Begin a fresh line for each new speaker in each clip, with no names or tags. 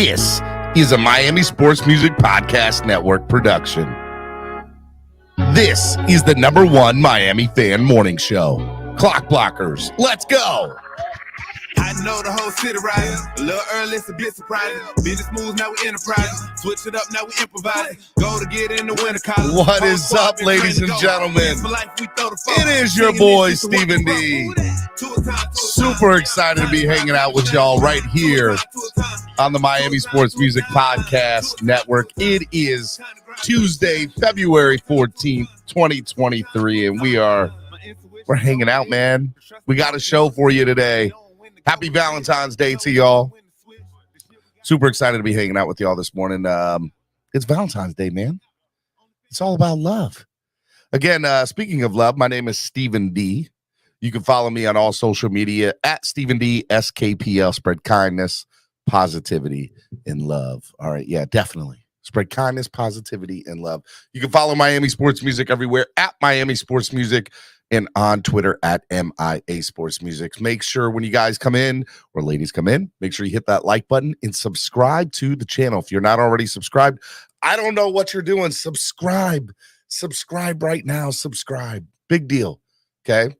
This is a Miami Sports Music Podcast Network production. This is the #1 Miami fan morning show. Clock Blockers, let's go.
I know the whole city riding. A little early, it's a bit surprising. Business moves, now we enterprising. Switch it up, now we improvising. Go to get in the winter college.
What is up, ladies and gentlemen? It is your boy, Stephen D. Super excited to be hanging out with y'all right here on the Miami Sports Music Podcast Network. It is Tuesday, February 14th, 2023, and we're hanging out, man. We got a show for you today. Happy Valentine's Day to y'all. Super excited to be hanging out with y'all this morning. It's Valentine's Day, man. It's all about love. Again, speaking of love, my name is Stephen D. You can follow me on all social media at Stephen D, SKPL. Spread kindness, positivity, and love. All right, yeah, definitely. Spread kindness, positivity, and love. You can follow Miami Sports Music everywhere at Miami Sports Music and on Twitter at MIA Sports Music. Make sure when you guys come in or ladies come in, make sure you hit that like button and subscribe to the channel. If you're not already subscribed, I don't know what you're doing. Subscribe right now. Subscribe. Big deal. Okay.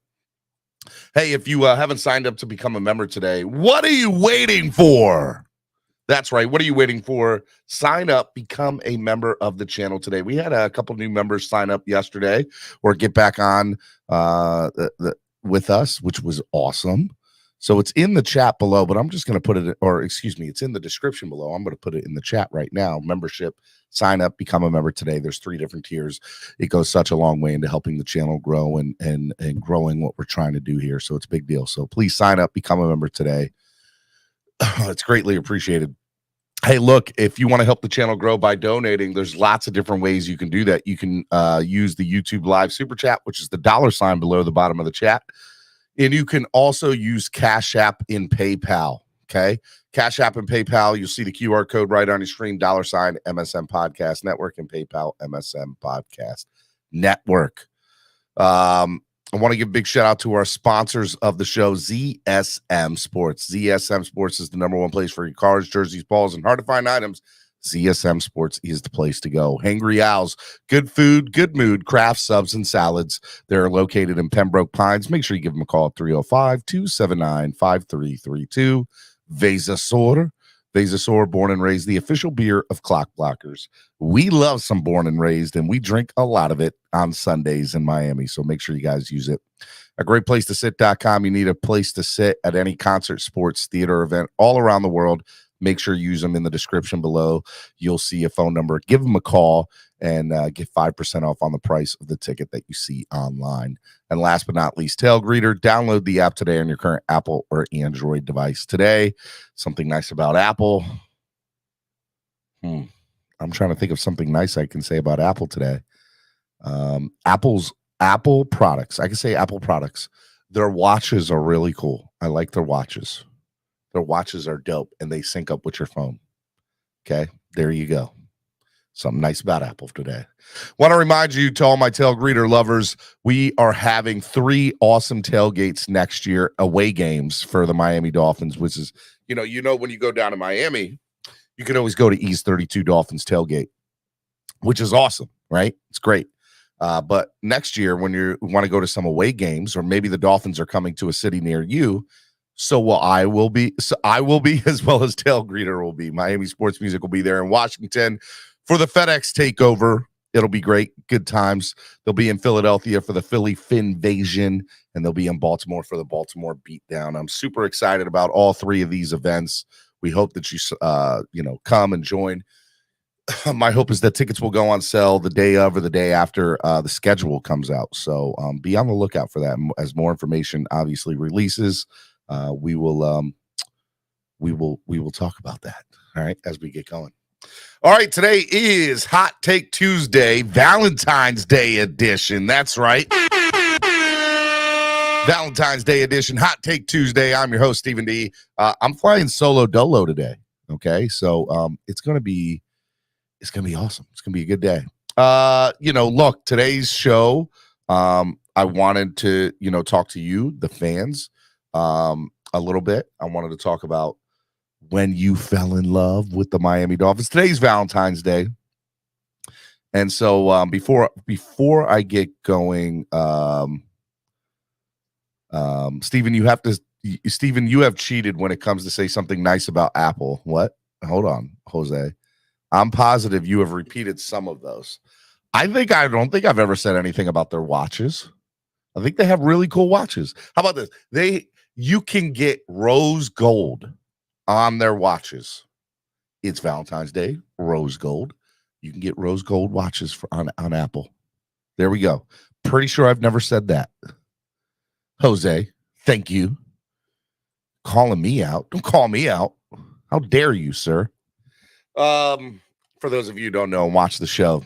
Hey, if you haven't signed up to become a member today, what are you waiting for? That's right. What are you waiting for? Sign up, become a member of the channel today. We had a couple new members sign up yesterday or get back on with us, which was awesome. So it's in the chat below, but I'm just going to put it, or excuse me, it's in the description below. I'm going to put it in the chat right now. Membership, sign up, become a member today. There's 3 different tiers. It goes such a long way into helping the channel grow and growing what we're trying to do here. So it's a big deal. So please sign up, become a member today. It's greatly appreciated. Hey, look, if you want to help the channel grow by donating, there's lots of different ways you can do that. You can use the YouTube Live Super Chat, which is the $ below the bottom of the chat. And you can also use Cash App and PayPal, okay? Cash App and PayPal, you'll see the QR code right on your screen, $MSM Podcast Network, and PayPal MSM Podcast Network. I want to give a big shout out to our sponsors of the show, ZSM Sports. ZSM Sports is the #1 place for your cars, jerseys, balls, and hard-to-find items. ZSM Sports is the place to go. Hangry Owls, good food, good mood, craft subs, and salads. They're located in Pembroke Pines. Make sure you give them a call at 305-279-5332. Vasasor, born and raised, the official beer of Clock Blockers. We love some born and raised, and we drink a lot of it on Sundays in Miami, so make sure you guys use it. A great place to sit.com. You need a place to sit at any concert, sports, theater, event all around the world. Make sure you use them in the description below. You'll see a phone number. Give them a call and get 5% off on the price of the ticket that you see online. And last but not least, Tail Greeter. Download the app today on your current Apple or Android device. Today, something nice about Apple. I'm trying to think of something nice I can say about Apple today. Apple products. I can say Apple products. Their watches are really cool. I like their watches. Their watches are dope, and they sync up with your phone. Okay, there you go. Something nice about Apple today. Want to remind you to all my tail greeter lovers, we are having 3 awesome tailgates next year, away games for the Miami Dolphins, which is, you know, when you go down to Miami, you can always go to East 32 Dolphins tailgate, which is awesome, right? It's great. But next year, when you want to go to some away games, or maybe the Dolphins are coming to a city near you, I will be, as well as Tail Greeter will be. Miami Sports Music will be there in Washington for the FedEx takeover. It'll be great. Good times. They'll be in Philadelphia for the Philly Finvasion, and they'll be in Baltimore for the Baltimore Beatdown. I'm super excited about all 3 of these events. We hope that you come and join. My hope is that tickets will go on sale the day of or the day after the schedule comes out. So be on the lookout for that. As more information obviously releases, we will talk about that. All right, as we get going. All right, today is Hot Take Tuesday, Valentine's Day edition. That's right. Valentine's Day edition, Hot Take Tuesday. I'm your host, Stephen D. I'm flying solo dolo today. Okay, so it's gonna be awesome. It's gonna be a good day. Look, today's show, I wanted to, talk to you, the fans, a little bit. I wanted to talk about when you fell in love with the Miami Dolphins. Today's Valentine's Day. And so before I get going, Steven, you have cheated when it comes to say something nice about Apple. What? Hold on, Jose. I'm positive you have repeated some of those. I don't think I've ever said anything about their watches. I think they have really cool watches. How about this? You can get rose gold on their watches. It's Valentine's Day, rose gold. You can get rose gold watches on Apple. There we go. Pretty sure I've never said that. Jose, thank you. Calling me out. Don't call me out. How dare you, sir? For those of you who don't know and watch the show,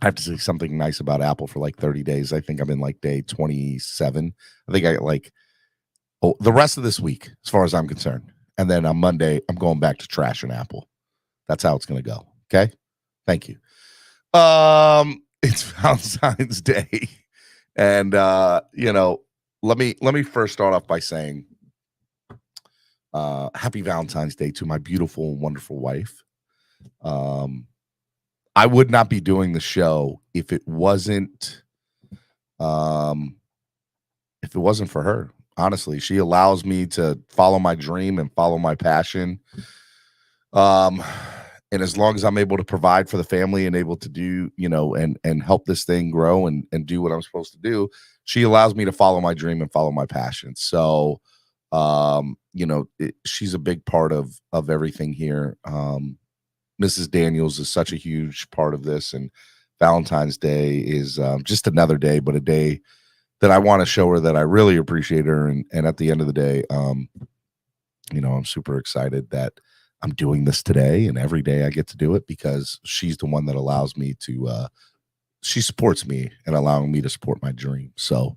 I have to say something nice about Apple for like 30 days. I think I'm in like day 27. I think I got the rest of this week, as far as I'm concerned. And then on Monday, I'm going back to trash and Apple. That's how it's going to go. Okay. Thank you. It's Valentine's Day. And, let me first start off by saying, happy Valentine's Day to my beautiful and wonderful wife. I would not be doing the show if it wasn't for her. Honestly, she allows me to follow my dream and follow my passion. And as long as I'm able to provide for the family and able to do, and help this thing grow and do what I'm supposed to do, she allows me to follow my dream and follow my passion. So, she's a big part of everything here. Mrs. Daniels is such a huge part of this, and Valentine's Day is just another day, but a day that I want to show her that I really appreciate her. And at the end of the day, I'm super excited that I'm doing this today, and every day I get to do it because she's the one that allows me to, she supports me and allowing me to support my dream. So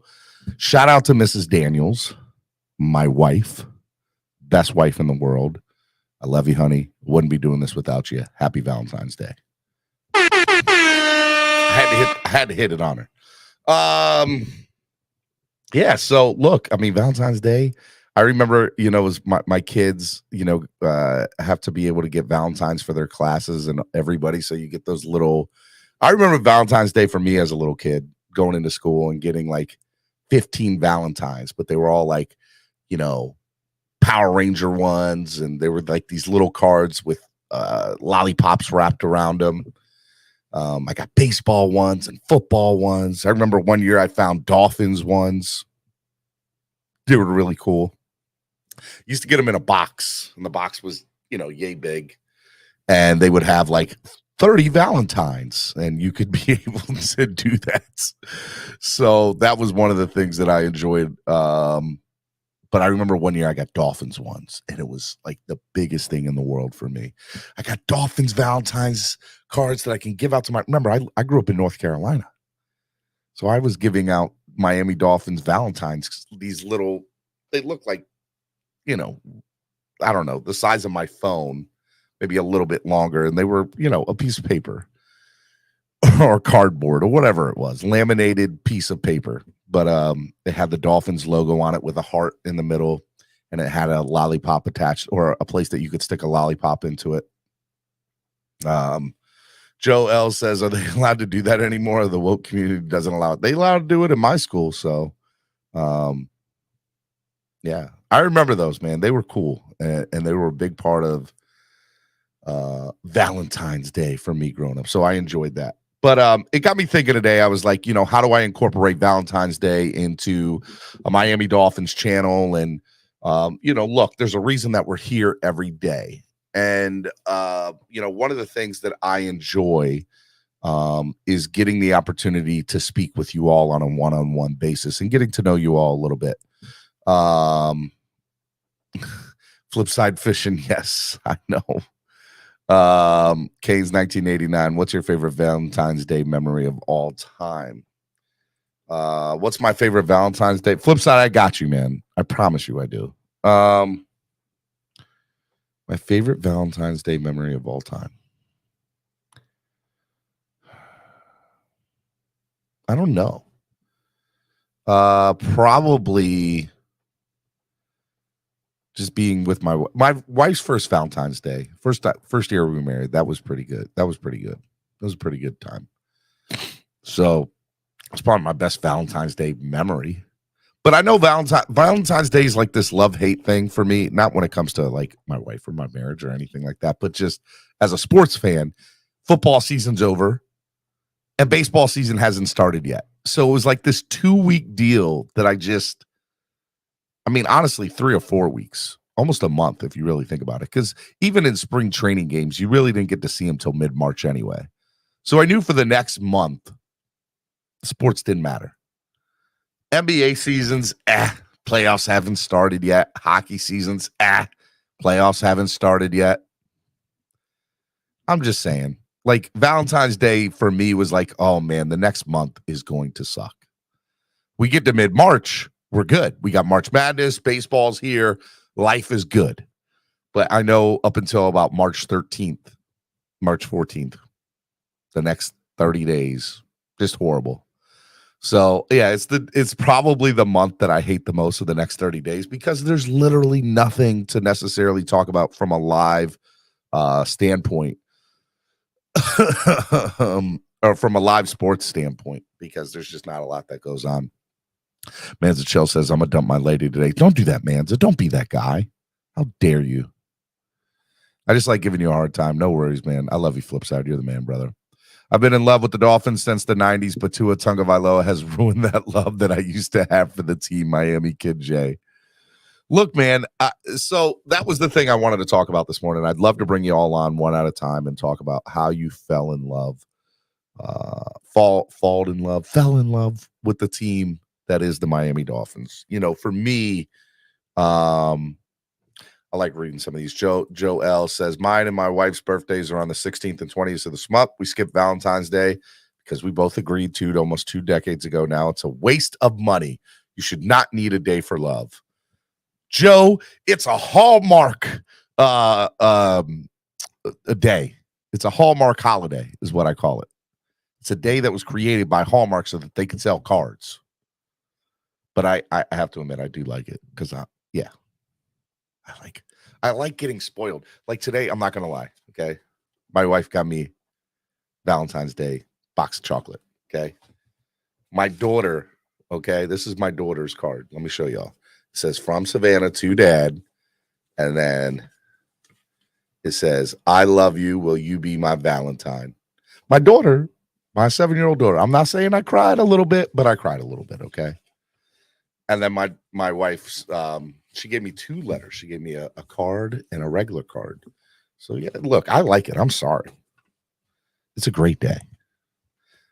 shout out to Mrs. Daniels, my wife, best wife in the world. I love you, honey. Wouldn't be doing this without you. Happy Valentine's Day. I had to hit it on her. Yeah. So look, Valentine's Day, I remember, it was my kids, have to be able to get Valentines for their classes and everybody. So you get those I remember Valentine's Day for me as a little kid going into school and getting like 15 Valentines, but they were all like, Power Ranger ones, and they were like these little cards with lollipops wrapped around them. I got baseball ones and football ones. I remember one year I found Dolphins ones. They were really cool. Used to get them in a box, and the box was, yay big, and they would have like 30 Valentines, and you could be able to do that. So that was one of the things that I enjoyed. But I remember one year I got Dolphins ones, and it was like the biggest thing in the world for me. I got Dolphins Valentines cards that I can give out to remember, I grew up in North Carolina. So I was giving out Miami Dolphins Valentines, they look like, I don't know, the size of my phone, maybe a little bit longer. And they were, a piece of paper or cardboard or whatever it was, laminated piece of paper. But it had the Dolphins logo on it with a heart in the middle, and it had a lollipop attached, or a place that you could stick a lollipop into it. Joe L says, are they allowed to do that anymore? The woke community doesn't allow it. They allowed to do it in my school. So, yeah, I remember those, man. They were cool, and they were a big part of Valentine's Day for me growing up. So I enjoyed that. But it got me thinking today. I was like, how do I incorporate Valentine's Day into a Miami Dolphins channel? And, look, there's a reason that we're here every day. And, one of the things that I enjoy is getting the opportunity to speak with you all on a one-on-one basis and getting to know you all a little bit. Flipside fishing. Yes, I know. Kane's 1989. What's your favorite Valentine's Day memory of all time? What's my favorite Valentine's Day? Flipside, I got you, man. I promise you I do. My favorite Valentine's Day memory of all time. I don't know. Probably Just being with my wife's first Valentine's Day, first year we were married. That was pretty good. That was a pretty good time. So it's probably my best Valentine's Day memory. But I know Valentine's Day is like this love-hate thing for me, not when it comes to like my wife or my marriage or anything like that, but just as a sports fan, football season's over and baseball season hasn't started yet. So it was like this 2-week deal that honestly, 3 or 4 weeks, almost a month if you really think about it. Because even in spring training games, you really didn't get to see them till mid-March anyway. So I knew for the next month, sports didn't matter. NBA seasons, playoffs haven't started yet. Hockey seasons, playoffs haven't started yet. I'm just saying, like Valentine's Day for me was like, oh man, the next month is going to suck. We get to mid-March, we're good. We got March Madness, baseball's here, life is good. But I know up until about March 13th, March 14th, the next 30 days, just horrible. So yeah, it's probably the month that I hate the most of the next 30 days because there's literally nothing to necessarily talk about from a live standpoint or from a live sports standpoint because there's just not a lot that goes on. Manza Chill says, I'm gonna dump my lady today. Don't do that, Manza. Don't be that guy. How dare you? I just like giving you a hard time. No worries, man. I love you, Flipside. You're the man, brother. I've been in love with the Dolphins since the 90s, but Tua Tagovailoa has ruined that love that I used to have for the team, Miami Kid J. Look, man, so that was the thing I wanted to talk about this morning. I'd love to bring you all on one at a time and talk about how you fell in love with the team that is the Miami Dolphins. You know, for me, I like reading some of these. Joe L says, mine and my wife's birthdays are on the 16th and 20th of this month. We skipped Valentine's Day because we both agreed to it almost 2 decades ago now. It's a waste of money. You should not need a day for love. Joe, it's a Hallmark a day. It's a Hallmark holiday is what I call it. It's a day that was created by Hallmark so that they can sell cards. But I have to admit, I do like it because I like getting spoiled. Like today, I'm not gonna lie. Okay, my wife got me Valentine's Day box of chocolate. Okay, my daughter. Okay, this is my daughter's card. Let me show y'all. It says from Savannah to Dad, and then it says, "I love you. Will you be my Valentine?" My daughter, my 7-year-old daughter. I'm not saying I cried a little bit, but I cried a little bit. Okay. And then my wife's she gave me 2 letters. She gave me a card and a regular card. So yeah, look, I like it. I'm sorry. It's a great day.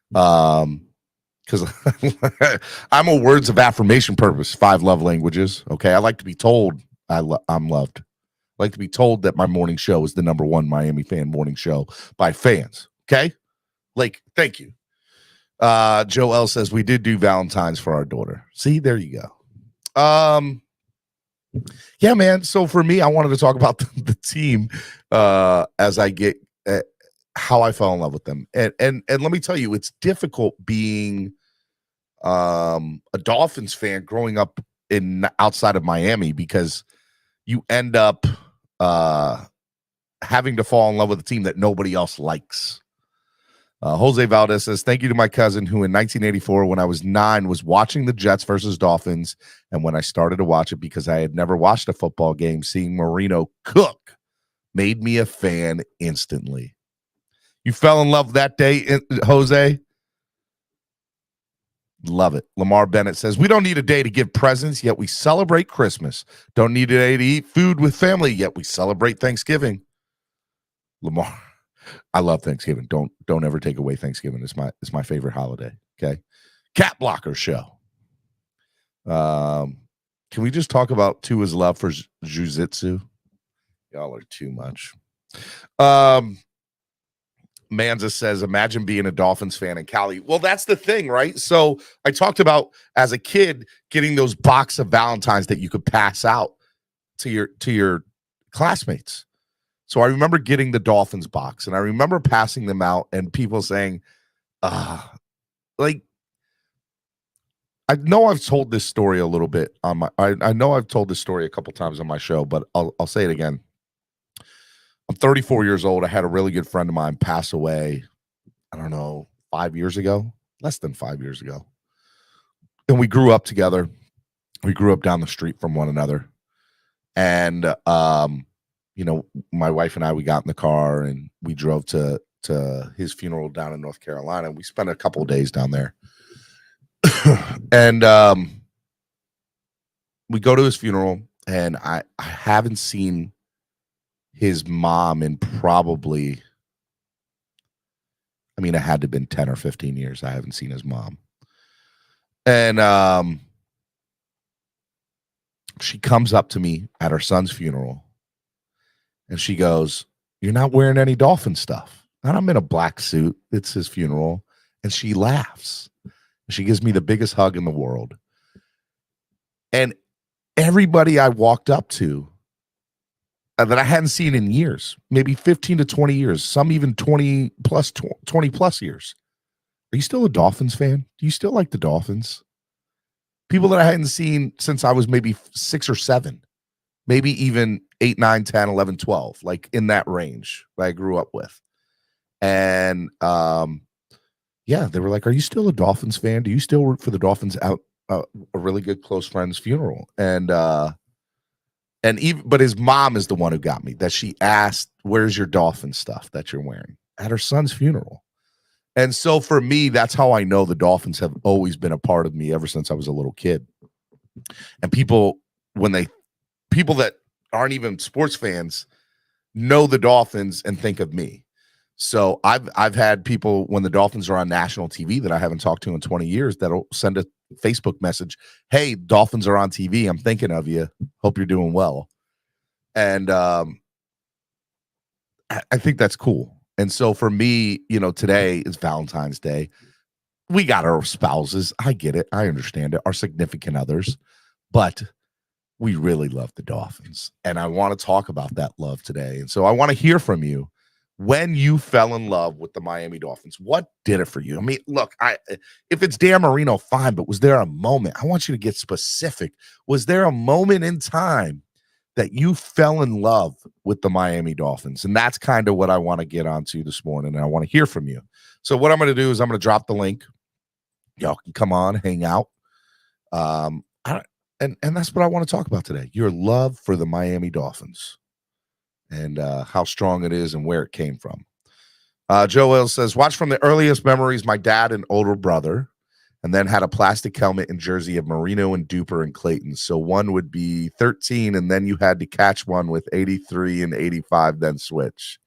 Because I'm a words of affirmation purpose, 5 love languages. Okay. I like to be told I'm loved. I like to be told that my morning show is the #1 Miami fan morning show by fans. Okay. Like, thank you. Joe L says we did do Valentine's for our daughter. See, there you go. Yeah, man. So for me, I wanted to talk about the team as I get how I fell in love with them. And let me tell you, it's difficult being a Dolphins fan growing up outside of Miami because you end up having to fall in love with a team that nobody else likes. Jose Valdez says, thank you to my cousin who in 1984, when I was 9, was watching the Jets versus Dolphins. And when I started to watch it because I had never watched a football game, seeing Marino cook made me a fan instantly. You fell in love that day, Jose? Love it. Lamar Bennett says, we don't need a day to give presents, yet we celebrate Christmas. Don't need a day to eat food with family, yet we celebrate Thanksgiving. Lamar. I love Thanksgiving. Don't ever take away Thanksgiving. It's my favorite holiday. Okay. Cat Blocker show. Can we just talk about Tua's love for jiu-jitsu? Y'all are too much. Manza says, imagine being a Dolphins fan in Cali. Well, that's the thing, right? So I talked about as a kid getting those box of Valentines that you could pass out to your classmates. So I remember getting the Dolphins box, and I remember passing them out and people saying, like, I know I've told this story a little bit on my. I know I've told this story a couple times on my show, but I'll say it again. I'm 34 years old. I had a really good friend of mine pass away. I don't know, 5 years ago, less than 5 years ago, and we grew up together. We grew up down the street from one another, and my wife and I, we got in the car and we drove to his funeral down in North Carolina. We spent a couple of days down there. And we go to his funeral, and I haven't seen his mom in probably, it had to have been 10 or 15 years. I haven't seen his mom. And she comes up to me at her son's funeral, and she goes, "You're not wearing any Dolphin stuff." And I'm in a black suit. It's his funeral. And she laughs. She gives me the biggest hug in the world. And everybody I walked up to that I hadn't seen in years, maybe 15 to 20 years, some even 20 plus years. Are you still a Dolphins fan? Do you still like the Dolphins? People that I hadn't seen since I was maybe 6 or 7, maybe even 8, 9, 10, 11, 12, like in that range that I grew up with. And yeah, they were like, "Are you still a Dolphins fan? Do you still root for the Dolphins?" Out a really good close friend's funeral. But his mom is the one who got me, that she asked, "Where's your Dolphin stuff that you're wearing?" At her son's funeral. And so for me, that's how I know the Dolphins have always been a part of me ever since I was a little kid. And people that aren't even sports fans know the Dolphins and think of me. So I've had people, when the Dolphins are on national TV that I haven't talked to in 20 years, that'll send a Facebook message, "Hey, Dolphins are on TV. I'm thinking of you. Hope you're doing well." And I think that's cool. And so for me, today is Valentine's Day. We got our spouses. I get it. I understand it. Our significant others. But we really love the Dolphins. And I want to talk about that love today. And so I want to hear from you. When you fell in love with the Miami Dolphins, what did it for you? Look, if it's Dan Marino, fine, but was there a moment? I want you to get specific. Was there a moment in time that you fell in love with the Miami Dolphins? And that's kind of what I want to get onto this morning, and I want to hear from you. So what I'm going to do is I'm going to drop the link. Y'all can come on, hang out. And that's what I want to talk about today, your love for the Miami Dolphins. And how strong it is and where it came from. Joel says, "Watch from the earliest memories, my dad and older brother, and then had a plastic helmet and jersey of Marino and Duper and Clayton. So one would be 13, and then you had to catch one with 83 and 85, then switch."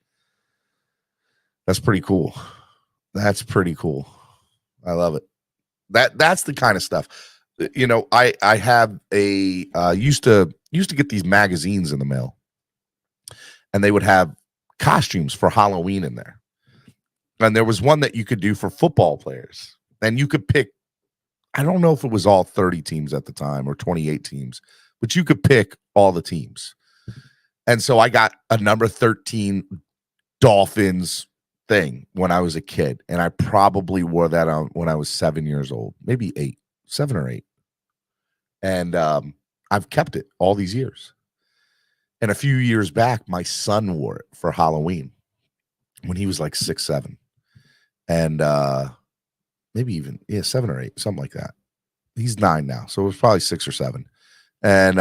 That's pretty cool. That's pretty cool. I love it. That's the kind of stuff. I have used to get these magazines in the mail. And they would have costumes for Halloween in there. And there was one that you could do for football players. And you could pick, I don't know if it was all 30 teams at the time or 28 teams, but you could pick all the teams. And so I got a number 13 Dolphins thing when I was a kid. And I probably wore that on when I was 7 years old, maybe 7 or 8. And I've kept it all these years. And a few years back, my son wore it for Halloween when he was like 6, 7. And maybe even, 7 or 8, something like that. He's 9 now, so it was probably 6 or 7. And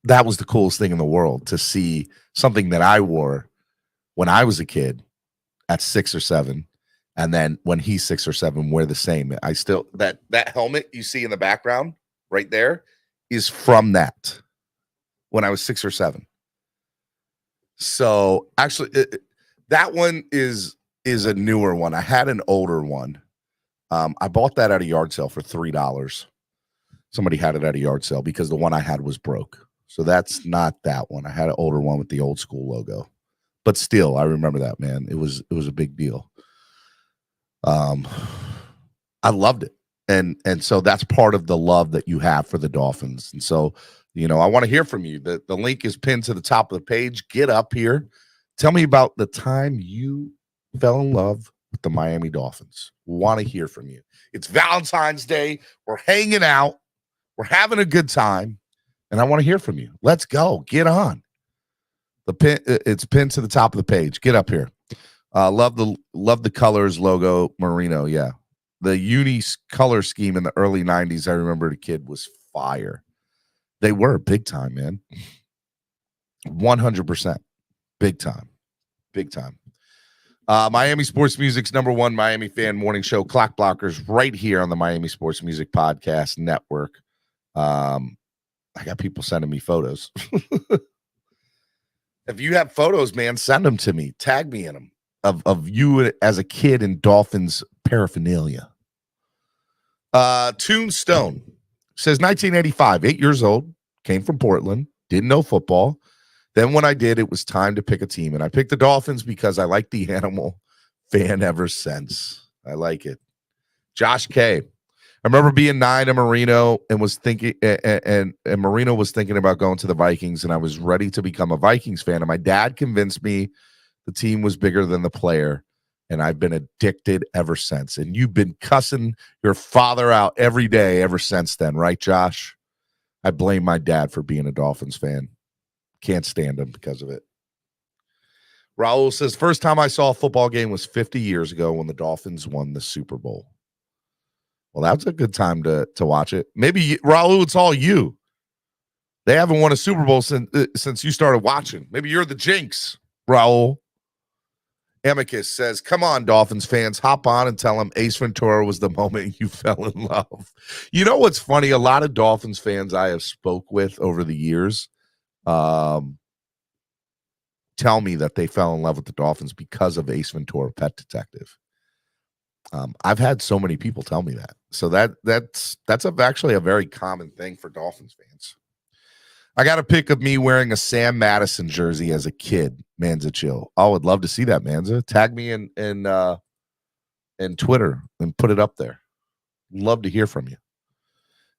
that was the coolest thing in the world, to see something that I wore when I was a kid at 6 or 7. And then when he's 6 or 7, wear the same. I still, that helmet you see in the background right there is from that. When I was 6 or 7. So actually, that one is a newer one. I had an older one. I bought that at a yard sale for $3. Somebody had it at a yard sale because the one I had was broke. So that's not that one. I had an older one with the old school logo. But still, I remember that, man. It was a big deal. I loved it. And so that's part of the love that you have for the Dolphins. And so I want to hear from you. The link is pinned to the top of the page. Get up here. Tell me about the time you fell in love with the Miami Dolphins. Want to hear from you. It's Valentine's Day. We're hanging out. We're having a good time. And I want to hear from you. Let's go. Get on. It's pinned to the top of the page. Get up here. Love the colors logo merino. Yeah. The uni color scheme in the early 90s, I remember the kid was fire. They were big time, man. 100%. Big time. Big time. Miami Sports Music's #1 Miami fan morning show, Clock Blockers, right here on the Miami Sports Music Podcast Network. I got people sending me photos. If you have photos, man, send them to me. Tag me in them of you as a kid in Dolphins paraphernalia. Tombstone says 1985, 8 years old, came from Portland, didn't know football. Then when I did, it was time to pick a team. And I picked the Dolphins because I like the animal. Fan ever since. I like it. Josh K. I remember being 9 in Marino and was thinking, and Marino was thinking about going to the Vikings, and I was ready to become a Vikings fan. And my dad convinced me the team was bigger than the player, and I've been addicted ever since. And you've been cussing your father out every day ever since then, right, Josh? I blame my dad for being a Dolphins fan. Can't stand him because of it. Raul says, first time I saw a football game was 50 years ago when the Dolphins won the Super Bowl. Well, that was a good time to watch it. Maybe, Raul, it's all you. They haven't won a Super Bowl since you started watching. Maybe you're the jinx, Raul. Amicus says, come on, Dolphins fans, hop on and tell them Ace Ventura was the moment you fell in love. You know what's funny? A lot of Dolphins fans I have spoke with over the years tell me that they fell in love with the Dolphins because of Ace Ventura, Pet Detective. I've had so many people tell me that. So that's actually a very common thing for Dolphins fans. I got a pic of me wearing a Sam Madison jersey as a kid. Manza chill. I would love to see that, Manza. Tag me in Twitter and put it up there. Love to hear from you.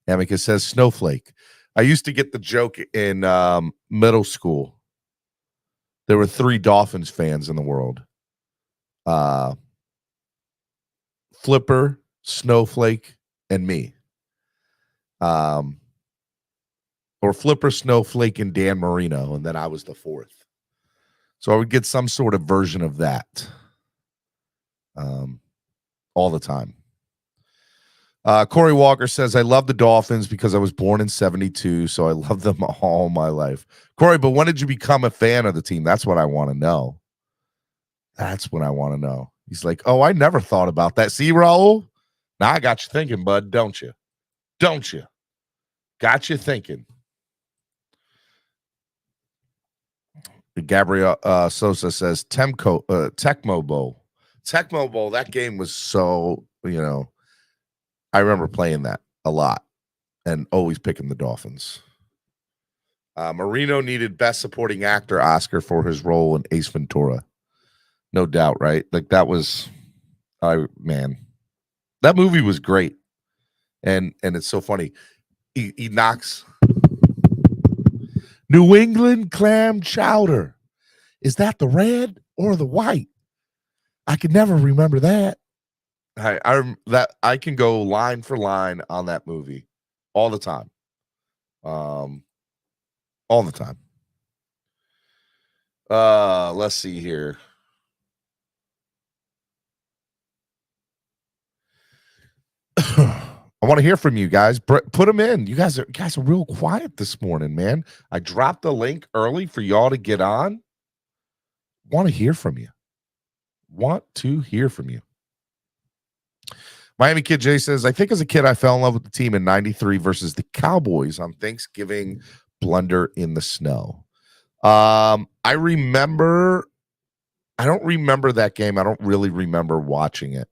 Amicus says snowflake. I used to get the joke in middle school. There were 3 Dolphins fans in the world. Flipper, Snowflake, and me. Or Flipper, Snowflake, and Dan Marino, and then I was the 4th. So I would get some sort of version of that all the time. Corey Walker says, I love the Dolphins because I was born in 72, so I love them all my life. Corey, but when did you become a fan of the team? That's what I want to know. That's what I want to know. He's like, oh, I never thought about that. See, Raul? Now I got you thinking, bud, don't you? Don't you? Got you thinking. Gabriel Sosa says, Tecmo Bowl. Tecmo Bowl, that game was so, I remember playing that a lot and always picking the Dolphins. Marino needed Best Supporting Actor Oscar for his role in Ace Ventura. No doubt, right? Like that was, man, that movie was great. And it's so funny. He knocks New England clam chowder. Is that the red or the white? I can never remember that. I can go line for line on that movie all the time. All the time. Let's see here. I want to hear from you guys. Put them in. You guys are real quiet this morning, man. I dropped the link early for y'all to get on. Want to hear from you. Miami Kid J says, I think as a kid, I fell in love with the team in 93 versus the Cowboys on Thanksgiving blunder in the snow. I don't remember that game. I don't really remember watching it.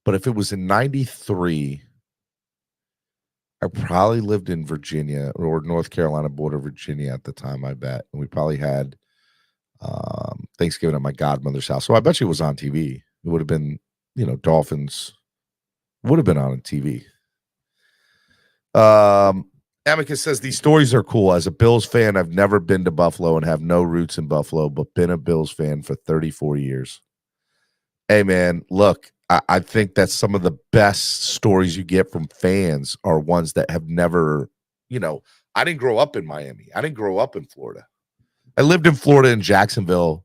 But if it was in 93, I probably lived in Virginia or North Carolina border, Virginia at the time, I bet. And we probably had Thanksgiving at my godmother's house. So I bet you it was on TV. It would have been, Dolphins would have been on TV. Amicus says, these stories are cool. As a Bills fan, I've never been to Buffalo and have no roots in Buffalo, but been a Bills fan for 34 years. Hey, man, look, I think that some of the best stories you get from fans are ones that have never, I didn't grow up in Miami. I didn't grow up in Florida. I lived in Florida in Jacksonville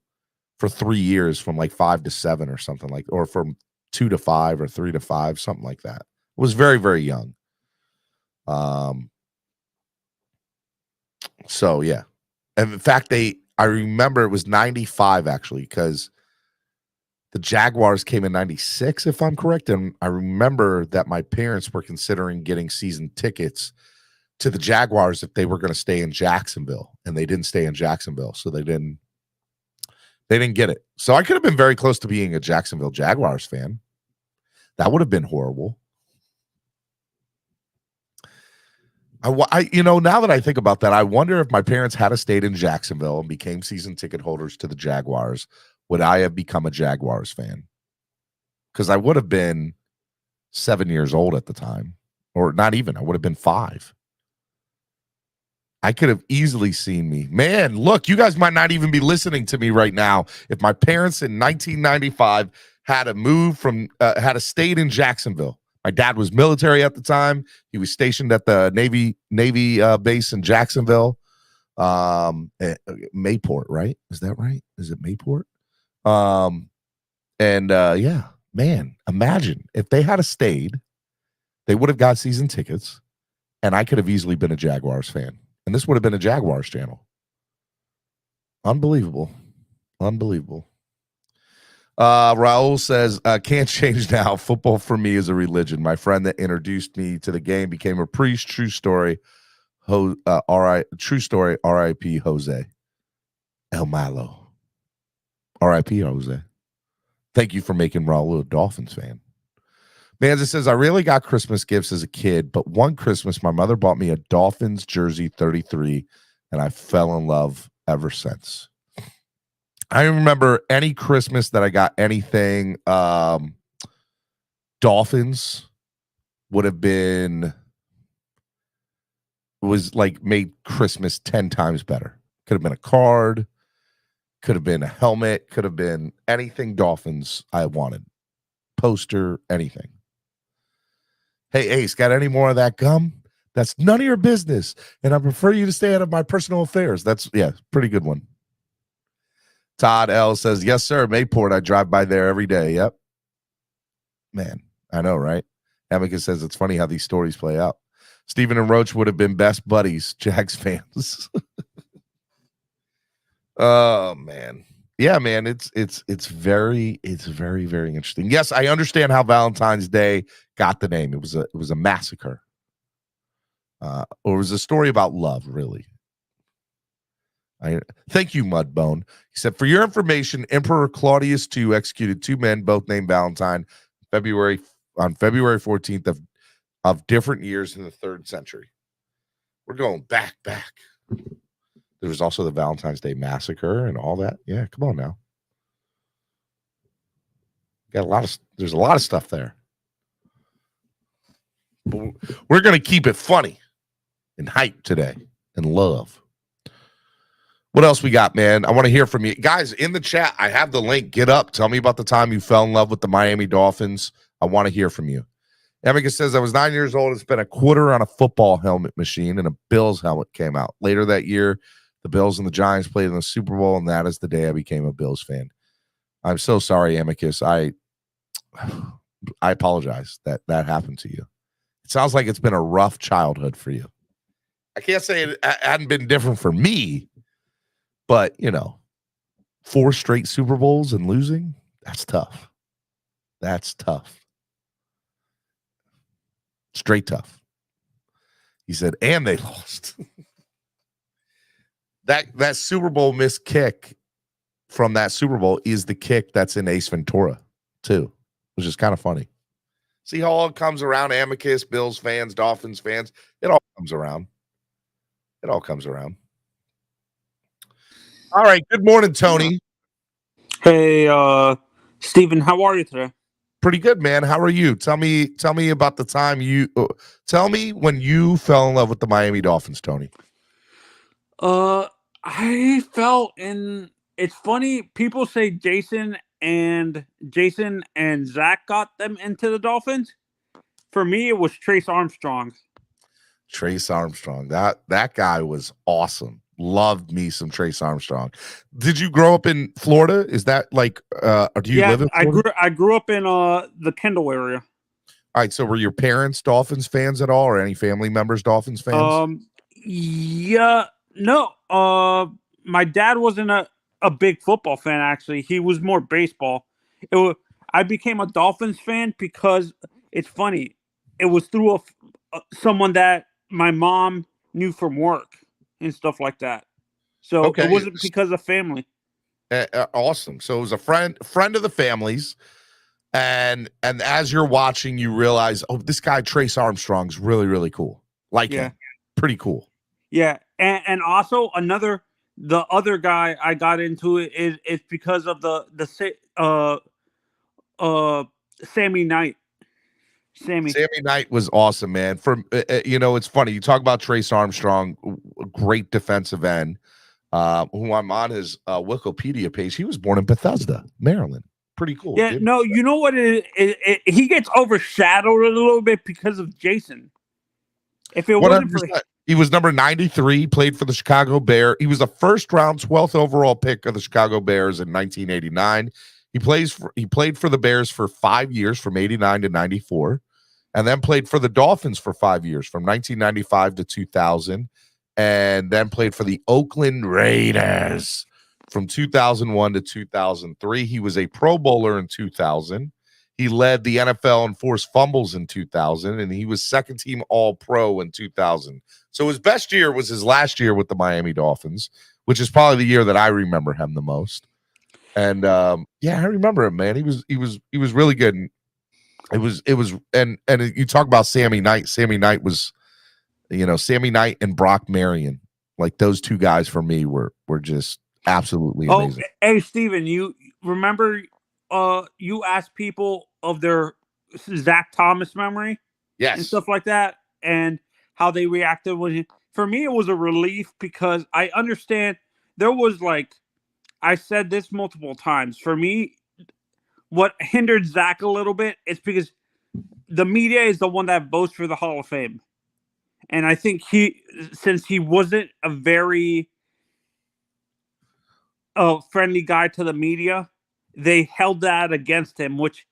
for 3 years, from like 5 to 7 or something or from 2 to 5 or 3 to 5, something like that. I was very, very young. So yeah. And in fact, I remember it was 95 actually, because the Jaguars came in 96, if I'm correct. And I remember that my parents were considering getting season tickets to the Jaguars if they were going to stay in Jacksonville, and they didn't stay in Jacksonville. So they didn't get it. So I could have been very close to being a Jacksonville Jaguars fan. That would have been horrible. Now that I think about that, I wonder if my parents had stayed in Jacksonville and became season ticket holders to the Jaguars, would I have become a Jaguars fan? Because I would have been 7 years old at the time, or not even. I would have been 5. I could have easily seen me. Man, look, you guys might not even be listening to me right now. If my parents in 1995 had had stayed in Jacksonville. My dad was military at the time. He was stationed at the Navy base in Jacksonville. Mayport, right? Is that right? Is it Mayport? Yeah, man, imagine if they had stayed, they would have got season tickets, and I could have easily been a Jaguars fan. And this would have been a Jaguars channel. Unbelievable. Raul says, can't change now. Football for me is a religion. My friend that introduced me to the game became a priest. True story. True story. R.I.P. Jose El Malo. R.I.P. Jose. Thank you for making Raul a Dolphins fan. Manza says, I really got Christmas gifts as a kid, but one Christmas, my mother bought me a Dolphins jersey 33, and I fell in love ever since. I remember any Christmas that I got anything Dolphins would have was like made Christmas 10 times better. Could have been a card, could have been a helmet, could have been anything Dolphins I wanted. Poster, anything. Hey, Ace, got any more of that gum? That's none of your business, and I prefer you to stay out of my personal affairs. That's, pretty good one. Todd L says, yes, sir, Mayport. I drive by there every day. Yep. Man, I know, right? Amicus says it's funny how these stories play out. Stephen and Roach would have been best buddies, Jags fans. Oh, man. Yeah, man, it's very, very interesting. Yes, I understand how Valentine's Day got the name. It was a massacre. Or it was a story about love, really. Thank you, Mudbone. He said, for your information, Emperor Claudius II executed 2 men, both named Valentine, on February 14th of different years in the 3rd century. We're going back. There was also the Valentine's Day massacre and all that. Yeah, come on now. There's a lot of stuff there. But we're going to keep it funny and hype today and love. What else we got, man? I want to hear from you. Guys, in the chat, I have the link. Get up. Tell me about the time you fell in love with the Miami Dolphins. I want to hear from you. Emeka says, I was 9 years old and spent a quarter on a football helmet machine, and a Bills helmet came out. Later that year, the Bills and the Giants played in the Super Bowl, and that is the day I became a Bills fan. I'm so sorry, Amicus. I apologize that happened to you. It sounds like it's been a rough childhood for you. I can't say it hadn't been different for me, but, 4 straight Super Bowls and losing, that's tough. That's tough. Straight tough. He said, and they lost. That Super Bowl missed kick from that Super Bowl is the kick that's in Ace Ventura, too, which is kind of funny. See how all comes around, Amicus, Bills fans, Dolphins fans. It all comes around. All right. Good morning, Tony.
Hey, Steven, how are you today?
Pretty good, man. How are you? Tell me about the time tell me when you fell in love with the Miami Dolphins, Tony.
I fell in. It's funny. People say Jason and Jason and Zach got them into the Dolphins. For me, it was Trace Armstrong.
Trace Armstrong. That guy was awesome. Loved me some Trace Armstrong. Did you grow up in Florida? Is that like or do you live in Florida?
I grew up in the Kendall area.
All right, so were your parents Dolphins fans at all, or any family members Dolphins fans?
Yeah, no. My dad wasn't a big football fan. Actually, he was more baseball. I became a Dolphins fan because it's funny. It was through someone that my mom knew from work and stuff like that. So it wasn't because of family.
Awesome. So it was a friend of the family's. And as you're watching, you realize, oh, this guy Trace Armstrong's really, really cool. Like him. Pretty cool.
Yeah. And also the other guy I got into it is because of the Sammy Knight. Sammy
Knight was awesome, man. It's funny. You talk about Trace Armstrong, a great defensive end, who I'm on his Wikipedia page. He was born in Bethesda, Maryland. Pretty cool.
Yeah, dude. No, you know what? He gets overshadowed a little bit because of Jason. If it wasn't for
he was number 93, played for the Chicago Bears. He was a first-round, 12th overall pick of the Chicago Bears in 1989. He played for the Bears for 5 years, from 89 to 94, and then played for the Dolphins for 5 years, from 1995 to 2000, and then played for the Oakland Raiders from 2001 to 2003. He was a Pro Bowler in 2000. He led the NFL in forced fumbles in 2000, and he was second-team All-Pro in 2000. So his best year was his last year with the Miami Dolphins, which is probably the year that I remember him the most. And I remember him, man. He was really good. And you talk about Sammy Knight. Sammy Knight was, Sammy Knight and Brock Marion. Like, those two guys for me were just absolutely amazing.
Hey, Steven, you remember you asked people of their Zach Thomas memory?
Yes.
And stuff like that, and how they reacted when he. For me, it was a relief because I understand there was I said this multiple times. For me, what hindered Zach a little bit is because the media is the one that votes for the Hall of Fame. And I think since he wasn't a very friendly guy to the media, they held that against him, which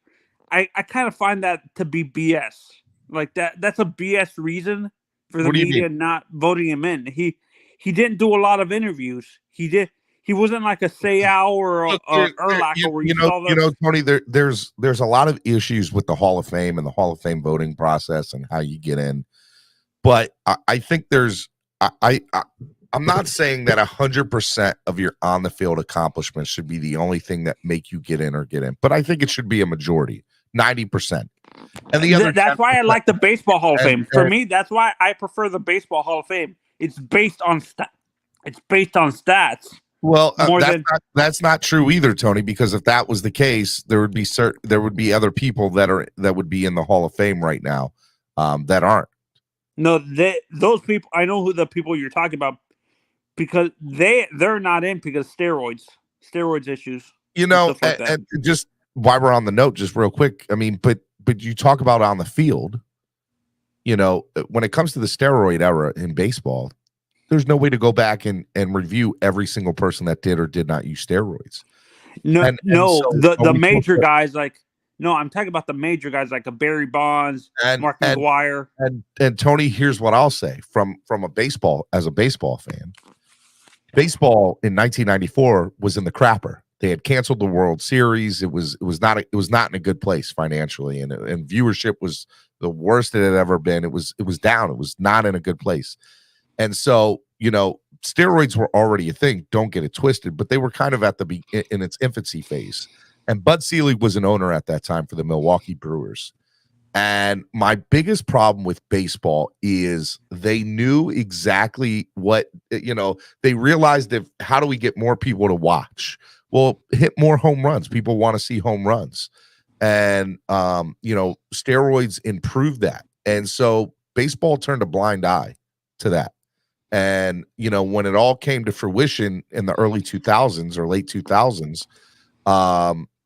I kind of find that to be BS. Like that's a BS reason for the media not voting him in. He didn't do a lot of interviews. He wasn't like a Sayal or a Urlacher.
Tony, there's a lot of issues with the Hall of Fame and the Hall of Fame voting process and how you get in. But I think I'm not saying that 100% of your on the field accomplishments should be the only thing that make you get in or get in. But I think it should be a majority, 90%. And the other
that's why I like the Baseball Hall of Fame. For me, that's why I prefer the Baseball Hall of Fame. It's based on stats.
Well, that's not true either, Tony. Because if that was the case, there would be other people that would be in the Hall of Fame right now that aren't.
No, those people. I know who the people you're talking about because they're not in because steroids issues.
And just while we're on the note, just real quick. I mean, but you talk about on the field. When it comes to the steroid era in baseball, there's no way to go back and review every single person that did or did not use steroids.
The major guys I'm talking about the major guys like a Barry Bonds, Mark McGwire.
And Tony, here's what I'll say from a baseball fan. Baseball in 1994 was in the crapper. They had canceled the World Series. It was not in a good place financially, and viewership was the worst it had ever been. It was down. It was not in a good place. And so, steroids were already a thing. Don't get it twisted, but they were kind of in its infancy phase. And Bud Selig was an owner at that time for the Milwaukee Brewers. And my biggest problem with baseball is they knew exactly what, they realized how do we get more people to watch? Well, hit more home runs. People want to see home runs. And, steroids improved that. And so baseball turned a blind eye to that. And, when it all came to fruition in the early 2000s or late 2000s,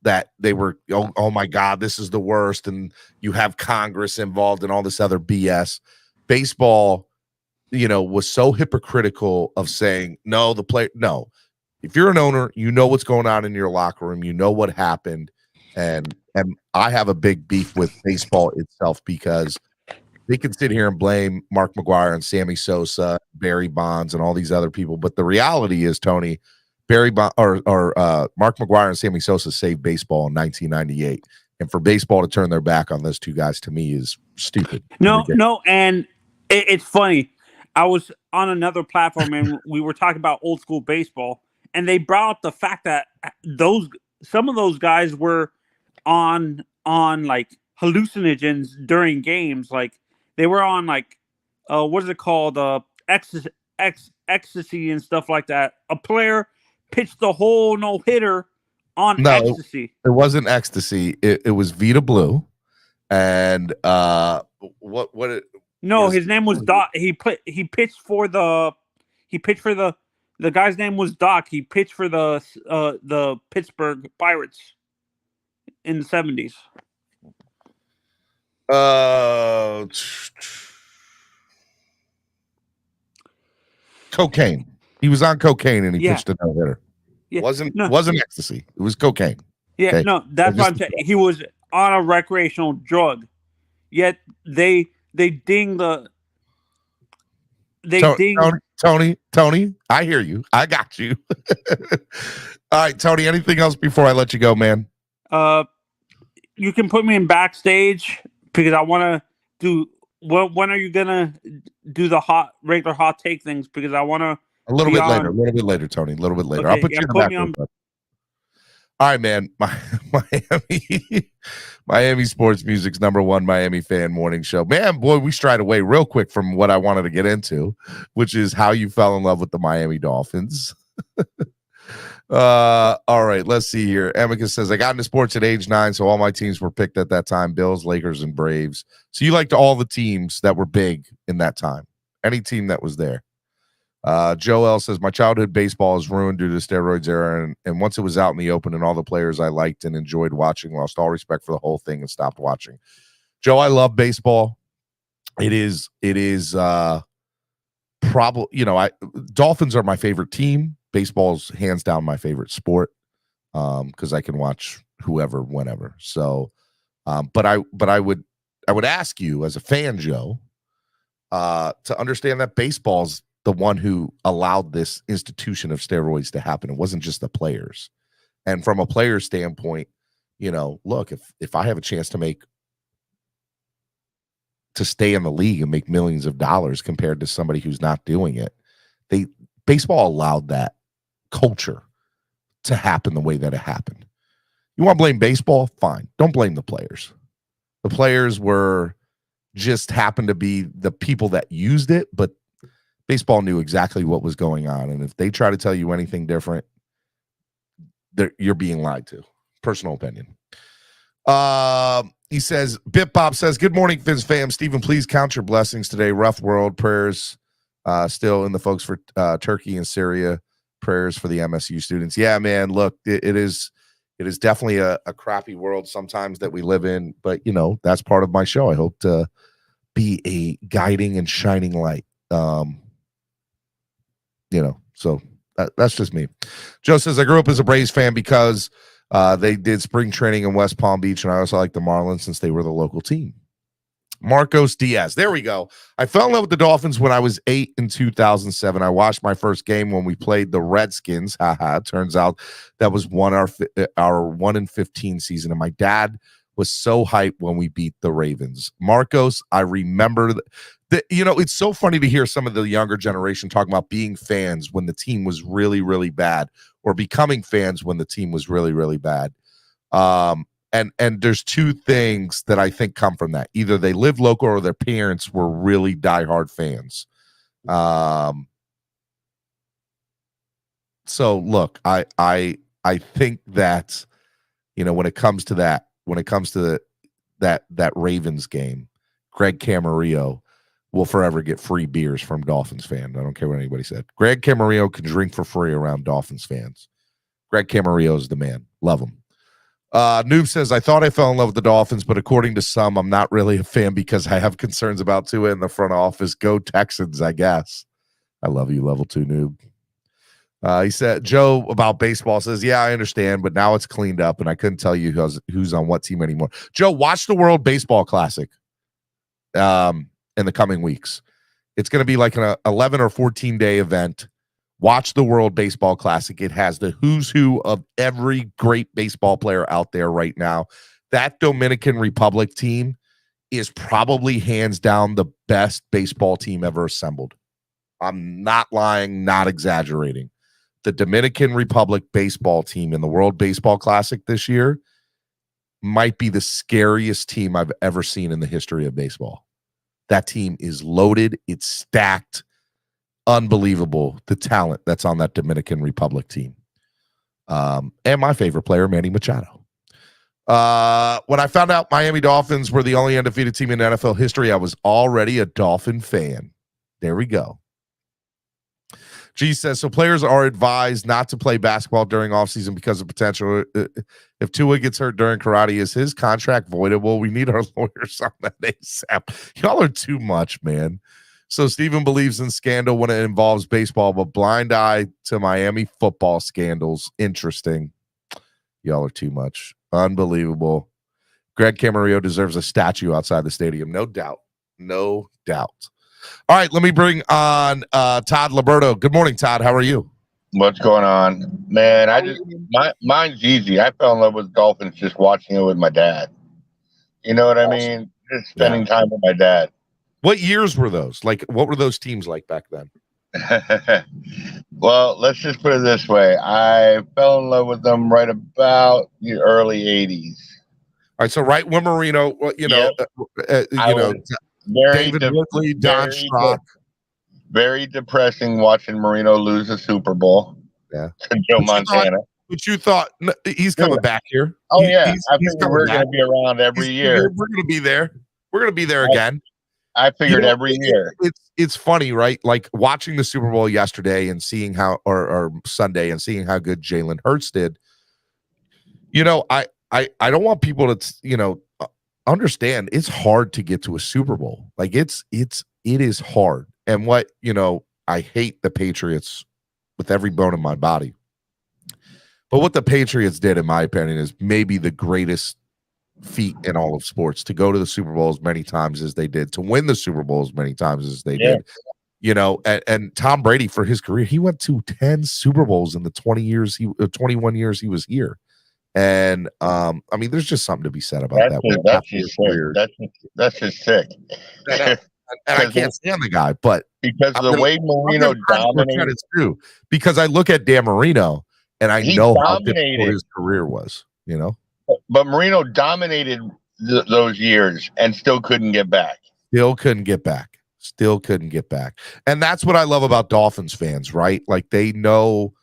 that they were, oh my God, this is the worst, and you have Congress involved and all this other BS. Baseball, was so hypocritical of saying, no, if you're an owner, you know what's going on in your locker room, you know what happened. And I have a big beef with baseball itself because they can sit here and blame Mark McGwire and Sammy Sosa, Barry Bonds, and all these other people. But the reality is, Tony, Mark McGwire and Sammy Sosa saved baseball in 1998. And for baseball to turn their back on those two guys, to me, is stupid.
No, and it's funny. I was on another platform and we were talking about old school baseball, and they brought up the fact that some of those guys were on like hallucinogens during games. Like they were on like what is it called? Ecstasy and stuff like that. A player pitched the whole no-hitter on ecstasy.
It wasn't ecstasy. It was Vita Blue. And
his name was Doc. He pitched for the guy's name was Doc. He pitched for the Pittsburgh Pirates in the 70s.
Cocaine. He was on cocaine and he pitched a no-hitter.
Yeah.
Wasn't ecstasy. It was cocaine.
Yeah, okay? No, that's what I'm saying. He was on a recreational drug. Yet they ding the
Tony, I hear you. I got you. All right, Tony, anything else before I let you go, man?
You can put me in backstage because I want to do. When are you gonna do the regular hot take things? Because I want to.
A little bit later, Tony. A little bit later. Okay, I'll put you in the back. All right, man. Miami Sports Music's #1 Miami fan morning show. Man, boy, we strayed away real quick from what I wanted to get into, which is how you fell in love with the Miami Dolphins. All right, let's see here. Amicus says, I got into sports at age 9, so all my teams were picked at that time, Bills, Lakers, and Braves. So you liked all the teams that were big in that time, any team that was there. Joel says, my childhood baseball is ruined due to the steroids era, and once it was out in the open and all the players I liked and enjoyed watching, lost all respect for the whole thing and stopped watching. Joe, I love baseball. It is probably, Dolphins are my favorite team. Baseball's hands down my favorite sport because I can watch whoever, whenever. So, but I would ask you as a fan, Joe, to understand that baseball's the one who allowed this institution of steroids to happen. It wasn't just the players. And from a player standpoint, look, if I have a chance to stay in the league and make millions of dollars compared to somebody who's not doing it, baseball allowed that culture to happen the way that it happened. You want to blame baseball? Fine. Don't blame the players. The players just happened to be the people that used it, but baseball knew exactly what was going on. And if they try to tell you anything different, you're being lied to. Personal opinion. He says, Bip Bob says, good morning, Fins fam. Stephen, please count your blessings today. Rough world. Prayers still in the folks for Turkey and Syria. Prayers for the MSU students. Yeah, man, look, it is definitely a crappy world sometimes that we live in. But, that's part of my show. I hope to be a guiding and shining light. So that's just me. Joe says, I grew up as a Braves fan because they did spring training in West Palm Beach, and I also like the Marlins since they were the local team. Marcos Diaz. There we go. I fell in love with the Dolphins when I was 8 in 2007. I watched my first game when we played the Redskins. Turns out that was our 1-15 season, and my dad was so hyped when we beat the Ravens. Marcos, I remember that, it's so funny to hear some of the younger generation talking about being fans when the team was really, really bad, or becoming fans when the team was really, really bad. And there's two things that I think come from that. Either they lived local or their parents were really diehard fans. So look, I think that, when it comes to that Ravens game, Greg Camarillo will forever get free beers from Dolphins fans. I don't care what anybody said. Greg Camarillo can drink for free around Dolphins fans. Greg Camarillo is the man. Love him. Noob says, I thought I fell in love with the Dolphins, but according to some, I'm not really a fan because I have concerns about Tua in the front office. Go Texans, I guess. I love you, level 2 noob. He said, Joe about baseball says, yeah, I understand, but now it's cleaned up, and I couldn't tell you who's on what team anymore. Joe, watch the World Baseball Classic in the coming weeks. It's going to be like an 11 or 14-day event. Watch the World Baseball Classic. It has the who's who of every great baseball player out there right now. That Dominican Republic team is probably hands down the best baseball team ever assembled. I'm not lying, not exaggerating. The Dominican Republic baseball team in the World Baseball Classic this year might be the scariest team I've ever seen in the history of baseball. That team is loaded. It's stacked. Unbelievable, the talent that's on that Dominican Republic team. And my favorite player, Manny Machado. When I found out Miami Dolphins were the only undefeated team in NFL history, I was already a Dolphin fan. There we go. G says, so players are advised not to play basketball during offseason because of potential. If Tua gets hurt during karate, is his contract voidable? We need our lawyers on that ASAP. Y'all are too much, man. So Steven believes in scandal when it involves baseball, but blind eye to Miami football scandals. Interesting. Y'all are too much. Unbelievable. Greg Camarillo deserves a statue outside the stadium. No doubt. No doubt. All right, let me bring on Todd Liberto. Good morning, Todd. How are you?
What's going on? Man, mine's easy. I fell in love with Dolphins just watching it with my dad. You know what I mean? Just spending time with my dad.
What years were those? Like, what were those teams like back then?
Well, let's just put it this way. I fell in love with them right about the early 80s.
All right, so right when Marino, David Woodley, Don Strock.
Very depressing watching Marino lose a Super Bowl.
Yeah.
To Joe Montana.
But you thought he's coming back here.
Oh, yeah. I think we're going to be around every year.
We're going to be there. We're going to be there again.
I figured every year.
It's funny, right? Like watching the Super Bowl yesterday and seeing how, or Sunday, and seeing how good Jalen Hurts did. You know, I don't want people to, understand it's hard to get to a Super Bowl. Like it is hard. And what, I hate the Patriots with every bone in my body. But what the Patriots did, in my opinion, is maybe the greatest feat in all of sports, to go to the Super Bowl as many times as they did, to win the Super Bowl as many times as they did. And Tom Brady, for his career, he went to 10 Super Bowls in the 21 years he was here. And there's just something to be said about that.
That's just sick.
And I can't stand the guy, but
because of the way Marino dominated,
too. Because I look at Dan Marino and I know how difficult his career was,
But Marino dominated those years and still couldn't get back.
Still couldn't get back. And that's what I love about Dolphins fans, right? Like they know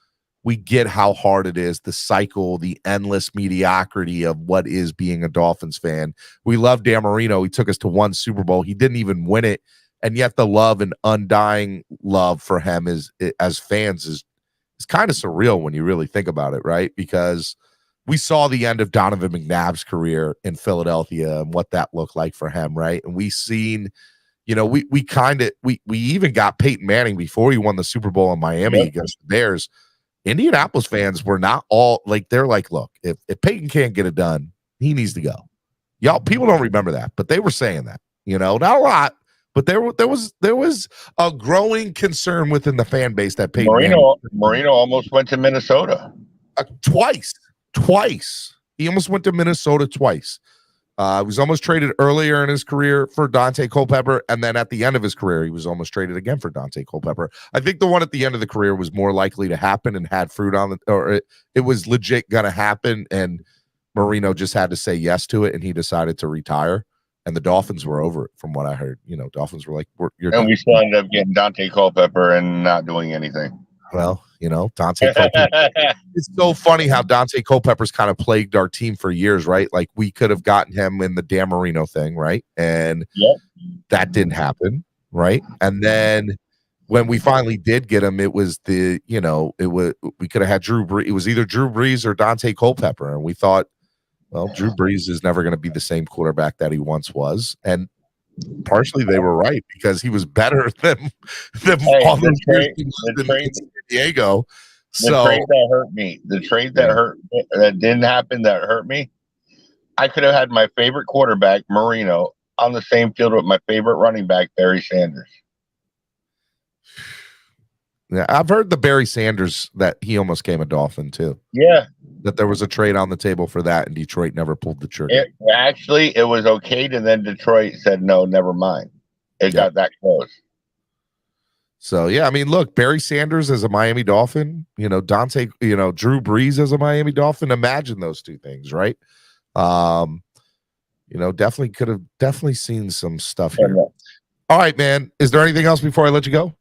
we get how hard it is, the cycle, the endless mediocrity of what is being a Dolphins fan. We love Dan Marino. He took us to one Super Bowl. He didn't even win it. And yet the love and undying love for him as fans is kind of surreal when you really think about it, right? Because we saw the end of Donovan McNabb's career in Philadelphia and what that looked like for him, right? And we seen, we even got Peyton Manning before he won the Super Bowl in Miami against the Bears. Indianapolis fans were not all like, they're like, look, if Peyton can't get it done, he needs to go. Y'all, people don't remember that, but they were saying that, not a lot, but there was a growing concern within the fan base that Peyton
Marino almost went to Minnesota
twice. He almost went to Minnesota twice. He was almost traded earlier in his career for Dante Culpepper, and then at the end of his career, he was almost traded again for Dante Culpepper. I think the one at the end of the career was more likely to happen and had fruit on it was legit going to happen, and Marino just had to say yes to it, and he decided to retire. And the Dolphins were over it, from what I heard. Dolphins were like,
and we still ended up getting Dante Culpepper and not doing anything.
Well, Dante Culpepper. It's so funny how Dante Culpepper's kind of plagued our team for years, right? Like we could have gotten him in the Dan Marino thing, right? And that didn't happen, right? And then when we finally did get him, it was we could have had Drew Brees. It was either Drew Brees or Dante Culpepper, and we thought, Well, Drew Brees is never going to be the same quarterback that he once was, and partially they were right because he was better than all those years he lived in San Diego.
The trade that hurt me, the trade that didn't happen that hurt me. I could have had my favorite quarterback, Marino, on the same field with my favorite running back, Barry Sanders.
Yeah, I've heard the Barry Sanders that he almost came a Dolphin too.
Yeah.
That there was a trade on the table for that, and Detroit never pulled the trigger.
It was okayed, and then Detroit said, no, never mind. It got that close.
So, yeah, I mean, look, Barry Sanders as a Miami Dolphin, Drew Brees as a Miami Dolphin. Imagine those two things, right? Definitely could have seen some stuff here. All right, man. Is there anything else before I let you go?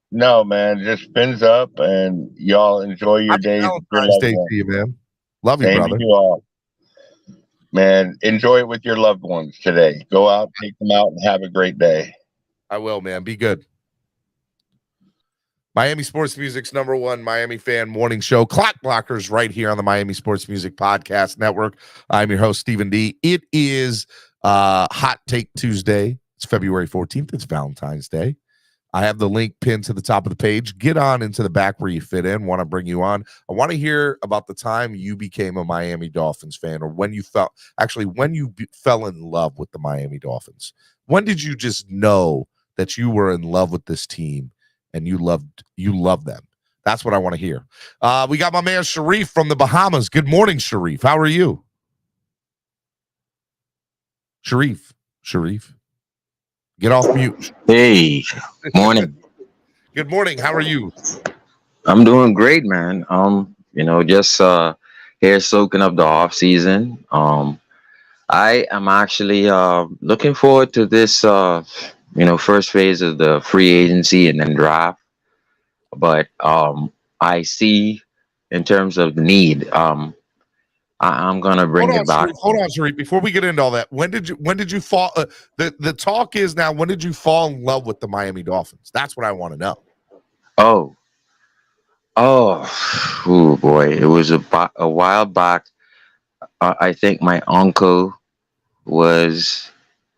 No, man. Just fins up, and y'all enjoy your day.
Valentine's Day to you, man. Love you, brother.
You all. Man, enjoy it with your loved ones today. Go out, take them out, and have a great day.
I will, man. Be good. Miami Sports Music's #1 Miami fan morning show. Clock Blockers right here on the Miami Sports Music Podcast Network. I'm your host, Stephen D. It is Hot Take Tuesday. It's February 14th. It's Valentine's Day. I have the link pinned to the top of the page. Get on into the back where you fit in. Want to bring you on. I want to hear about the time you became a Miami Dolphins fan, or when you fell in love with the Miami Dolphins. When did you just know that you were in love with this team and you loved them? That's what I want to hear. We got my man Sharif from the Bahamas. Good morning, Sharif. How are you? Sharif. Get off mute.
Hey, morning.
Good morning. How are you?
I'm doing great, man. Just here soaking up the off season. I am actually looking forward to this first phase of the free agency and then draft. But I see in terms of the need, I'm gonna bring it back.
Hold on, Sharif. Before we get into all that, when did you fall? The talk is now, when did you fall in love with the Miami Dolphins? That's what I want to know.
Oh boy! It was a while back. I think my uncle was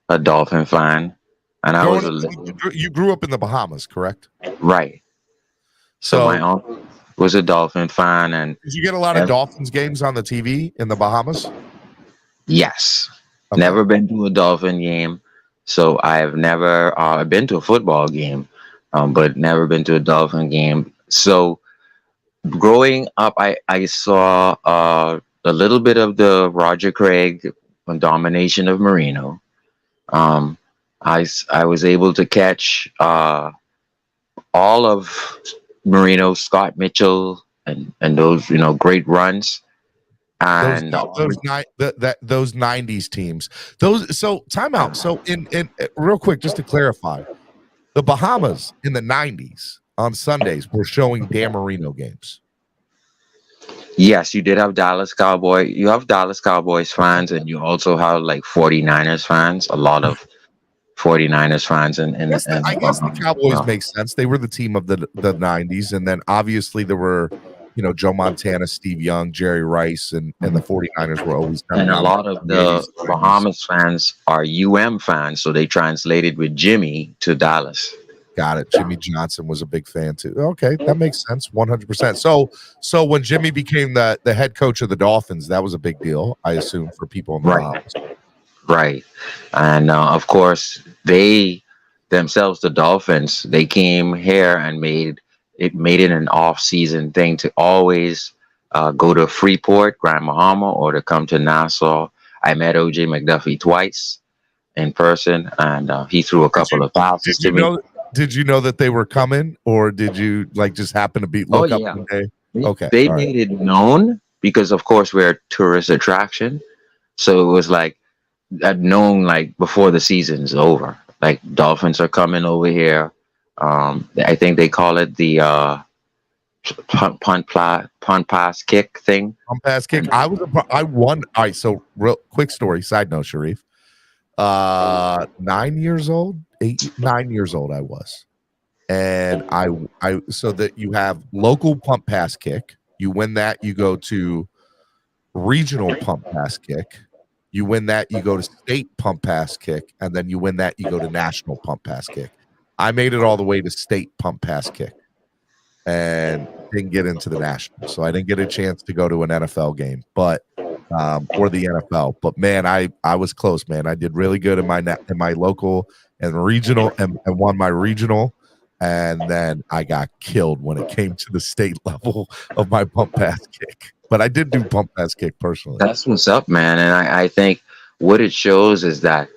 a Dolphin fan, and
you grew up in the Bahamas, correct?
Right. So my uncle was a Dolphin fan, and
did you get a lot of Dolphins games on the TV in the Bahamas?
Yes. Okay. Never been to a Dolphin game, so I've never been to a football game, but never been to a Dolphin game. So growing up, I saw a little bit of the Roger Craig domination of Marino. I was able to catch all of Marino, Scott Mitchell, and those great runs, and
those 90s teams. Time out. So in real quick, just to clarify, the Bahamas in the 90s on Sundays were showing Dan Marino games.
Yes, you did have Dallas Cowboy. You have Dallas Cowboys fans, and you also have like 49ers fans. A lot of 49ers fans, and
I guess the Cowboys make sense. They were the team of the 90s, and then obviously there were Joe Montana, Steve Young, Jerry Rice, and the 49ers were always coming.
And a lot of the Bahamas fans are fans, so they translated with Jimmy to Dallas.
Got it. Jimmy Johnson was a big fan too. Okay, that makes sense, 100%. So when Jimmy became the head coach of the Dolphins, that was a big deal, I assume, for people in the Bahamas.
Right. And of course, they themselves, the Dolphins, they came here and made it an off-season thing to always go to Freeport, Grand Bahama, or to come to Nassau. I met O.J. McDuffie twice in person, and he threw a couple of passes to me.
Did you know that they were coming, or did you just happen to look up one day? Okay.
They made it known because, of course, we're a tourist attraction. So it was known before the season's over. Dolphins are coming over here. I think they call it the punt pass kick thing.
Punt pass kick. I won. All right. So real quick story. Side note, Sharif. 9 years old, 9 years old I was, and I so that you have local punt pass kick. You win that, you go to regional punt pass kick. You win that, you go to state pump pass kick, and then you win that, you go to national pump pass kick. I made it all the way to state pump pass kick and didn't get into the national. So I didn't get a chance to go to an NFL game, but or the NFL. But man, I was close, man. I did really good in my local and regional and won my regional. And then I got killed when it came to the state level of my pump pass kick. But I did do pump pass kick personally.
That's what's up, man. And I think what it shows is that,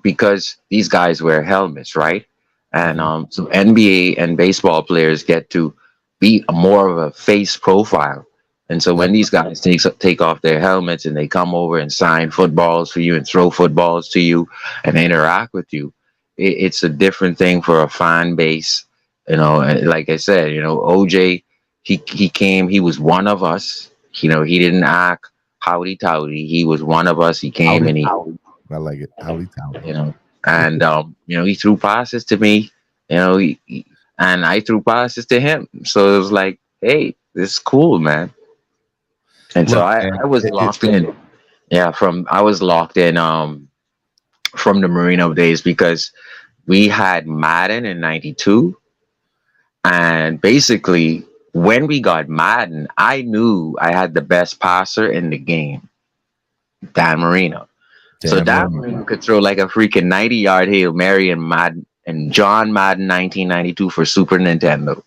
because these guys wear helmets, right? And so NBA and baseball players get to be more of a face profile. And so when these guys take off their helmets and they come over and sign footballs for you and throw footballs to you and interact with you, it's a different thing for a fan base. And like I said, OJ, he came, he was one of us. He didn't act howdy towdy. He was one of us. He came
howdy,
and
I like it. Howdy towdy.
And he threw passes to me, and I threw passes to him. So it was like, hey, this is cool, man. And so I was locked in. Yeah, I was locked in from the Marino days, because we had Madden in '92, and basically when we got Madden, I knew I had the best passer in the game, Dan Marino. So Dan Marino could throw like a freaking 90-yard Hail Mary in John Madden 1992 for Super Nintendo.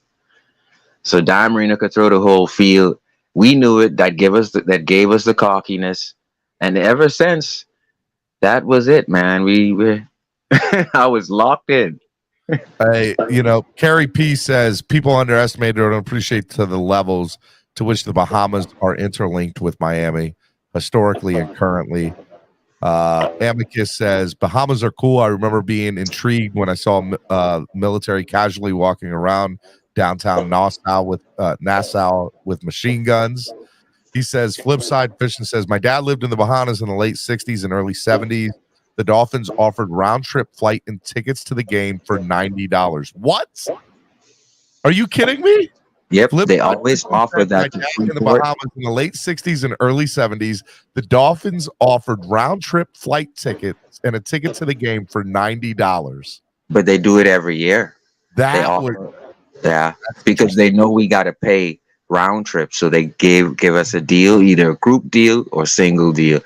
So Dan Marino could throw the whole field. We knew it. That gave us the cockiness, and ever since, that was it, man. I was locked in.
Hey, Carrie P says people underestimate or don't appreciate to the levels to which the Bahamas are interlinked with Miami historically and currently. Amicus says Bahamas are cool. I remember being intrigued when I saw military casually walking around downtown Nassau with machine guns. He says, flip side, Fishing says, my dad lived in the Bahamas in the late 60s and early 70s. The Dolphins offered round-trip flight and tickets to the game for $90. What? Are you kidding me?
Yep, they always offer that.
In the Bahamas in the late 60s and early 70s, the Dolphins offered round-trip flight tickets and a ticket to the game for $90.
But they do it every year. Because they know we got to pay round trip, so they give us a deal, either a group deal or single deal.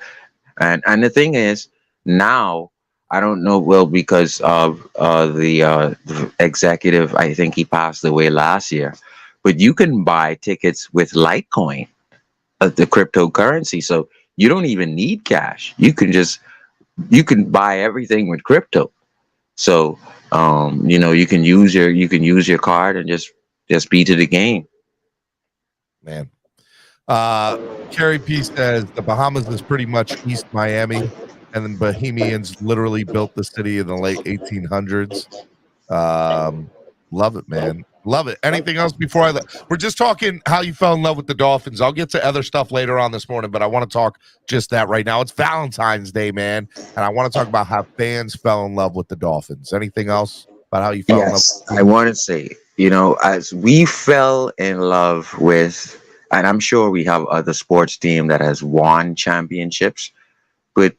And the thing is, now I don't know, well, because of the executive, I think he passed away last year, but you can buy tickets with Litecoin, the cryptocurrency, so you don't even need cash. You can buy everything with crypto. So you can use your card and just be to the game.
Man. Carrie P says the Bahamas is pretty much East Miami, and then Bohemians literally built the city in the late 1800s. Love it, man. Love it. Anything else before we're just talking how you fell in love with the Dolphins. I'll get to other stuff later on this morning, but I want to talk just that right now. It's Valentine's Day, man, and I want to talk about how fans fell in love with the Dolphins. Anything else about how you fell in love?
I want to say, as we fell in love with, and I'm sure we have other sports team that has won championships, but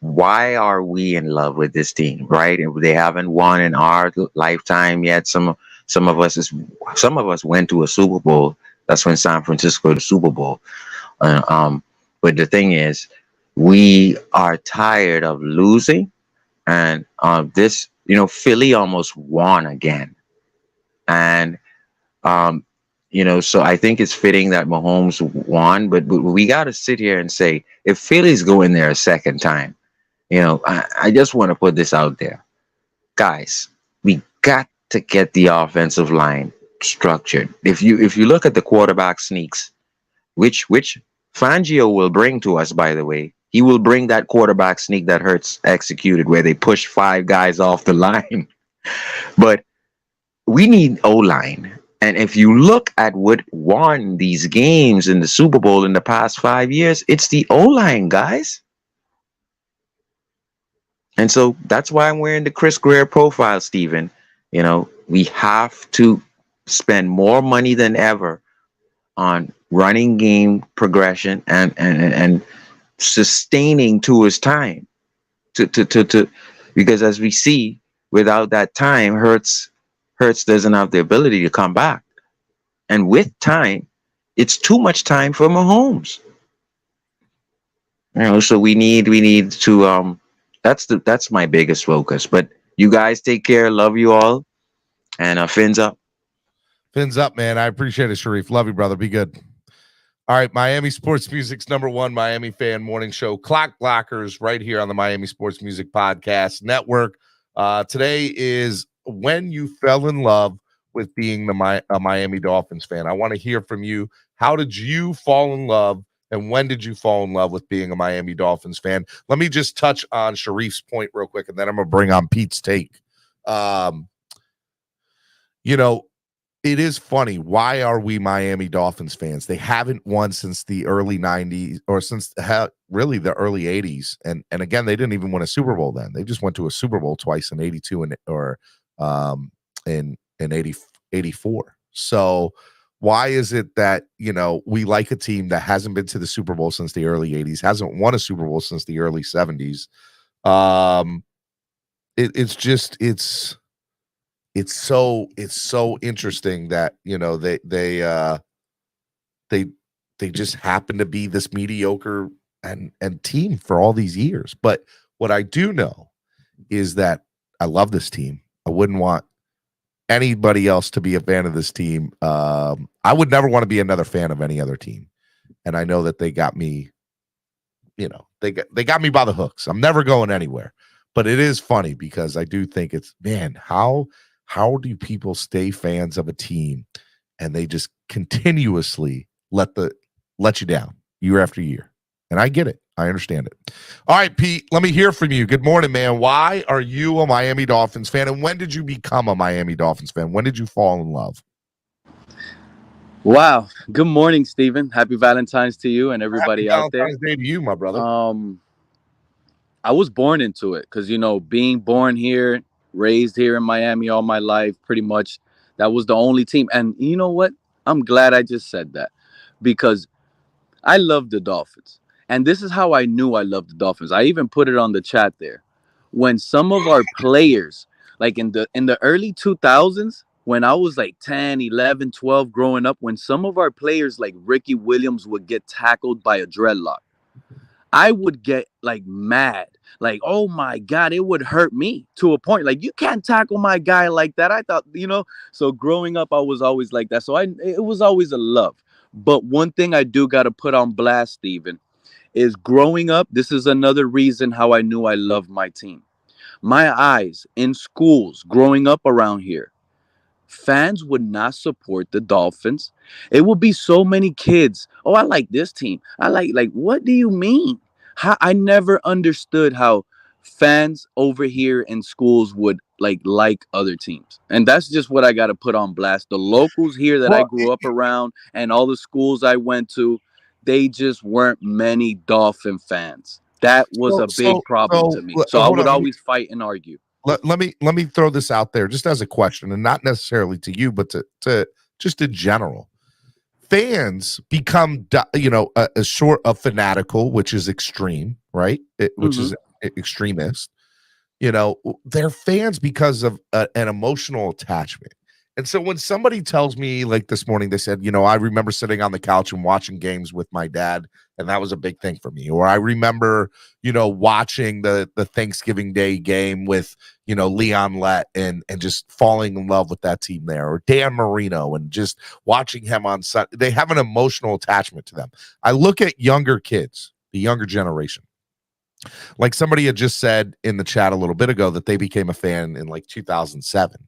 why are we in love with this team, right? They haven't won in our lifetime yet. Some of us went to a Super Bowl. That's when San Francisco the Super Bowl. But the thing is, we are tired of losing, and Philly almost won again, and so I think it's fitting that Mahomes won. But we got to sit here and say, if Philly's going there a second time, I just want to put this out there, guys. We got to get the offensive line structured. If you look at the quarterback sneaks, which Fangio will bring to us, by the way, he will bring that quarterback sneak that Hurts executed, where they push 5 guys off the line. But we need O-line. And if you look at what won these games in the Super Bowl in the past 5 years, it's the O-line, guys. And so that's why I'm wearing the Chris Greer profile, Steven. We have to spend more money than ever on running game progression and sustaining to his time to because as we see, without that time, Hurts doesn't have the ability to come back. And with time, it's too much time for Mahomes. So we need to that's my biggest focus. But you guys take care. Love you all. And fins up.
Fins up, man. I appreciate it, Sharif. Love you, brother. Be good. All right, Miami Sports Music's #1 Miami fan morning show, Clock Blockers, right here on the Miami Sports Music Podcast Network. Today is when you fell in love with being a Miami Dolphins fan. I want to hear from you. How did you fall in love, and when did you fall in love with being a Miami Dolphins fan? Let me just touch on Sharif's point real quick, and then I'm going to bring on Pete's take. It is funny. Why are we Miami Dolphins fans? They haven't won since the early 90s or since really the early 80s. And again, they didn't even win a Super Bowl then. They just went to a Super Bowl twice in 82 in 84. So why is it that, we like a team that hasn't been to the Super Bowl since the early 80s, hasn't won a Super Bowl since the early 70s? It's so interesting that they just happen to be this mediocre and team for all these years. But what I do know is that I love this team. I wouldn't want anybody else to be a fan of this team. I would never want to be another fan of any other team. And I know that they got me, they got me by the hooks. I'm never going anywhere. But it is funny because I do think it's, man, how do people stay fans of a team and they just continuously let you down year after year? And I get it. I understand it. All right, Pete, let me hear from you. Good morning, man. Why are you a Miami Dolphins fan? And when did you become a Miami Dolphins fan? When did you fall in love?
Wow. Good morning, Steven. Happy Valentines to you and everybody
Happy
out there.
Valentine's Day to you, my brother.
I was born into it because, being born here, raised here in Miami all my life, pretty much that was the only team. And you know what? I'm glad I just said that because I love the Dolphins. And this is how I knew I loved the Dolphins. I even put it on the chat there. When some of our players, like in the early 2000s, when I was like 10, 11, 12 growing up, when some of our players like Ricky Williams would get tackled by a dreadlock, I would get like mad. Like, oh my God, it would hurt me to a point. Like, you can't tackle my guy like that. I thought, so growing up, I was always like that. So it was always a love. But one thing I do got to put on blast, Steven, is growing up. This is another reason how I knew I loved my team. My eyes in schools growing up around here, fans would not support the Dolphins. It would be so many kids. Oh, I like this team. I like, what do you mean? I never understood how fans over here in schools would like other teams. And that's just what I got to put on blast. The locals here that I grew up around and all the schools I went to, they just weren't many Dolphin fans. That was a big problem to me. So I would always fight and argue.
Let me throw this out there just as a question, and not necessarily to you, but to just in general. Fans become, a sort of fanatical, which is extreme, right? Which is extremist. They're fans because of an emotional attachment. And so when somebody tells me, like this morning, they said, I remember sitting on the couch and watching games with my dad, and that was a big thing for me. Or I remember, watching the Thanksgiving Day game with, Leon Lett and just falling in love with that team there. Or Dan Marino and just watching him on Sunday. They have an emotional attachment to them. I look at younger kids, the younger generation. Like somebody had just said in the chat a little bit ago that they became a fan in like 2007.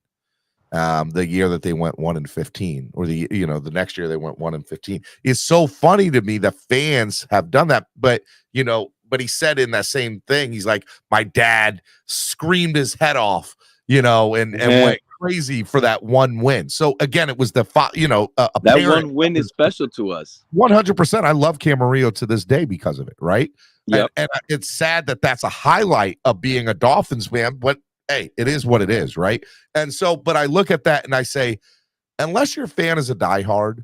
The year that they went 1-15, or the next year they went 1-15. It's so funny to me that fans have done that, but he said in that same thing, he's like, my dad screamed his head off, and went crazy for that one win. So again, it was that
one win is special to us.
100%. I love Camarillo to this day because of it, right?
Yep.
And it's sad that that's a highlight of being a Dolphins fan, but hey, it is what it is, right? And so, but I look at that and I say, unless your fan is a diehard,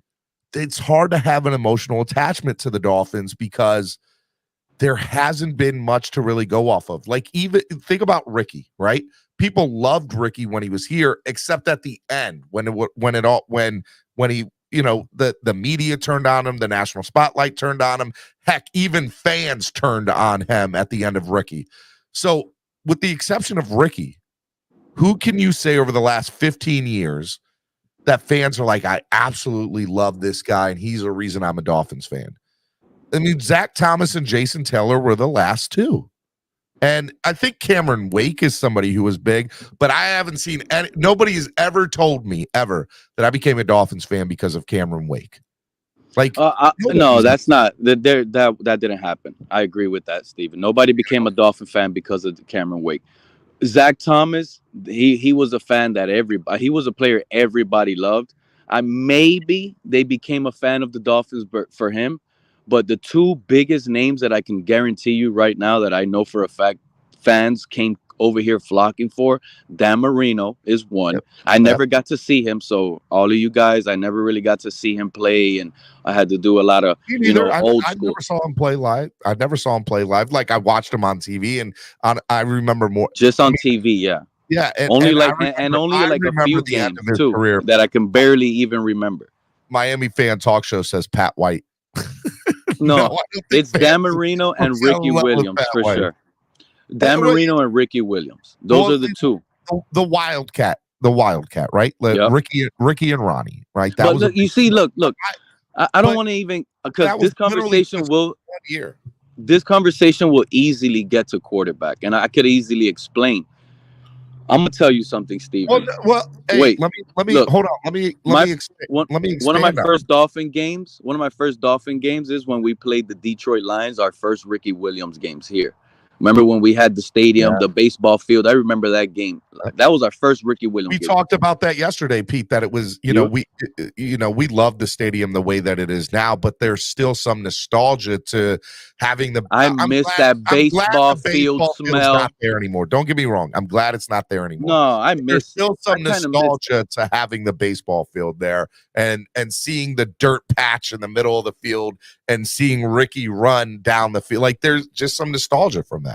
it's hard to have an emotional attachment to the Dolphins because there hasn't been much to really go off of. Like, even think about Ricky, right? People loved Ricky when he was here, except at the end when he, the media turned on him, the national spotlight turned on him. Heck, even fans turned on him at the end of Ricky. So, with the exception of Ricky, who can you say over the last 15 years that fans are like, I absolutely love this guy, and he's a reason I'm a Dolphins fan? I mean, Zach Thomas and Jason Taylor were the last two. And I think Cameron Wake is somebody who was big, but I haven't seen nobody has ever told me ever that I became a Dolphins fan because of Cameron Wake. Like,
no, that's not that didn't happen. I agree with that, Steven. Nobody became a Dolphin fan because of Cameron Wake. Zach Thomas, he was a fan that he was a player everybody loved. Maybe they became a fan of the Dolphins for him, but the two biggest names that I can guarantee you right now that I know for a fact fans came over here flocking for, Dan Marino is one. Yep. I never got to see him, so all of you guys, I never really got to see him play, and I had to do a lot of old school.
I never saw him play live. I never saw him play live. Like, I watched him on TV, and I remember more
just on TV. Yeah,
yeah,
only a few games too career that I can barely even remember.
Miami fan talk show says Pat White.
No, it's Dan Marino and Ricky Williams for sure. Dan Marino and Ricky Williams. Those are the two.
The Wildcat, right? Yep. Ricky and Ronnie, right?
That was you see, look. I don't want to even because this conversation will easily get to quarterback, and I could easily explain. I'm gonna tell you something, Steven.
Well, hey, wait. Let me look, hold on. Let me explain.
One of my first Dolphin games is when we played the Detroit Lions. Our first Ricky Williams games here. Remember when we had the stadium, the baseball field? I remember that game. That was our first Ricky Williams.
We talked about that yesterday, Pete. That it was, we love the stadium the way that it is now, but there's still some nostalgia to having the.
I miss that baseball field smell.
Not there anymore. Don't get me wrong. I'm glad it's not there anymore.
No,
there's still some nostalgia to having the baseball field there and seeing the dirt patch in the middle of the field and seeing Ricky run down the field. Like, there's just some nostalgia from that.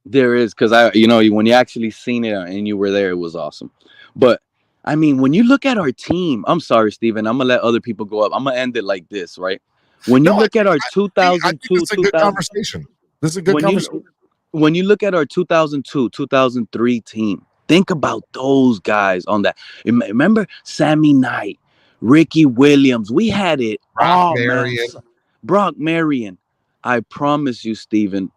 There is, because when you actually seen it and you were there, it was awesome. But I mean, when you look at our team, I'm sorry, Steven, I'm gonna let other people go up. I'm gonna end it like this, right? When you look at our 2002,
it's a good conversation. This is a good conversation.
When you look at our 2002, 2003 team, think about those guys on that. Remember Sammy Knight, Ricky Williams. We had it. Brock Marion. I promise you, Steven.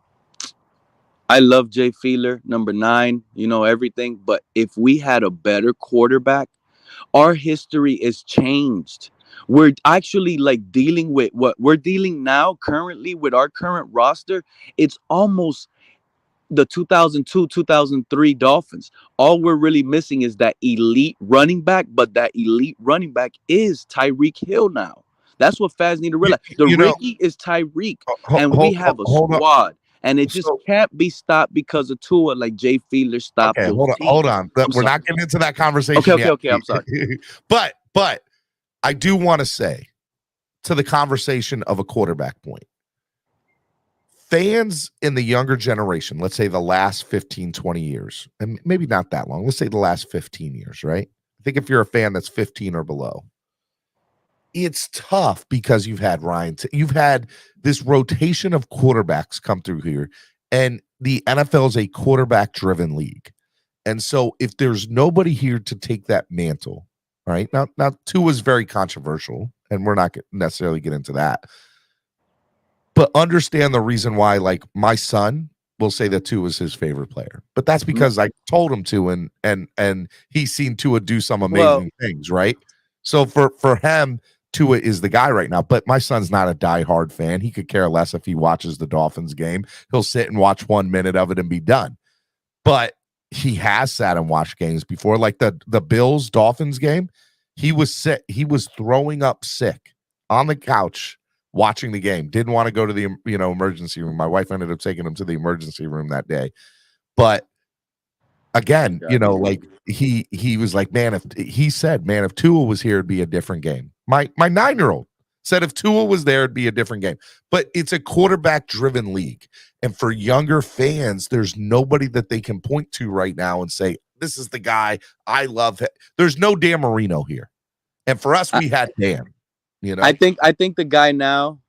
I love Jay Fiedler, number 9, everything. But if we had a better quarterback, our history is changed. We're actually dealing with what we're dealing now currently with our current roster. It's almost the 2002, 2003 Dolphins. All we're really missing is that elite running back, but that elite running back is Tyreek Hill now. That's what fans need to realize. Ricky is Tyreek, and we have a squad. And it just can't be stopped because of Tua, like Jay Fiedler stopped.
Okay, hold on. We're not getting into that conversation yet.
Okay. I'm sorry.
But I do want to say, to the conversation of a quarterback point, fans in the younger generation, let's say the last 15, 20 years, and maybe not that long, let's say the last 15 years, right? I think if you're a fan that's 15 or below, it's tough because you've had you've had this rotation of quarterbacks come through here, and the NFL is a quarterback-driven league. And so if there's nobody here to take that mantle, right? Now Tua is very controversial, and we're not necessarily get into that. But understand the reason why, like, my son will say that Tua is his favorite player. But that's because I told him to, and he's seen Tua do some amazing things, right? So for him, Tua is the guy right now, but my son's not a diehard fan. He could care less if he watches the Dolphins game. He'll sit and watch 1 minute of it and be done. But he has sat and watched games before, like the Bills Dolphins game. He was sick. He was throwing up sick on the couch watching the game. Didn't want to go to the emergency room. My wife ended up taking him to the emergency room that day. But again, he was like, man, if Tua was here, it'd be a different game. My 9-year-old Said if Tua was there, it'd be a different game. But it's a quarterback-driven league. And for younger fans, there's nobody that they can point to right now and say, this is the guy I love. There's no Dan Marino here. And for us, we had Dan. You know,
I think the guy now,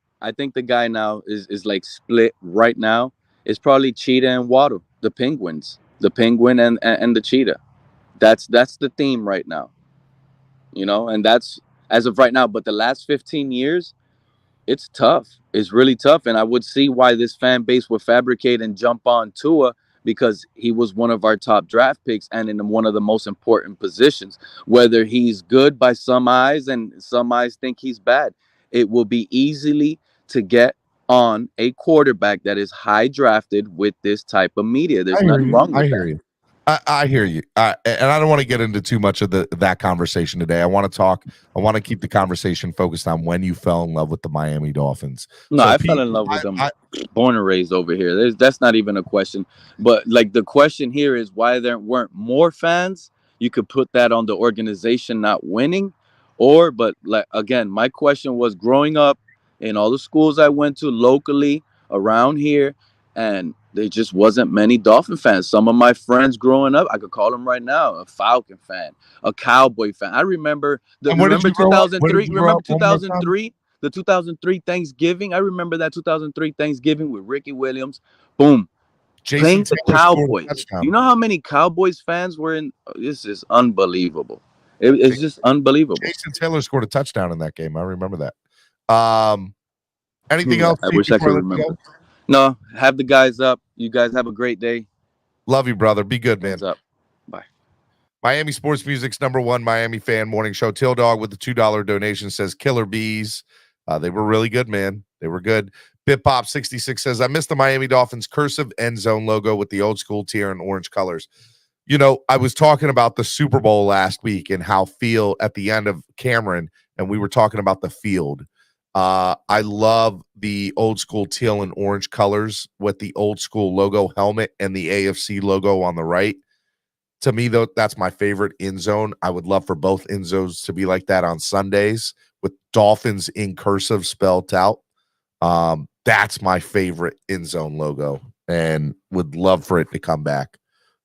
is like split right now. It's probably Cheetah and Waddle, the Penguins, the Penguin and the Cheetah. That's the theme right now. You know, and that's as of right now. But the last 15 years, it's tough. It's really tough. And I would see why this fan base would fabricate and jump on Tua, because he was one of our top draft picks and in one of the most important positions. Whether he's good by some eyes and some eyes think he's bad, it will be easily to get on a quarterback that is high drafted with this type of media. There's nothing wrong with that.
I hear you. And I don't want to get into too much of that conversation today. I want to keep the conversation focused on when you fell in love with the Miami Dolphins.
No, I fell in love with them. Born and raised over here. That's not even a question. But like the question here is why there weren't more fans. You could put that on the organization not winning, but like again, my question was growing up in all the schools I went to locally around here, and there just wasn't many Dolphin fans. Some of my friends growing up, I could call them right now, a Falcon fan, a Cowboy fan. I remember 2003. Remember 2003? The 2003 Thanksgiving. I remember that 2003 Thanksgiving with Ricky Williams. Boom. Playing the Cowboys. You know how many Cowboys fans were in? This is unbelievable. It's just unbelievable.
Jason Taylor scored a touchdown in that game. I remember that. Anything else?
I wish I could remember. No, have the guys up. You guys have a great day.
Love you, brother. Be good, man.
Hands up. Bye.
Miami Sports Music's #1 Miami fan morning show. Till Dog with the $2 donation says Killer Bees. They were really good, man. They were good. Bitpop 66 says, I miss the Miami Dolphins cursive end zone logo with the old school tier and orange colors. You know, I was talking about the Super Bowl last week and how field at the end of Cameron, and we were talking about the field. I love the old school teal and orange colors with the old school logo helmet and the AFC logo on the right. To me, though, that's my favorite end zone. I would love for both end zones to be like that on Sundays with Dolphins in cursive spelled out. That's my favorite end zone logo and would love for it to come back.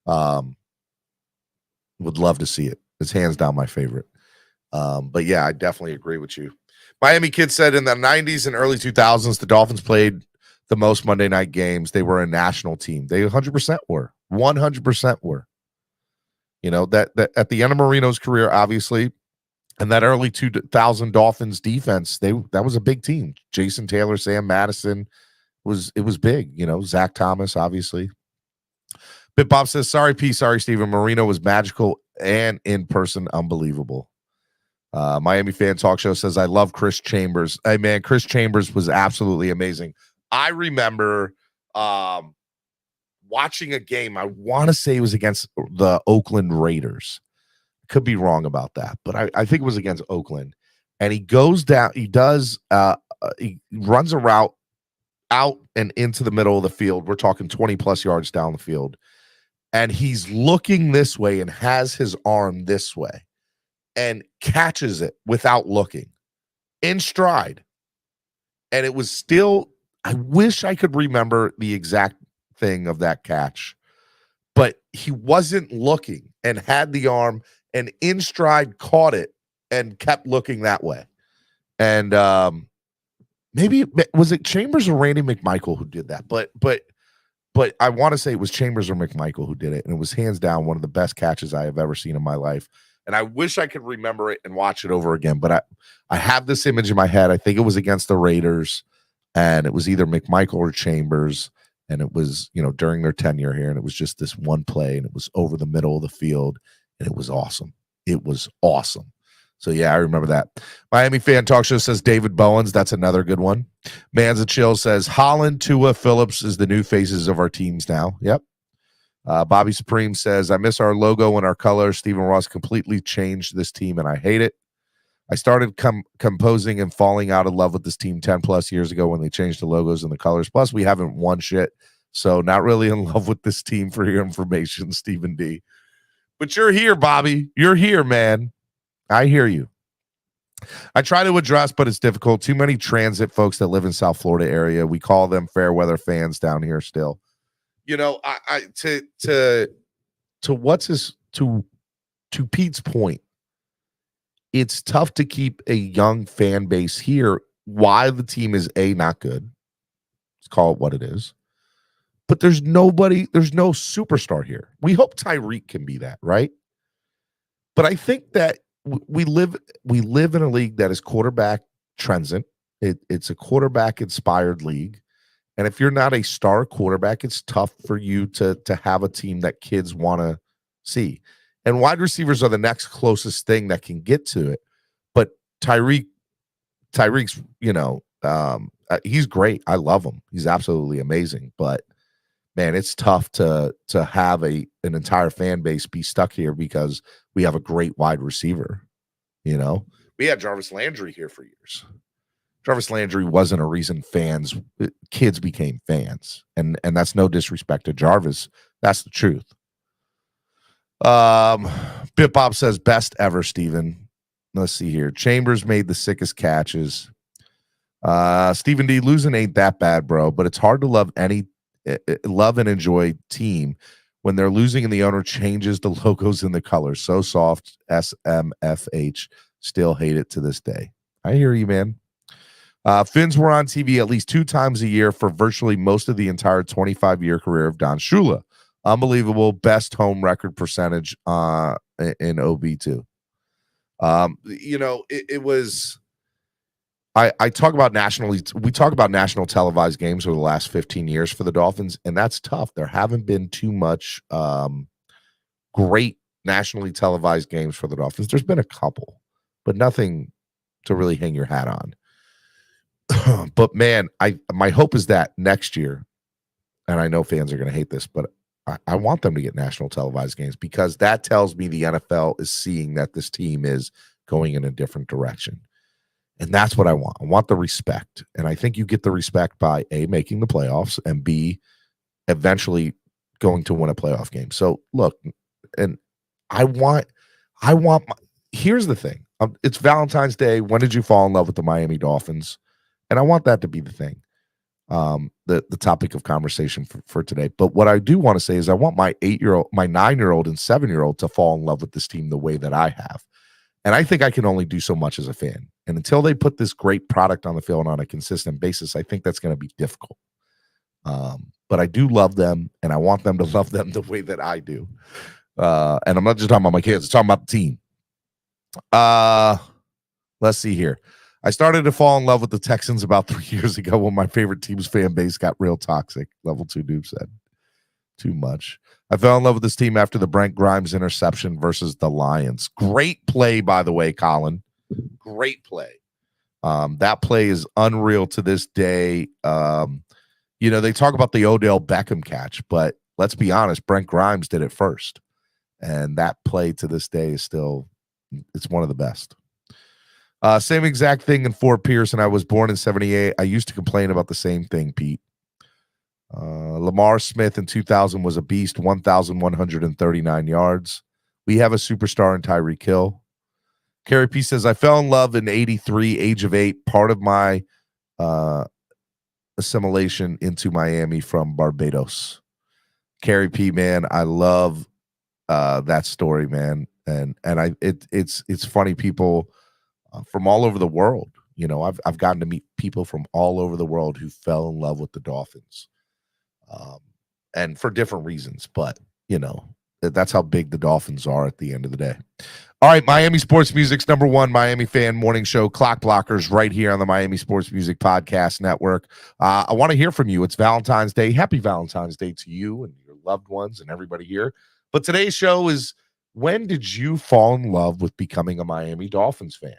Would love to see it. It's hands down my favorite. But yeah, I definitely agree with you. Miami Kid said in the 90s and early 2000s, the Dolphins played the most Monday night games. They were a national team. They 100% were. 100% were. You know, that at the end of Marino's career, obviously, and that early 2000 Dolphins defense, that was a big team. Jason Taylor, Sam Madison, it was big. You know, Zach Thomas, obviously. Bit Bob says, sorry, P, sorry, Steven. Marino was magical and in person unbelievable. Miami Fan Talk Show says, I love Chris Chambers. Hey, man, Chris Chambers was absolutely amazing. I remember watching a game. I want to say it was against the Oakland Raiders. Could be wrong about that, but I think it was against Oakland. And he goes down. He does. He runs a route out and into the middle of the field. We're talking 20+ yards down the field. And he's looking this way and has his arm this way. And catches it without looking in stride. And it was still, I wish I could remember the exact thing of that catch, but he wasn't looking and had the arm and in stride caught it and kept looking that way. And maybe was it Chambers or Randy McMichael who did that? But I want to say it was Chambers or McMichael who did it. And it was hands down one of the best catches I have ever seen in my life. And I wish I could remember it and watch it over again. But I have this image in my head. I think it was against the Raiders. And it was either McMichael or Chambers. And it was, you know, during their tenure here. And it was just this one play. And it was over the middle of the field. And it was awesome. It was awesome. So, yeah, I remember that. Miami Fan Talk Show says David Bowens. That's another good one. Manza Chill says Holland, Tua, Phillips is the new faces of our teams now. Yep. Bobby Supreme says, I miss our logo and our colors. Stephen Ross completely changed this team, and I hate it. I started composing and falling out of love with this team 10+ years ago when they changed the logos and the colors. Plus, we haven't won shit, so not really in love with this team for your information, Stephen D. But you're here, Bobby. You're here, man. I hear you. I try to address, but it's difficult. Too many transit folks that live in South Florida area. We call them fair weather fans down here still. You know, to Pete's point, it's tough to keep a young fan base here while the team is not good. Let's call it what it is. But there's no superstar here. We hope Tyreek can be that, right? But I think that we live in a league that is quarterback transient. It's a quarterback inspired league. And if you're not a star quarterback, it's tough for you to have a team that kids want to see. And wide receivers are the next closest thing that can get to it. But Tyreek's, he's great. I love him. He's absolutely amazing. But man, it's tough to have an entire fan base be stuck here because we have a great wide receiver. You know, we had Jarvis Landry here for years. Jarvis Landry wasn't a reason kids became fans. And that's no disrespect to Jarvis. That's the truth. Bip Bob says best ever, Steven. Let's see here. Chambers made the sickest catches. Stephen D, losing ain't that bad, bro, but it's hard to love and enjoy team when they're losing and the owner changes the logos and the colors. So soft. SMFH. Still hate it to this day. I hear you, man. Finns were on TV at least 2 times a year for virtually most of the entire 25-year career of Don Shula. Unbelievable. Best home record percentage in OB2. It was. I talk about we talk about national televised games over the last 15 years for the Dolphins, and that's tough. There haven't been too much great nationally televised games for the Dolphins. There's been a couple, but nothing to really hang your hat on. But man, my hope is that next year, and I know fans are going to hate this, but I want them to get national televised games because that tells me the NFL is seeing that this team is going in a different direction. And that's what I want. I want the respect. And I think you get the respect by A, making the playoffs, and B, eventually going to win a playoff game. So look, and here's the thing. It's Valentine's Day. When did you fall in love with the Miami Dolphins? And I want that to be the thing. The topic of conversation for today. But what I do want to say is I want my 8-year-old, my 9-year-old and 7-year-old to fall in love with this team the way that I have. And I think I can only do so much as a fan. And until they put this great product on the field on a consistent basis, I think that's going to be difficult. But I do love them, and I want them to love them the way that I do. And I'm not just talking about my kids. I'm talking about the team. Let's see here. I started to fall in love with the Texans about 3 years ago when my favorite team's fan base got real toxic. Level 2 Noob said. Too much. I fell in love with this team after the Brent Grimes interception versus the Lions. Great play, by the way, Colin. Great play. That play is unreal to this day. They talk about the Odell Beckham catch, but let's be honest, Brent Grimes did it first. And that play to this day is still, it's one of the best. Same exact thing in Fort Pierce, and I was born in 78. I used to complain about the same thing, Pete. Lamar Smith in 2000 was a beast, 1,139 yards. We have a superstar in Tyreek Hill. Carrie P says, I fell in love in 83, age of 8, part of my assimilation into Miami from Barbados. Carrie P, man, I love that story, man. And it's funny, people from all over the world. I've gotten to meet people from all over the world who fell in love with the Dolphins. And for different reasons, but that's how big the Dolphins are at the end of the day. All right, Miami Sports Music's #1 Miami fan morning show, Clock Blockers, right here on the Miami Sports Music Podcast Network. I want to hear from you. It's Valentine's Day. Happy Valentine's Day to you and your loved ones and everybody here. But today's show is, when did you fall in love with becoming a Miami Dolphins fan?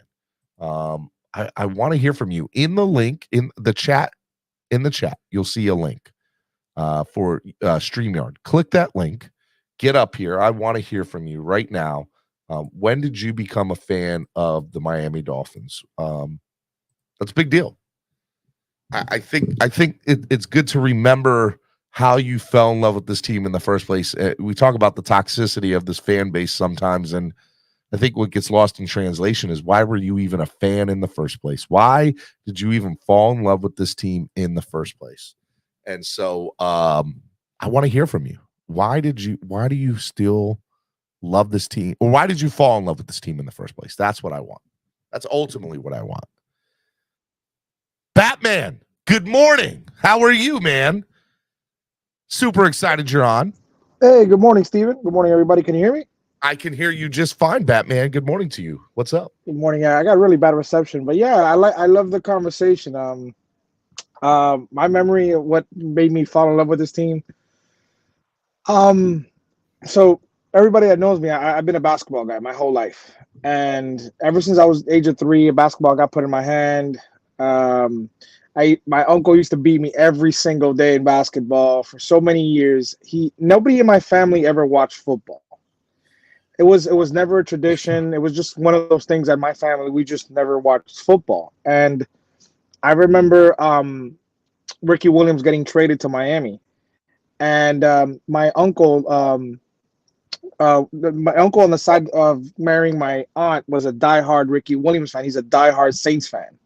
I want to hear from you. In the link, in the chat, you'll see a link for StreamYard. Click that link. Get up here. I want to hear from you right now. When did you become a fan of the Miami Dolphins? That's a big deal. I think it's good to remember how you fell in love with this team in the first place. We talk about the toxicity of this fan base sometimes, and I think what gets lost in translation is why were you even a fan in the first place? Why did you even fall in love with this team in the first place? And so I want to hear from you. Why do you still love this team? Or why did you fall in love with this team in the first place? That's what I want. That's ultimately what I want. Batman, good morning. How are you, man? Super excited you're on.
Hey, good morning, Steven. Good morning, everybody. Can you hear me?
I can hear you just fine, Batman. Good morning to you. What's up?
Good morning. Yeah, I got really bad reception, but yeah, I love the conversation. My memory of what made me fall in love with this team. So everybody that knows me, I've been a basketball guy my whole life, and ever since I was age of 3, a basketball got put in my hand. My uncle used to beat me every single day in basketball for so many years. Nobody in my family ever watched football. It was never a tradition. It was just one of those things that my family, we just never watched football. And I remember Ricky Williams getting traded to Miami, and my uncle on the side of marrying my aunt was a diehard Ricky Williams fan. He's a diehard Saints fan,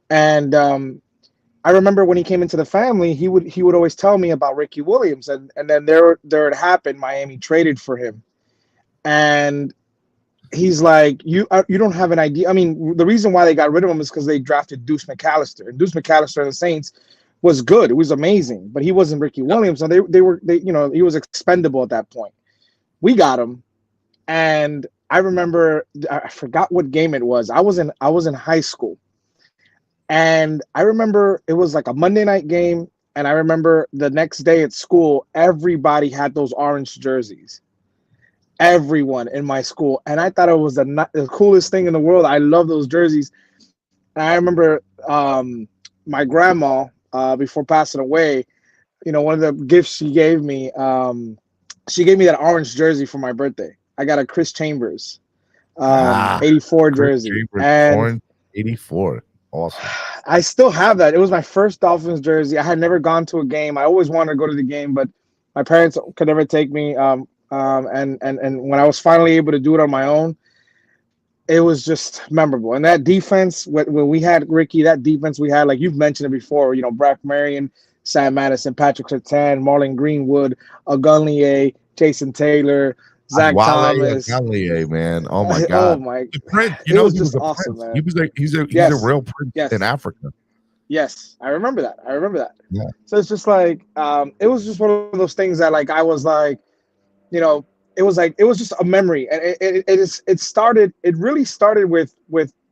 and I remember when he came into the family, he would always tell me about Ricky Williams, and then there it happened. Miami traded for him. And he's like, you don't have an idea. I mean, the reason why they got rid of him is because they drafted Deuce McAllister. And Deuce McAllister and the Saints was good. It was amazing, but he wasn't Ricky Williams. So he was expendable at that point. We got him, and I remember I forgot what game it was. I was in high school, and I remember it was like a Monday night game. And I remember the next day at school, everybody had those orange jerseys. Everyone in my school, and I thought it was the coolest thing in the world. I love those jerseys. And I remember my grandma, before passing away, one of the gifts she gave me that orange jersey for my birthday. I got a Chris Chambers 84 jersey.
Chambers,
and
orange 84. Awesome.
I still have that. It was my first Dolphins jersey. I had never gone to a game. I always wanted to go to the game, but my parents could never take me. And when I was finally able to do it on my own, it was just memorable. And that defense, when we had Ricky, that defense we had, like you've mentioned it before, Brock Marion, Sam Madison, Patrick Surtain, Marlon Greenwood, Agunlier, Jason Taylor, Zach Thomas.
Agunlier, man. Oh my God.
Oh my.
The Prince,
he was just awesome, man.
He's a real Prince in Africa.
Yes, I remember that.
Yeah.
So it's just like, it was just one of those things that like I was like, it was just a memory, and it really started with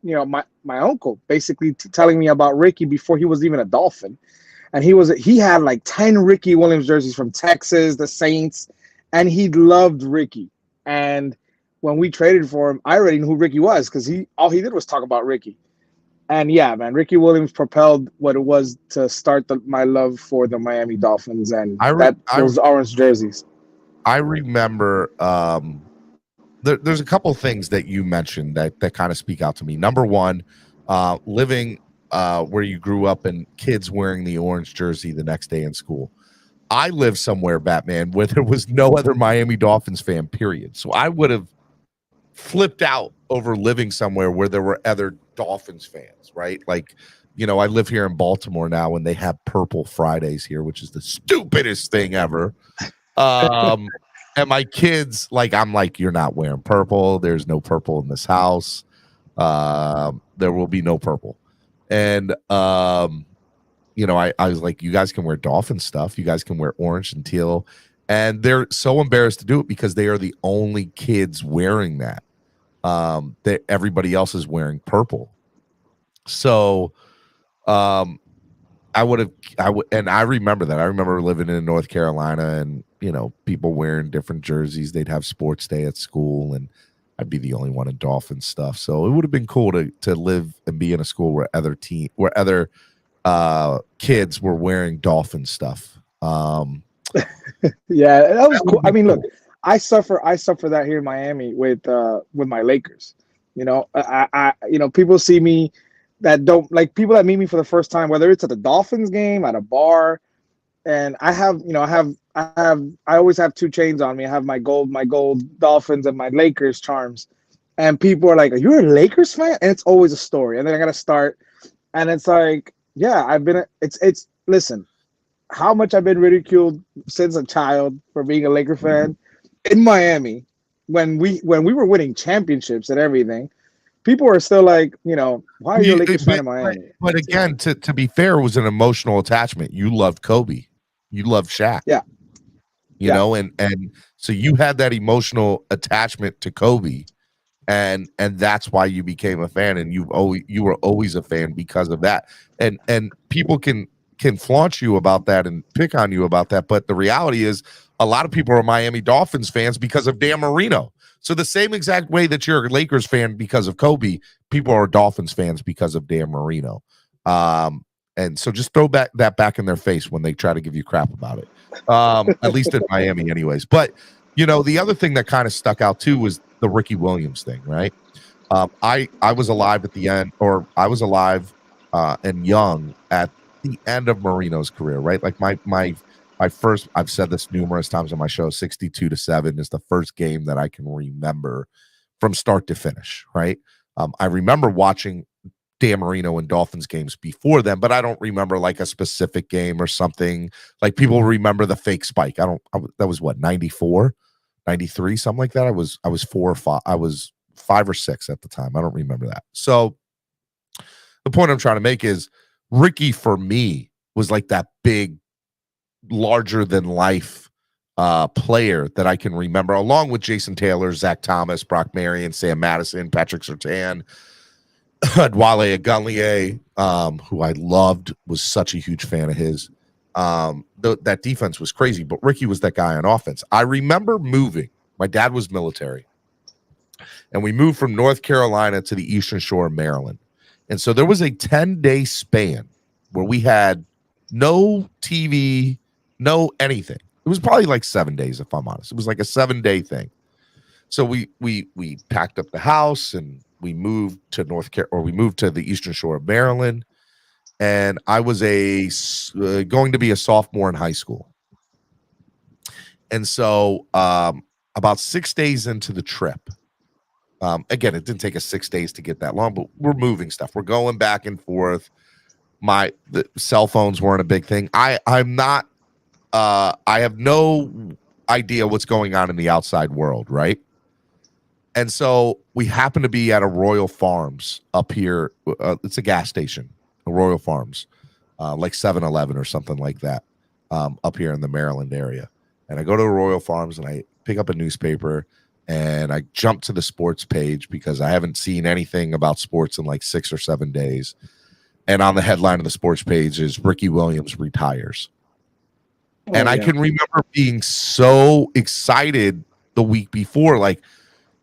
my uncle basically telling me about Ricky before he was even a Dolphin, and he had like 10 Ricky Williams jerseys from Texas, the Saints, and he loved Ricky. And when we traded for him, I already knew who Ricky was because all he did was talk about Ricky. And yeah, man, Ricky Williams propelled what it was to start my love for the Miami Dolphins and those orange jerseys.
I remember there's a couple of things that you mentioned that kind of speak out to me. Number one, living where you grew up and kids wearing the orange jersey the next day in school. I live somewhere, Batman, where there was no other Miami Dolphins fan, period. So I would have flipped out over living somewhere where there were other Dolphins fans, right? Like, I live here in Baltimore now and they have Purple Fridays here, which is the stupidest thing ever. And my kids, I'm like, you're not wearing purple. There's no purple in this house. There will be no purple. And, I was like, you guys can wear Dolphin stuff. You guys can wear orange and teal. And they're so embarrassed to do it because they are the only kids wearing that. That everybody else is wearing purple. So, I remember that. I remember living in North Carolina and, people wearing different jerseys. They'd have sports day at school and I'd be the only one in Dolphin stuff. So it would have been cool to live and be in a school where other kids were wearing Dolphin stuff.
Yeah, that was cool. I mean, look, I suffer that here in Miami with my Lakers. I people see me that don't like people that meet me for the first time, whether it's at the Dolphins game, at a bar, and I always have two chains on me. I have my gold Dolphins and my Lakers charms, and people are like, "You're a Lakers fan?" And it's always a story. And then I gotta start, and it's like, yeah, I've been. It's. Listen, how much I've been ridiculed since a child for being a Laker fan in Miami when we were winning championships and everything. People are still like, why are you a Lakers fan in Miami?
But again, to be fair, it was an emotional attachment. You loved Kobe, you loved Shaq.
Yeah.
You know, and so you had that emotional attachment to Kobe, and that's why you became a fan, and you were always a fan because of that. And people can flaunt you about that and pick on you about that, but the reality is a lot of people are Miami Dolphins fans because of Dan Marino. So the same exact way that you're a Lakers fan because of Kobe, people are Dolphins fans because of Dan Marino. And so just throw that back in their face when they try to give you crap about it. At least in Miami anyways. But, the other thing that kind of stuck out too was the Ricky Williams thing, right? I was alive at the end, or I was alive and young at the end of Marino's career, right? Like my first, I've said this numerous times on my show, 62-7 is the first game that I can remember from start to finish, right? I remember watching Dan Marino and Dolphins games before them, but I don't remember like a specific game or something. Like people remember the fake spike. That was what, 94, 93, something like that. I was 4 or 5. I was 5 or 6 at the time. I don't remember that. So the point I'm trying to make is Ricky for me was like that big, larger than life player that I can remember, along with Jason Taylor, Zach Thomas, Brock Marion, Sam Madison, Patrick Surtain, Dwale Agunleye, who I loved, was such a huge fan of his. That defense was crazy, but Ricky was that guy on offense. I remember moving. My dad was military, and we moved from North Carolina to the Eastern Shore of Maryland. And so there was a 10-day span where we had no TV, no anything. It was probably like 7 days, if I'm honest. It was like a 7-day thing. So we packed up the house and we moved to we moved to the Eastern Shore of Maryland. And I was going to be a sophomore in high school. And so about 6 days into the trip, again, it didn't take us 6 days to get that long, but we're moving stuff. We're going back and forth. The cell phones weren't a big thing. I have no idea what's going on in the outside world, right? And so we happen to be at a Royal Farms up here. It's a gas station, a Royal Farms, like 7-Eleven or something like that, up here in the Maryland area. And I go to Royal Farms and I pick up a newspaper and I jump to the sports page because I haven't seen anything about sports in like 6 or 7 days. And on the headline of the sports page is Ricky Williams retires. And I can remember being so excited the week before, like,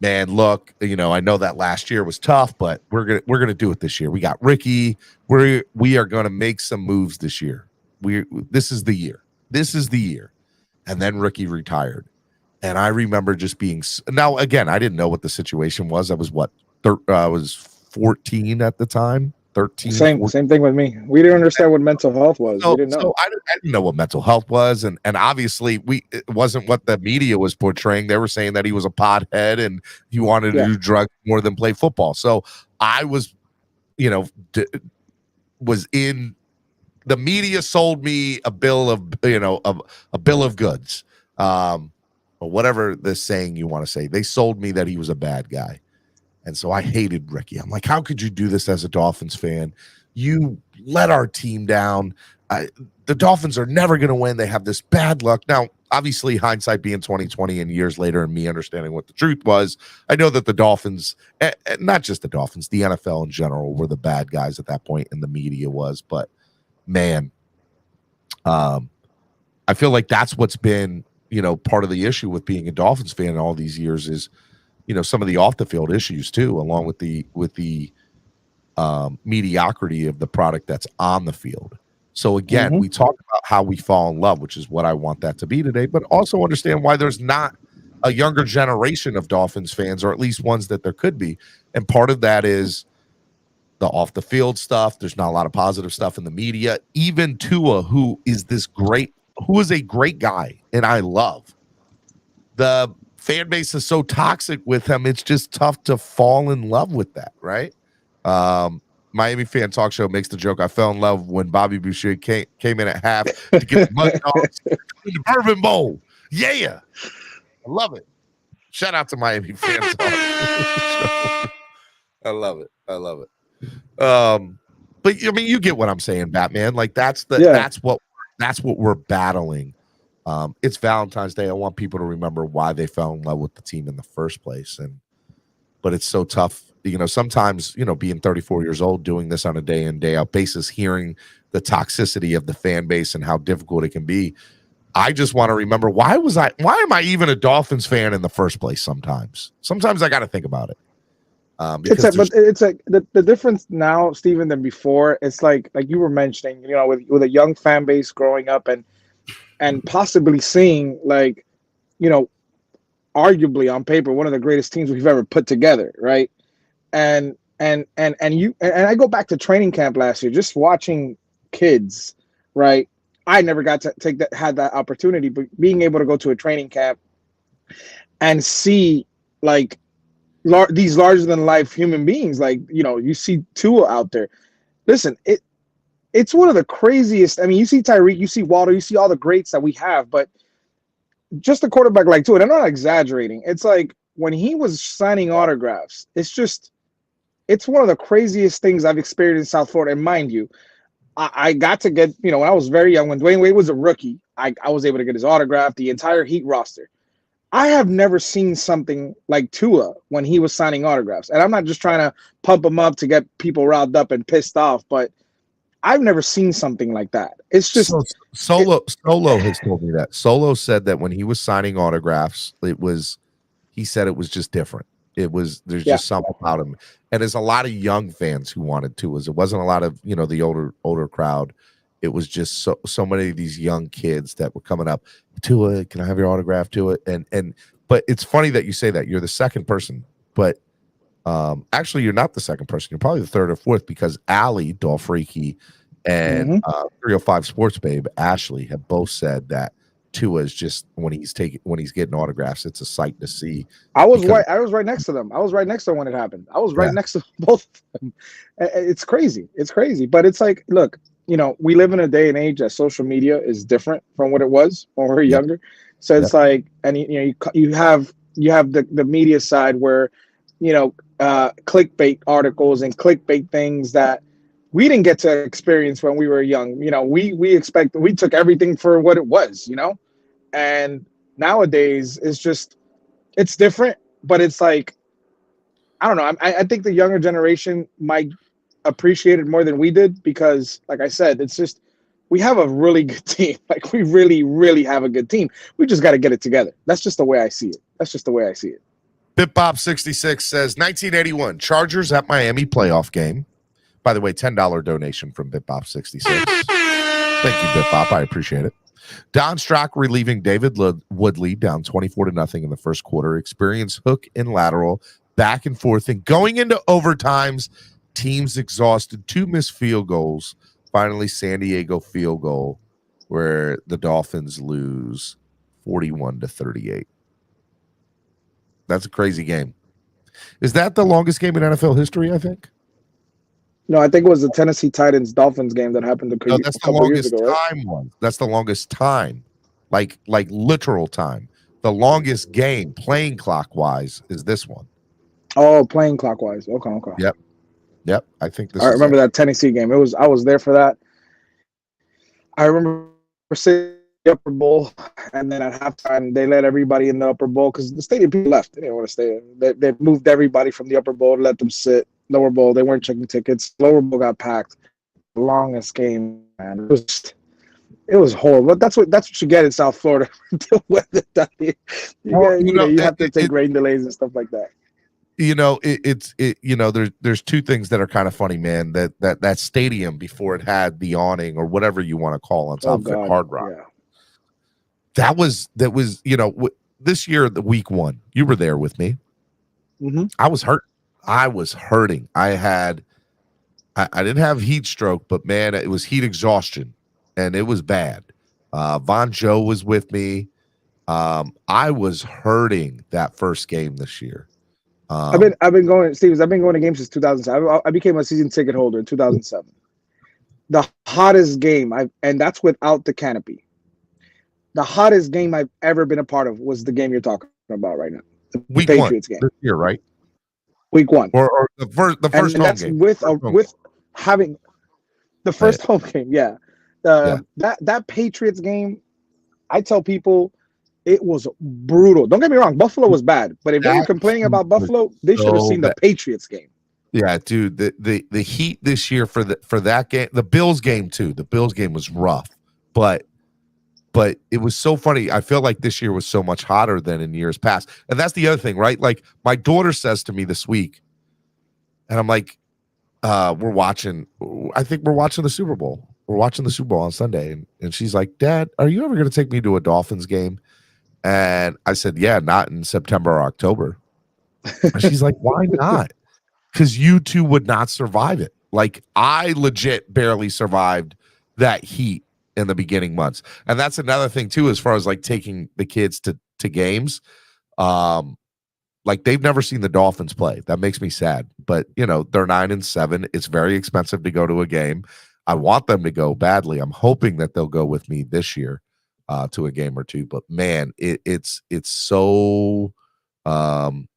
man, look, I know that last year was tough, but we're gonna do it this year. We got Ricky. We are gonna make some moves this year. This is the year. This is the year. And then Ricky retired. And I remember just being, now again, I didn't know what the situation was. I was I was 14 at the time. 13.
Same thing with me. We didn't understand what mental health was. We didn't know.
So I didn't know what mental health was, and obviously it wasn't what the media was portraying. They were saying that he was a pothead and he wanted to do drugs more than play football. So I was, was in the media sold me a bill of a bill of goods, or whatever the saying you want to say. They sold me that he was a bad guy. And so I hated Ricky. I'm like, how could you do this as a Dolphins fan? You let our team down. The Dolphins are never going to win. They have this bad luck. Now, obviously, hindsight being 2020 and years later and me understanding what the truth was, I know that the Dolphins, not just the Dolphins, the NFL in general, were the bad guys at that point, and the media was. But, man, I feel like that's what's been, part of the issue with being a Dolphins fan all these years is, some of the off the field issues too, along with the mediocrity of the product that's on the field. So again, we talk about how we fall in love, which is what I want that to be today, but also understand why there's not a younger generation of Dolphins fans, or at least ones that there could be. And part of that is the off the field stuff. There's not a lot of positive stuff in the media. Even Tua, who is a great guy and I love. The fan base is so toxic with him, it's just tough to fall in love with that, right? Miami Fan Talk Show makes the joke, I fell in love when Bobby Boucher came in at half to get the Mud Dogs in the Bourbon Bowl. Yeah. I love it. Shout out to Miami Fan Talk. I love it. But I mean, you get what I'm saying, Batman. Like that's what we're battling. It's Valentine's Day. I want people to remember why they fell in love with the team in the first place. But it's so tough. Sometimes, being 34 years old, doing this on a day in, day out basis, hearing the toxicity of the fan base and how difficult it can be. I just want to remember why am I even a Dolphins fan in the first place? Sometimes I got to think about it.
The difference now, Steven, than before. It's like you were mentioning, with a young fan base growing up and possibly seeing arguably on paper one of the greatest teams we've ever put together, right? And I go back to training camp last year, just watching kids, right? I never got to had that opportunity, but being able to go to a training camp and see these larger than life human beings, you see Tua out there. Listen, it's one of the craziest. I mean, you see Tyreek, you see Waddle, you see all the greats that we have, but just a quarterback like Tua, and I'm not exaggerating. It's like when he was signing autographs, it's one of the craziest things I've experienced in South Florida. And mind you, I got to get, when I was very young, when Dwayne Wade was a rookie, I was able to get his autograph, the entire Heat roster. I have never seen something like Tua when he was signing autographs. And I'm not just trying to pump him up to get people riled up and pissed off, but I've never seen something like that. It's just
Solo has told me that. Solo said that when he was signing autographs, he said it was just different. There's just something about him. And there's a lot of young fans who wanted Tua's. It wasn't a lot of, the older crowd. It was just so many of these young kids that were coming up. Tua, can I have your autograph, Tua? But it's funny that you say that. You're the second person, but actually you're not the second person. You're probably the third or fourth, because Allie Dolfreaky and 305 Sports Babe Ashley have both said that Tua is just when he's getting autographs, it's a sight to see.
I was right next to them. I was right next to them when it happened. I was right next to both of them. It's crazy. But it's like, look, we live in a day and age that social media is different from what it was when we were younger. So it's like, and you have the media side where, clickbait articles and clickbait things that we didn't get to experience when we were young. We took everything for what it was, and nowadays it's different, but it's like, I don't know. I think the younger generation might appreciate it more than we did, because like I said, it's just, we have a really good team. Like we really, really have a good team. We just got to get it together. That's just the way I see it.
BitBob66 says 1981 Chargers at Miami playoff game. By the way, $10 donation from BitBob66. Thank you, BitBob. I appreciate it. Don Strock relieving David Woodley down 24-0 in the first quarter. Experienced hook and lateral, back and forth, and going into overtimes. Teams exhausted, 2 missed field goals. Finally, San Diego field goal, where the Dolphins lose 41-38. That's a crazy game. Is that the longest game in NFL history, I think?
No, I think it was the Tennessee Titans Dolphins game that happened a couple years ago. Right?
That's the longest time, like literal time. The longest game, playing clockwise, is this one.
Oh, playing clockwise. Okay.
Yep. I think this.
I remember that Tennessee game. I was there for that. I remember sitting in the upper bowl, and then at halftime they let everybody in the upper bowl because the stadium people left. They didn't want to stay. They moved everybody from the upper bowl to let them sit. Lower bowl, they weren't checking tickets. Lower bowl got packed. The longest game, man. It was horrible. That's what you get in South Florida. The weather down here. You have to take rain delays and stuff like that.
There's two things that are kind of funny, man. That stadium before it had the awning or whatever you want to call on top of it, Hard Rock. Yeah. That was this year, the week 1. You were there with me.
Mm-hmm.
I was hurting. I didn't have heat stroke, but man, it was heat exhaustion, and it was bad. Von Joe was with me. I was hurting that first game this year.
I've been going, Stevens. I've been going to games since 2007. I became a season ticket holder in 2007. The hottest game and that's without the canopy. The hottest game I've ever been a part of was the game you're talking about right now, the
Week
Patriots game
this year, right?
Week 1,
or the first home game.
With having the first home game. Yeah, that Patriots game. I tell people it was brutal. Don't get me wrong, Buffalo was bad, but if they were complaining about Buffalo, they should have seen the Patriots game.
Yeah, dude, the Heat this year for that game, the Bills game too. The Bills game was rough, but it was so funny. I feel like this year was so much hotter than in years past. And that's the other thing, right? Like my daughter says to me this week, and I'm like, I think we're watching the Super Bowl. We're watching the Super Bowl on Sunday. And she's like, Dad, are you ever going to take me to a Dolphins game? And I said, yeah, not in September or October. And she's like, why not? Because you two would not survive it. Like I legit barely survived that heat in the beginning months. And that's another thing too, as far as like taking the kids to games. Like they've never seen the Dolphins play. That makes me sad. But they're 9-7. It's very expensive to go to a game. I want them to go badly. I'm hoping that they'll go with me this year to a game or two. But man, it's so Von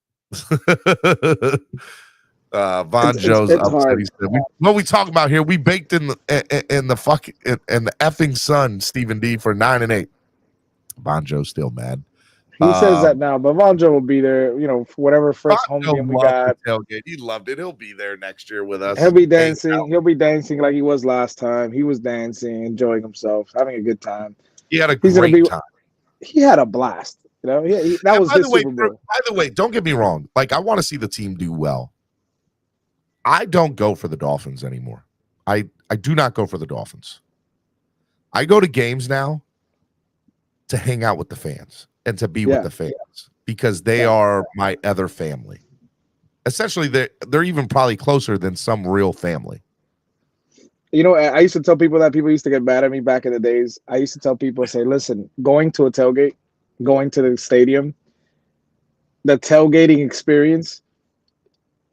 Joe's upset. He said, what we talking about here? We baked in the effing sun, Stephen D, for 9-8. Von Joe's still mad.
He says that now, but Von Joe will be there, for whatever first home game we got.
Tailgate. He loved it. He'll be there next year with us.
He'll be dancing. He'll be dancing like he was last time. He was dancing, enjoying himself, having a good time.
He had a great time.
He had a blast. That was his Super Bowl.
By the way, don't get me wrong. Like I want to see the team do well. I don't go for the Dolphins anymore. I do not go for the Dolphins. I go to games now to hang out with the fans and to be with the fans because they are my other family. Essentially, they're even probably closer than some real family.
I used to tell people that people used to get mad at me back in the days. I used to tell people, say, listen, going to a tailgate, going to the stadium, the tailgating experience,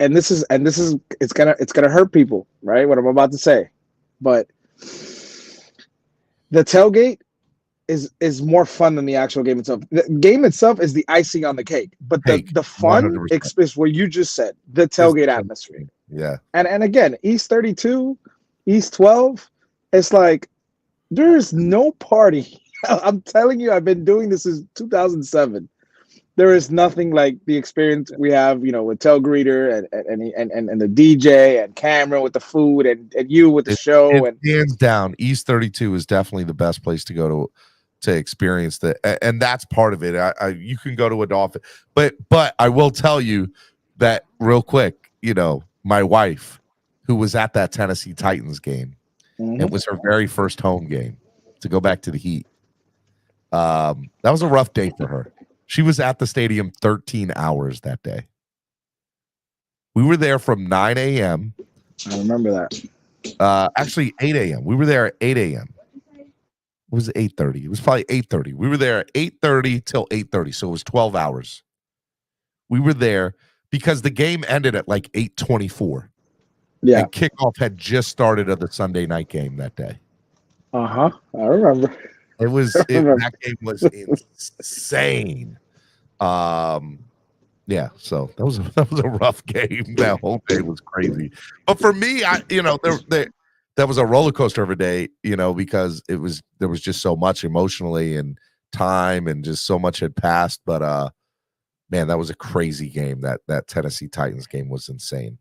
and this is it's gonna hurt people, right? What I'm about to say, but the tailgate is more fun than the actual game itself. The game itself is the icing on the cake, but the fun is what you just said, the tailgate atmosphere.
Yeah,
and again, East 32, East 12, it's like there's no party. I'm telling you, I've been doing this since 2007. There is nothing like the experience we have, with Tel Greeter and the DJ and Cameron with the food and you with the show. And
hands down, East 32 is definitely the best place to go to experience that, and that's part of it. You can go to a Dolphin, but I will tell you that real quick. My wife, who was at that Tennessee Titans game, it was her very first home game to go back to the Heat. That was a rough day for her. She was at the stadium 13 hours that day. We were there from 9 a.m.
I remember that.
Actually, 8 a.m. We were there at 8 a.m. It was 8:30. It was probably 8:30. We were there at 8:30 till 8:30, so it was 12 hours. We were there because the game ended at like 8:24.
Yeah.
And kickoff had just started of the Sunday night game that day.
I remember.
That game was insane. Yeah, so that was a rough game. That whole day was crazy. But for me, that was a roller coaster of a day, because there was just so much emotionally and time and just so much had passed. But man, that was a crazy game. That Tennessee Titans game was insane.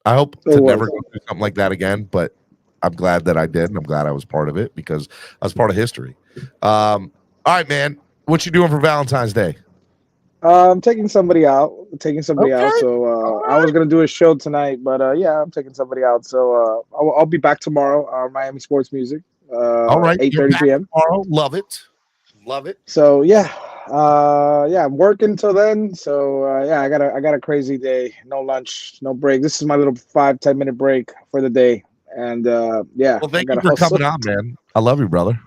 I hope to never go through something like that again, but I'm glad that I did, and I'm glad I was part of it because I was part of history. All right, man. What you doing for Valentine's Day?
I'm taking somebody out. So
right.
I was gonna do a show tonight, but I'm taking somebody out. So I'll be back tomorrow. Miami Sports Music.
All right,
8:30 p.m.
tomorrow. Love it.
So I'm working till then. So I got a crazy day. No lunch, no break. This is my little 5-10 minute break for the day. And
well, thank you for coming on, man. I love you, brother.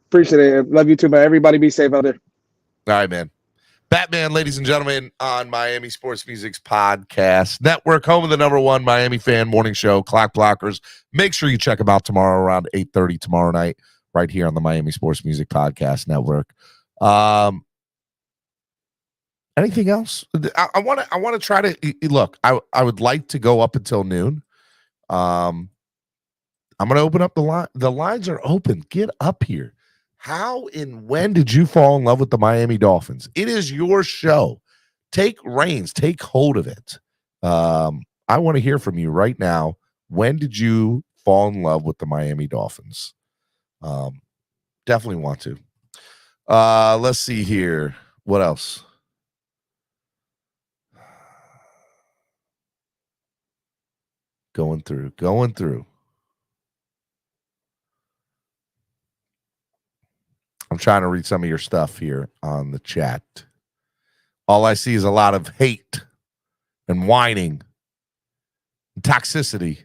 Appreciate it. Love you too, man. Everybody be safe out there.
All right, man. Batman, ladies and gentlemen, on Miami Sports Music's podcast network, home of the #1 Miami fan morning show, Clock Blockers. Make sure you check them out tomorrow around 8:30 tomorrow night, right here on the Miami Sports Music Podcast Network. Anything else? I want to try to look. I would like to go up until noon. I'm going to open up the line. The lines are open. Get up here. How and when did you fall in love with the Miami Dolphins? It is your show. Take reins. Take hold of it. I want to hear from you right now. When did you fall in love with the Miami Dolphins? Definitely want to. Let's see here. What else? Going through. I'm trying to read some of your stuff here on the chat. All I see is a lot of hate and whining and toxicity.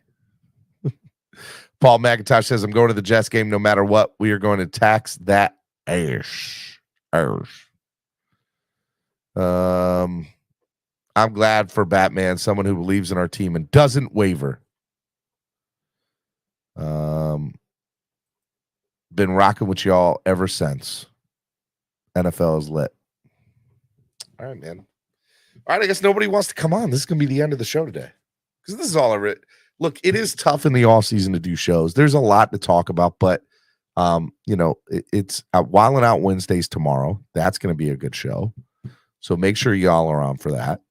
Paul McIntosh says, I'm going to the Jets game no matter what. We are going to tax that ash. I'm glad for Batman, someone who believes in our team and doesn't waver. Been rocking with y'all ever since. NFL is lit. All right, man. All right, I guess nobody wants to come on. This is going to be the end of the show today. Because this is all I read. Look, it is tough in the off season to do shows. There's a lot to talk about, but it's Wildin' Out Wednesdays tomorrow. That's going to be a good show. So make sure y'all are on for that.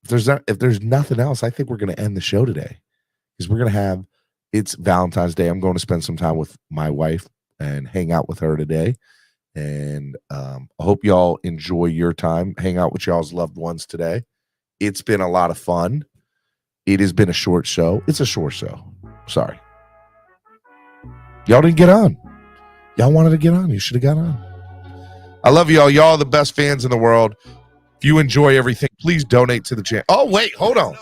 If there's nothing else, I think we're going to end the show today because we're going to have it's Valentine's Day. I'm going to spend some time with my wife and hang out with her today. And I hope y'all enjoy your time. Hang out with y'all's loved ones today. It's been a lot of fun. It has been a short show. It's a short show. Sorry. Y'all didn't get on. Y'all wanted to get on. You should have got on. I love y'all. Y'all are the best fans in the world. If you enjoy everything, please donate to the channel. Oh, wait. Hold on.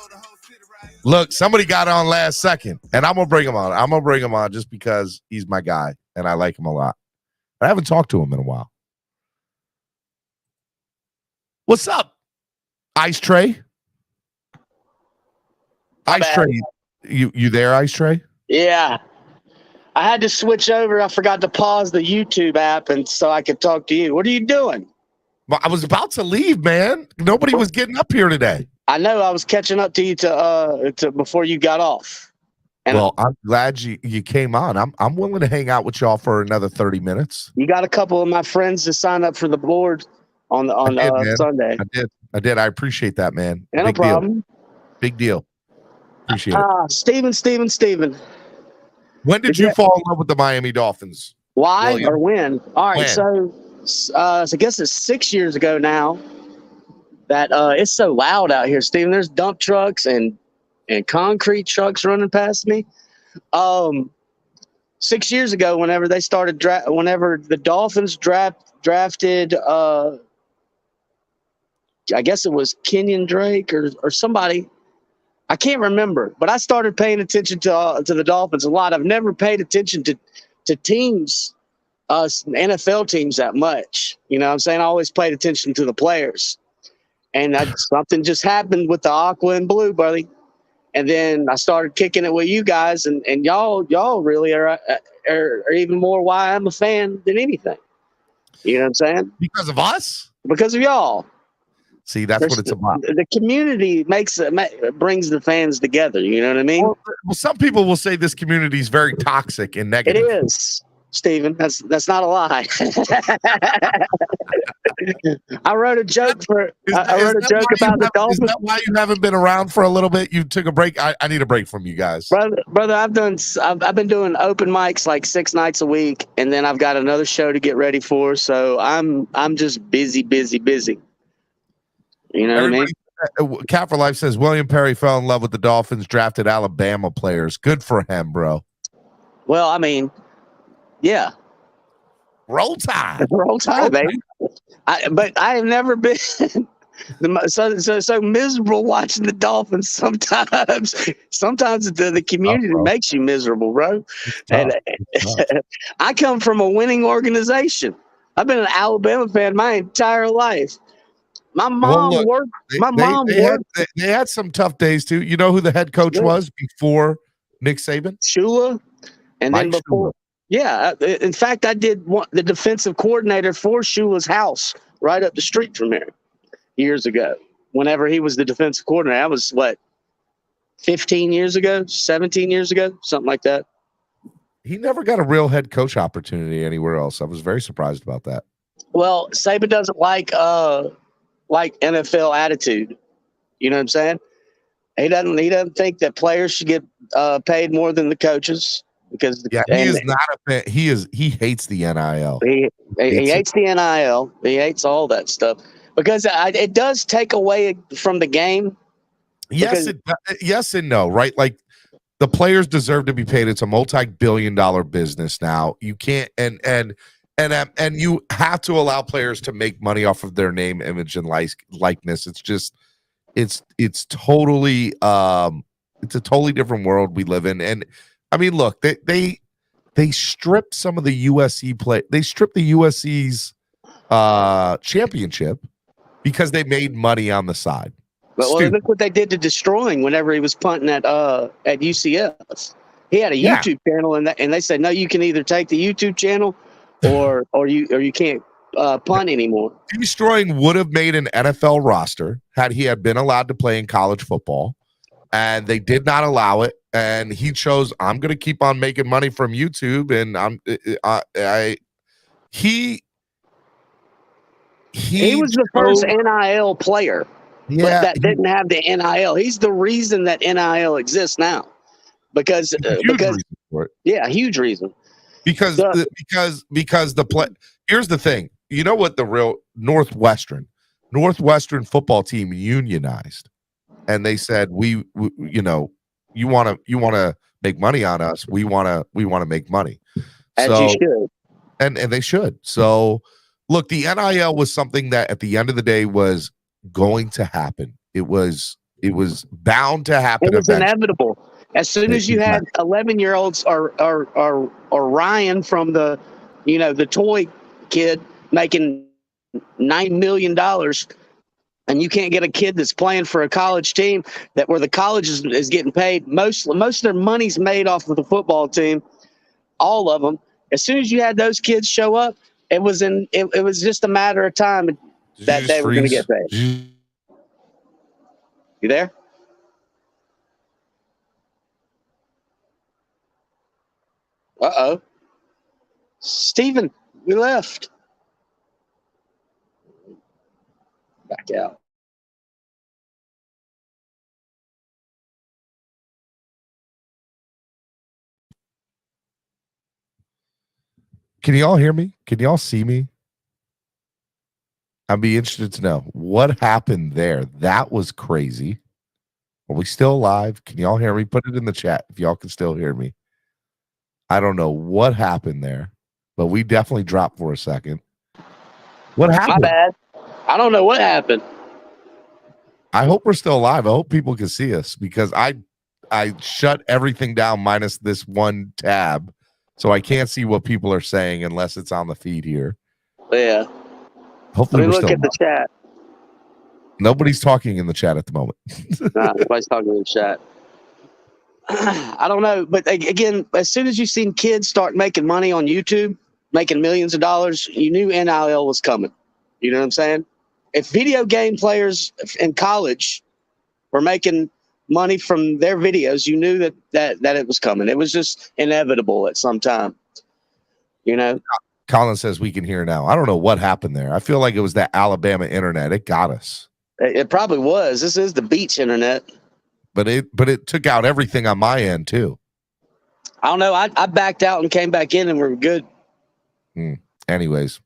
Look, somebody got on last second, and I'm going to bring him on. I'm going to bring him on just because he's my guy, and I like him a lot. I haven't talked to him in a while. What's up, Ice Tray? Ice Tray, you there, Ice Tray?
Yeah. I had to switch over. I forgot to pause the YouTube app, and so I could talk to you. What are you doing?
Well, I was about to leave, man. Nobody was getting up here today.
I know. I was catching up to you to before you got off. And
well, I'm glad you came on. I'm willing to hang out with y'all for another 30 minutes.
You got a couple of my friends to sign up for the board on Sunday.
I did. I appreciate that, man.
No problem.
Big deal. Appreciate it.
Steven.
When did you fall in love with the Miami Dolphins?
Why
William?
Or when? All right,
When?
so I guess it's 6 years ago now that it's so loud out here, Steven. There's dump trucks and concrete trucks running past me. 6 years ago, whenever they started whenever the Dolphins drafted I guess it was Kenyon Drake or somebody. I can't remember, but I started paying attention to the Dolphins a lot. I've never paid attention to teams, NFL teams that much. You know what I'm saying? I always paid attention to the players. And something just happened with the aqua and blue, buddy. And then I started kicking it with you guys, and y'all really are even more why I'm a fan than anything. You know what I'm saying?
Because of us?
Because of y'all.
See, that's what it's about.
The community brings the fans together. You know what I mean?
Well, some people will say this community is very toxic and negative.
It is, Steven. That's not a lie. I wrote a joke about the Dolphins.
Is that why you haven't been around for a little bit? You took a break. I need a break from you guys,
brother. I've been doing open mics like 6 nights a week, and then I've got another show to get ready for. So I'm just busy. You know what I mean?
Cat for Life says William Perry fell in love with the Dolphins, drafted Alabama players. Good for him, bro.
Well, I mean, yeah.
Roll Tide,
baby. But I have never been so miserable watching the Dolphins. Sometimes the community makes you miserable, bro. And I come from a winning organization. I've been an Alabama fan my entire life. My
Well,
mom
look,
worked.
they,
My
they,
mom
they had
worked
they had some tough days too. You know who the head coach was before Nick Saban?
Shula, and then
Mike
before,
Shula.
yeah. In fact, I did the defensive coordinator for Shula's house right up the street from here years ago. Whenever he was the defensive coordinator, that was what 15 years ago, 17 years ago, something like that.
He never got a real head coach opportunity anywhere else. I was very surprised about that.
Well, Saban doesn't like NFL attitude. You know what I'm saying? He doesn't think that players should get paid more than the coaches because
Yeah, he is not a fan. He hates the NIL.
he
Hates it.
hates the NIL. He hates all that stuff because it does take away from the game.
Yes, yes and no, right? Like the players deserve to be paid. It's a multi-billion-dollar business now. You can't and you have to allow players to make money off of their name, image, and likeness. It's just it's totally it's a totally different world we live in. And I mean, look, they stripped some of the USC play. They stripped the USC's championship because they made money on the side.
Well, look what they did to Destroying whenever he was punting at UCF. He had a YouTube channel, and they said, no, you can either take the YouTube channel or you can't punt anymore.
Destroying would have made an NFL roster had he had been allowed to play in college football, and they did not allow it. And he chose, I'm going to keep on making money from YouTube, and he
was the first NIL player.
Yeah,
that didn't have the NIL. He's the reason that NIL exists now, because huge reason.
Because the play. Here's the thing. You know what the real Northwestern football team unionized, and they said you want to make money on us. We want to make money.
As you should.
And they should. So look, the NIL was something that at the end of the day was going to happen. It was bound to happen.
It was inevitable. As soon as you had 11-year-olds or Ryan from the toy kid making $9 million, and you can't get a kid that's playing for a college team where the college is getting paid. Most of their money's made off of the football team, all of them. As soon as you had those kids show up, it was just a matter of time that they were going to get paid. You there? Uh-oh. Steven, we left. Back out.
Can y'all hear me? Can y'all see me? I'd be interested to know what happened there. That was crazy. Are we still alive? Can y'all hear me? Put it in the chat if y'all can still hear me. I don't know what happened there, but we definitely dropped for a second. What happened?
My bad. I don't know what happened.
I hope we're still alive. I hope people can see us because I shut everything down minus this one tab, so I can't see what people are saying unless it's on the feed here.
Yeah.
Hopefully,
look at the chat.
Nobody's talking in the chat at the moment.
Nah, nobody's talking in the chat. I don't know, but again, as soon as you seen kids start making money on YouTube, making millions of dollars, you knew NIL was coming. You know what I'm saying? If video game players in college were making money from their videos, you knew that it was coming. It was just inevitable at some time. You know?
Colin says we can hear now. I don't know what happened there. I feel like it was that Alabama internet. It got us.
It probably was. This is the beach internet.
But it took out everything on my end too.
I don't know. I backed out and came back in and we're good.
Anyways.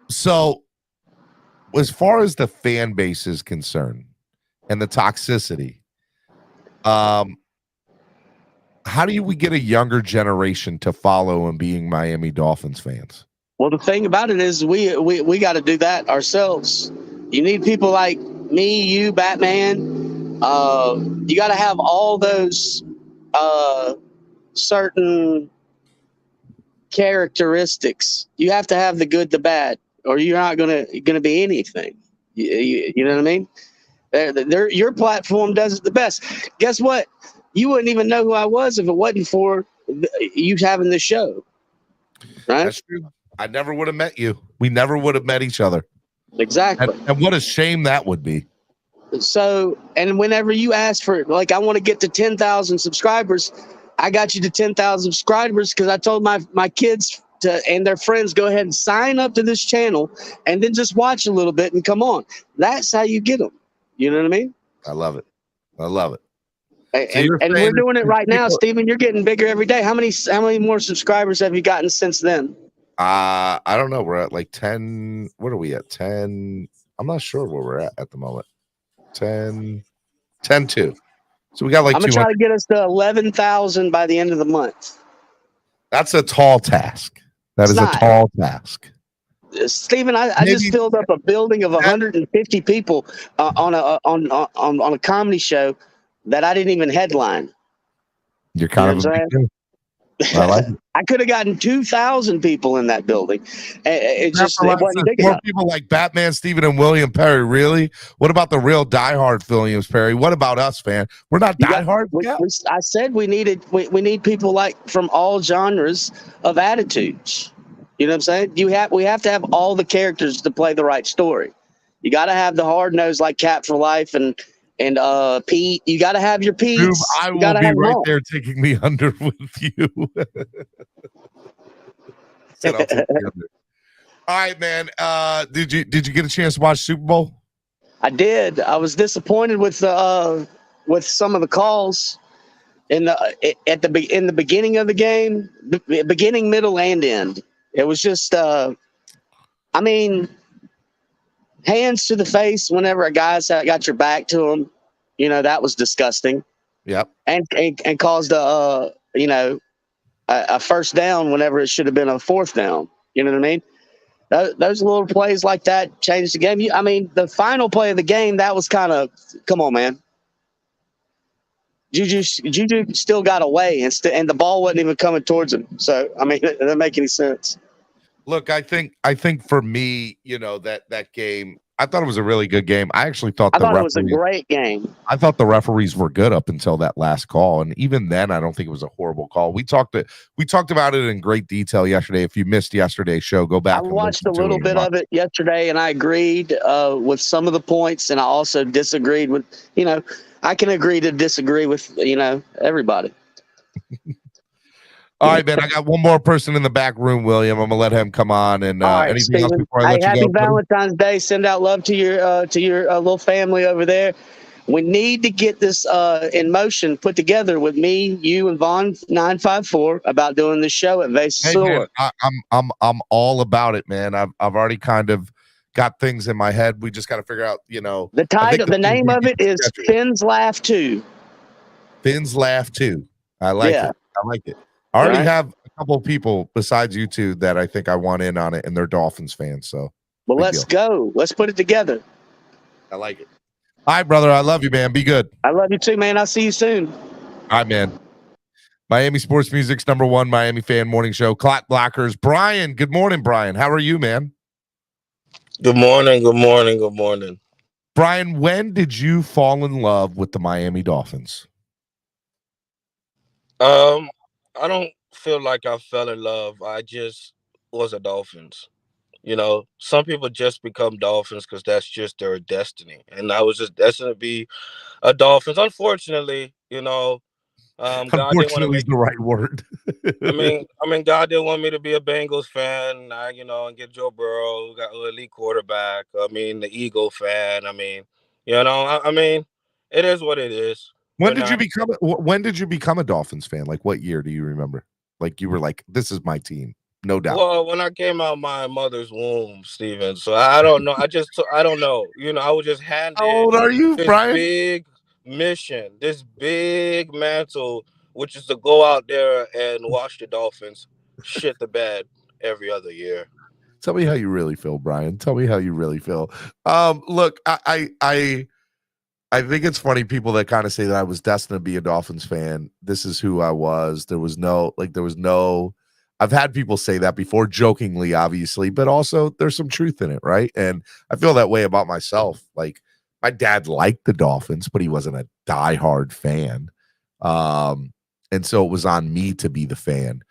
So as far as the fan base is concerned and the toxicity, how do we get a younger generation to follow and being Miami Dolphins fans?
Well, the thing about it is we got to do that ourselves. You need people like me, you, Batman. You got to have all those certain characteristics. You have to have the good, the bad, or you're not gonna be anything. You know what I mean? Your platform does it the best. Guess what? You wouldn't even know who I was if it wasn't for you having the show. Right?
That's true. I never would have met you. We never would have met each other.
Exactly.
And what a shame that would be.
So, and whenever you ask for, like, I want to get to 10,000 subscribers, I got you to 10,000 subscribers because I told my kids and their friends, go ahead and sign up to this channel and then just watch a little bit and come on. That's how you get them. You know what I mean?
I love it. I love it.
And we're doing it right now, Steven. You're getting bigger every day. How many more subscribers have you gotten since then?
I don't know. We're at like 10. What are we at? 10. I'm not sure where we're at the moment. 10 2. So we got like
I'm gonna try to get us to 11,000 by the end of the month.
That's a tall task. That is a tall task.
Stephen, I just filled up a building of 150 people on a comedy show that I didn't even headline.
You're kind of a big deal. I like it.
I could have gotten 2,000 people in that building. It wasn't big
more
enough.
people like Batman, Stephen, and William Perry. Really? What about the real diehard Williams Perry? What about us, fan? We're not diehard.
I said we need people like from all genres of attitudes. You know what I'm saying? We have to have all the characters to play the right story. You got to have the hard nose like Cap for Life and Pete. You got to have your Pete.
I will be right there taking me under with you. All right, man. Did you get a chance to watch Super Bowl?
I did. I was disappointed with some of the calls in the beginning of the game, beginning, middle, and end. It was just, I mean, hands to the face whenever a guy's got your back to him. You know, that was disgusting.
Yep.
And caused a first down whenever it should have been a fourth down. You know what I mean? Those little plays like that changed the game. I mean, the final play of the game, that was kind of, come on, man. Juju still got away, and the ball wasn't even coming towards him. So, I mean, it doesn't make any sense.
Look, I think for me, you know, that game, I thought it was a really good game. I actually thought
it was a great game.
I thought the referees were good up until that last call, and even then, I don't think it was a horrible call. We talked about it in great detail yesterday. If you missed yesterday's show, go back.
I watched a little bit of it yesterday, and I agreed with some of the points, and I also disagreed with. You know, I can agree to disagree with everybody.
All right, man. I got one more person in the back room, William. I'm gonna let him come on. And anything else before I let you go?
Happy Valentine's Day. Send out love to your little family over there. We need to get this in motion, put together with me, you, and Vaughn 954 about doing the show at Vasa Sewer.
I'm all about it, man. I've already kind of got things in my head. We just got to figure out,
the title. The name of it is Finn's Laugh 2.
Finn's Laugh 2. I like it. I like it. I already have a couple of people besides you two that I think I want in on it, and they're Dolphins fans. So,
well, let's go. Let's put it together.
I like it. All right, brother. I love you, man. Be good.
I love you too, man. I'll see you soon.
All right, man. Miami Sports Music's #1 Miami fan morning show. Clock Blockers. Brian. Good morning, Brian. How are you, man?
Good morning. Good morning. Good morning.
Brian, when did you fall in love with the Miami Dolphins?
I don't feel like I fell in love. I just was a Dolphins. Some people just become Dolphins because that's just their destiny. And I was just destined to be a Dolphins. Unfortunately, God
unfortunately is the right word.
I mean, God didn't want me to be a Bengals fan. And get Joe Burrow, who got an elite quarterback. The Eagle fan. it is what it is.
When did you become a Dolphins fan? Like, what year do you remember? Like, you were like, this is my team, no doubt.
Well, when I came out of my mother's womb, Steven. So I don't know. I don't know. I was just handed.
How old are you, Brian?
Big mission, this big mantle, which is to go out there and watch the Dolphins shit the bed every other year.
Tell me how you really feel, Brian. Tell me how you really feel. Look, I think it's funny, people that kind of say that I was destined to be a Dolphins fan. This is who I was. I I've had people say that before, jokingly, obviously, but also there's some truth in it, right? And I feel that way about myself. Like my dad liked the Dolphins, but he wasn't a diehard fan. And so it was on me to be the fan.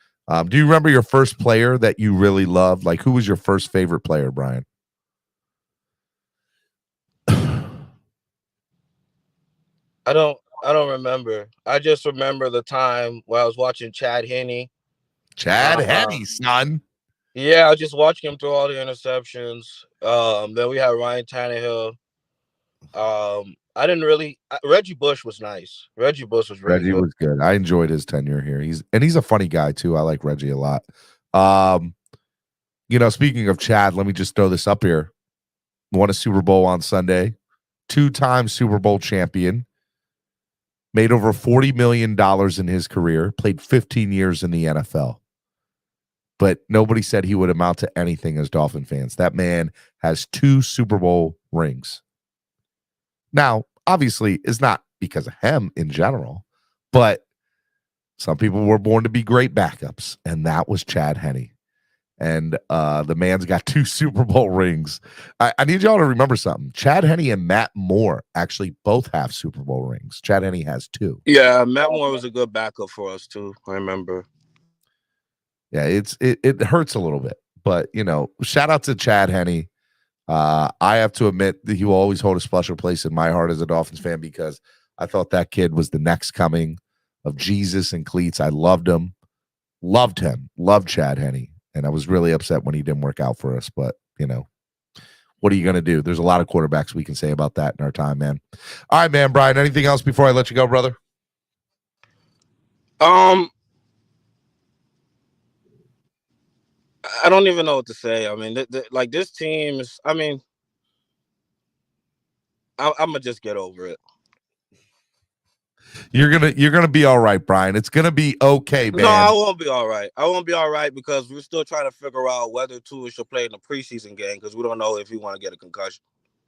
Do you remember your first player that you really loved? Like, who was your first favorite player, Brian?
I don't remember. I just remember the time where I was watching Chad Henne.
Chad Henne, son.
Yeah, I just watched him throw all the interceptions. Then we had Ryan Tannehill. I didn't really. Reggie Bush was nice. Reggie Bush was really
Reggie
good.
was good. I enjoyed his tenure here. He's a funny guy too. I like Reggie a lot. Speaking of Chad, let me just throw this up here. Won a Super Bowl on Sunday. 2-time Super Bowl champion. Made over $40 million in his career. Played 15 years in the NFL. But nobody said he would amount to anything as Dolphin fans. That man has 2 Super Bowl rings. Now, obviously, it's not because of him in general, but some people were born to be great backups, and that was Chad Henne. And the man's got 2 Super Bowl rings. I need y'all to remember something. Chad Henne and Matt Moore actually both have Super Bowl rings. Chad Henne has 2.
Yeah, Matt Moore was a good backup for us too. I remember.
Yeah, it hurts a little bit, but shout out to Chad Henne. I have to admit that he will always hold a special place in my heart as a Dolphins fan because I thought that kid was the next coming of Jesus and cleats. I loved him, loved Chad Henne, and I was really upset when he didn't work out for us. But what are you going to do? There's a lot of quarterbacks we can say about that in our time, man. All right, man, Brian. Anything else before I let you go, brother?
I don't even know what to say. I mean, like this team is. I mean, I'm gonna just get over it.
You're gonna be all right, Brian. It's gonna be okay, man.
No, I won't be all right. I won't be all right because we're still trying to figure out whether Tua should play in the preseason game because we don't know if he want to get a concussion.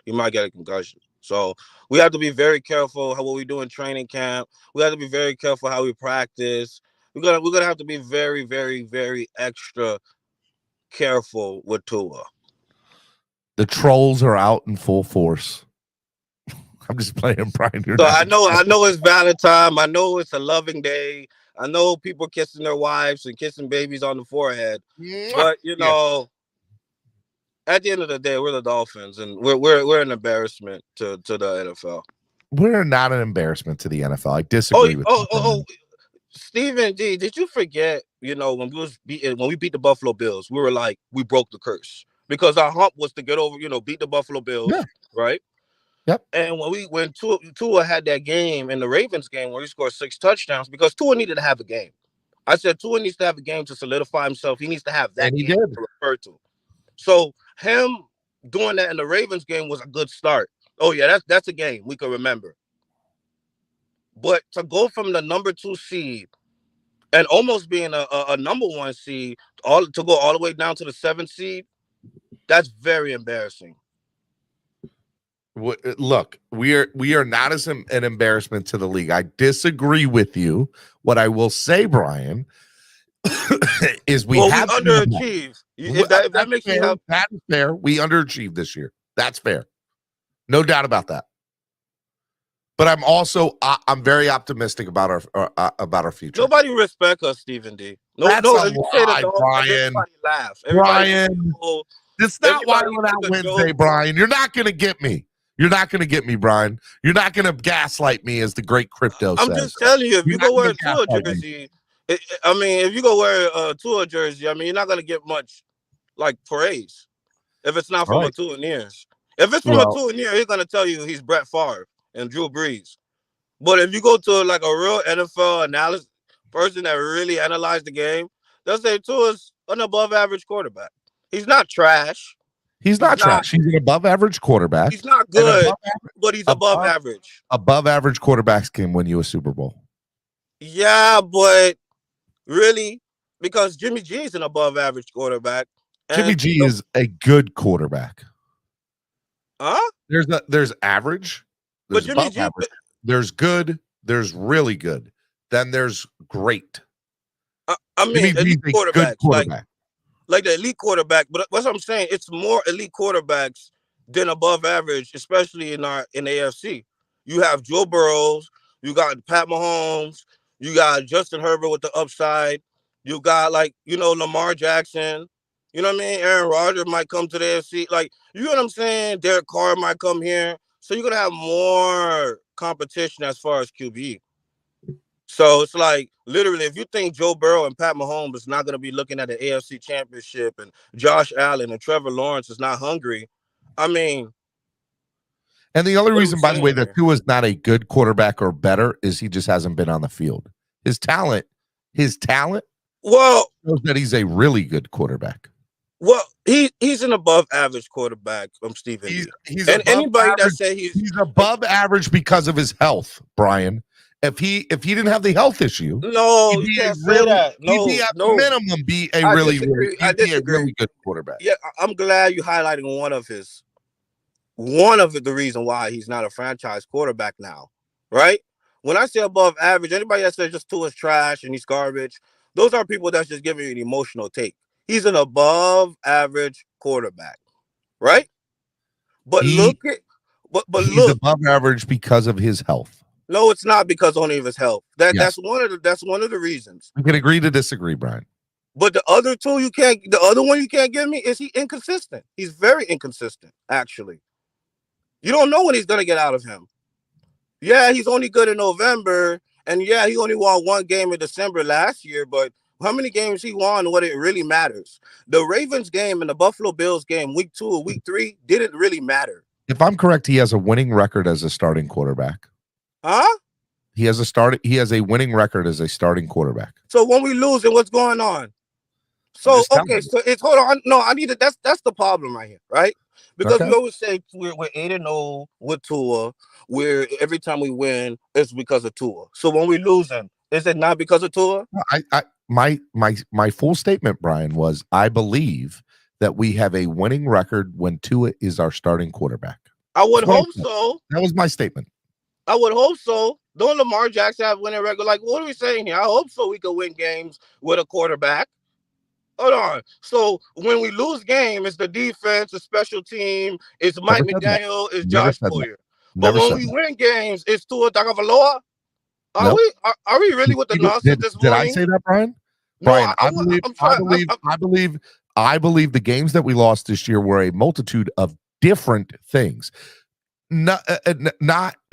He might get a concussion. So we have to be very careful what we do in training camp. We have to be very careful how we practice. We're gonna have to be very, very, very extra careful with Tua.
The trolls are out in full force. I'm just playing, Brian.
So I know it's Valentine. I know it's a loving day. I know people kissing their wives and kissing babies on the forehead. But at the end of the day, we're the Dolphins, and we're an embarrassment to the NFL.
We're not an embarrassment to the NFL. I disagree with you.
Stephen D, did you forget? When we beat the Buffalo Bills, we were like, we broke the curse because our hump was to get over. Beat the Buffalo Bills, right?
Yep.
And when Tua had that game in the Ravens game where he scored 6 touchdowns because Tua needed to have a game. I said Tua needs to have a game to solidify himself. He needs to have that game to refer to. So him doing that in the Ravens game was a good start. Oh yeah, that's a game we can remember. But to go from the number 2 seed and almost being a number 1 seed to go all the way down to the 7th seed, that's very embarrassing.
Look, we are not as an embarrassment to the league. I disagree with you. What I will say, Brian, is we have
underachieved. If that makes you happy,
that is fair. We underachieved this year. That's fair. No doubt about that. But I'm also I'm very optimistic about our future.
Nobody respects us, Stephen D.
That's a lie, Brian.
Everybody laugh.
Brian, it's not Wild Out Wednesday, Brian. You're not going to get me. You're not going to get me, Brian. You're not going to gaslight me, as the great crypto says.
I'm just telling you, if you go wear a Tua jersey, if you go wear a Tua jersey, you're not going to get much like praise if it's not from a Tua Nears. If it's from a Tua Near, he's going to tell you he's Brett Favre and Drew Brees. But if you go to like a real NFL analyst person that really analyzed the game, they'll say Tua's an above average quarterback. He's not trash.
He's not trash. He's an above average quarterback.
He's not good, but he's above average.
Above average quarterbacks can win you a Super Bowl.
Yeah, but really, because Jimmy G is an above average quarterback.
Jimmy G is a good quarterback.
Huh?
There's average. There's
but Jimmy G,
average. There's good. There's really good. Then there's great.
I
To me,
mean, elite
he's a good
quarterbacks,
quarterback.
like the elite quarterback. But what I'm saying, it's more elite quarterbacks than above average, especially in AFC. You have Joe Burrows, you got Pat Mahomes, you got Justin Herbert with the upside, you got Lamar Jackson. You know what I mean? Aaron Rodgers might come to the AFC. Like, you know what I'm saying? Derek Carr might come here. So you're gonna have more competition as far as QB. So it's like literally, if you think Joe Burrow and Pat Mahomes is not going to be looking at the AFC Championship, and Josh Allen and Trevor Lawrence is not hungry, I mean,
And the only
what are we
reason, by the way,
saying
that
here?
Tua is not a good quarterback or better is he just hasn't been on the field. His talent
Well,
shows that he's a really good quarterback.
he's an above average quarterback. Stephen D.
He's
And
above
anybody that
average.
say
He's above average because of his health, Brian. If he didn't have the health issue,
no,
he'd
you
be
can't say that.
he'd be
No,
at
no,
minimum be a
I
really,
disagree. I
he'd be a
disagree.
really good quarterback.
Yeah, I'm glad you're highlighting one of the reason why he's not a franchise quarterback now, right? When I say above average, anybody that says just Tua's trash and he's garbage, those are people that's just giving you an emotional take. He's an above average quarterback, right? But
He's
look,
above average because of his health.
no, it's not because only of his health.
Yes.
That's one of the reasons.
We can agree to disagree, Brian.
But the other one you can't give me is he inconsistent. He's very inconsistent, actually. You don't know when he's gonna get out of him. Yeah, he's only good in November, and yeah, he only won one game in December last year, but how many games he won, what it really matters. The Ravens game and the Buffalo Bills game, week 2 or week 3, didn't really matter.
If I'm correct, he has a winning record as a starting quarterback.
Huh?
He has a winning record as a starting quarterback.
So when we lose, then what's going on? So okay, so it's hold on. No, I need it. That's the problem right here, right? Because we always say we're 8-0 with Tua, where every time we win, it's because of Tua. So when we losing, is it not because of Tua?
My full statement, Brian, was I believe that we have a winning record when Tua is our starting quarterback.
I would hope so.
That was my statement.
I would hope so. Don't Lamar Jackson have winning record? Like, what are we saying here? I hope so. We could win games with a quarterback. Hold on. So when we lose game, it's the defense, the special team, it's Mike McDaniel, it's Josh Boyer. But when we win games, it's Tua Tagovailoa. Are we really with the nonsense this morning?
Did I say that, Brian?
No,
Brian, I believe the games that we lost this year were a multitude of different things. Not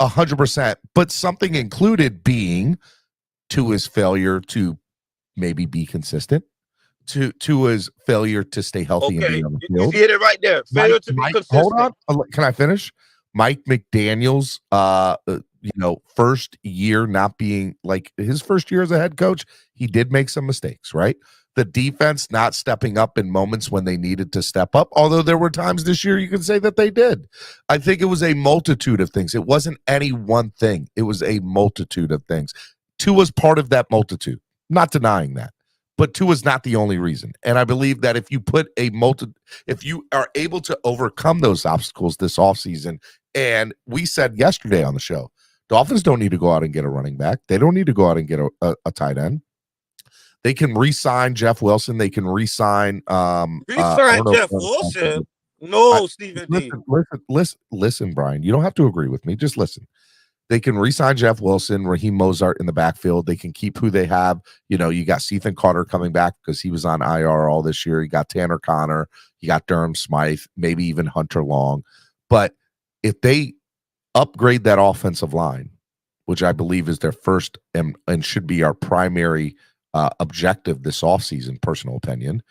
100%, but something included being Tua's failure to maybe be consistent. To his failure to stay healthy and be on the field.
You hit it right there. Failure to be consistent.
Hold on. Can I finish? Mike McDaniel's first year not being like his first year as a head coach, he did make some mistakes, right? The defense not stepping up in moments when they needed to step up, although there were times this year you can say that they did. I think it was a multitude of things. It wasn't any one thing. It was a multitude of things. Tua was part of that multitude. Not denying that. But Tua is not the only reason. And I believe that if you are able to overcome those obstacles this offseason, and we said yesterday on the show, Dolphins don't need to go out and get a running back. They don't need to go out and get a tight end. They can re-sign Jeff Wilson. They can re-sign
Jeff Wilson. No, Stephen D.
Listen, Brian. You don't have to agree with me. Just listen. They can re-sign Jeff Wilson, Raheem Mostert in the backfield. They can keep who they have. You got Ethan Carter coming back because he was on IR all this year. You got Tanner Connor. You got Durham Smythe, maybe even Hunter Long. But if they upgrade that offensive line, which I believe is their first and should be our primary objective this offseason, personal opinion,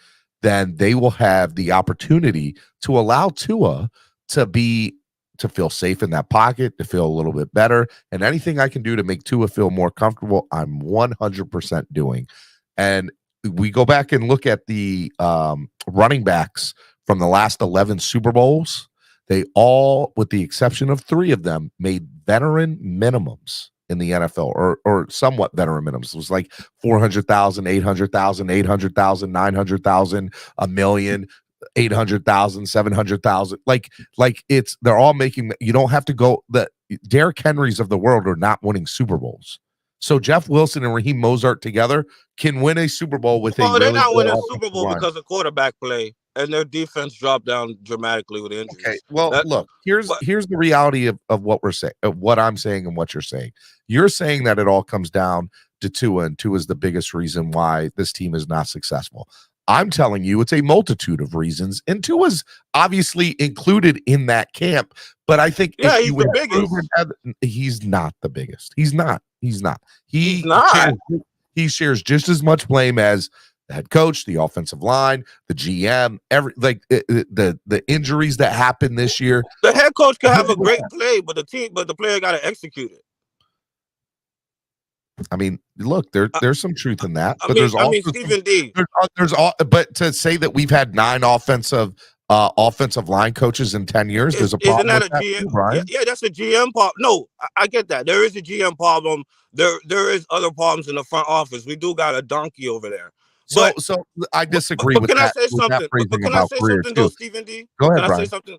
then they will have the opportunity to allow Tua to feel safe in that pocket, to feel a little bit better. And anything I can do to make Tua feel more comfortable, I'm 100% doing. And we go back and look at the running backs from the last 11 Super Bowls. They all, with the exception of 3 of them, made veteran minimums in the NFL or somewhat veteran minimums. It was like 400,000, 800,000, 800,000, 900,000, a million. 800,000, 700,000. Like they're all making. You don't have to go. The Derrick Henrys of the world are not winning Super Bowls. So Jeff Wilson and Raheem Mostert together can win a Super Bowl with a
They're
really
not
good
winning
offensive
Super Bowl
line.
because of quarterback play, and their defense dropped down dramatically with injuries.
Okay, well, look, here's the reality of what we're saying, of what I'm saying and what you're saying. You're saying that it all comes down to Tua, and Tua is the biggest reason why this team is not successful. I'm telling you, it's a multitude of reasons, and Tua's obviously included in that camp. But I think
he's the biggest.
He's not the biggest. He's not.
He's not.
He shares just as much blame as the head coach, the offensive line, the GM, the injuries that happened this year.
The head coach can have a great play, but the player got to execute it.
I mean, look, there's some truth in that, but
Stephen D.
But to say that we've had 9 offensive line coaches in 10 years, there's a problem.
Isn't that a GM? Too, Brian? Yeah, that's a GM problem. No, I get that. There is a GM problem. There is other problems in the front office. We do got a donkey over there.
So I disagree with that.
Can I say something though, Stephen D?
Go ahead,
Brian. I say something?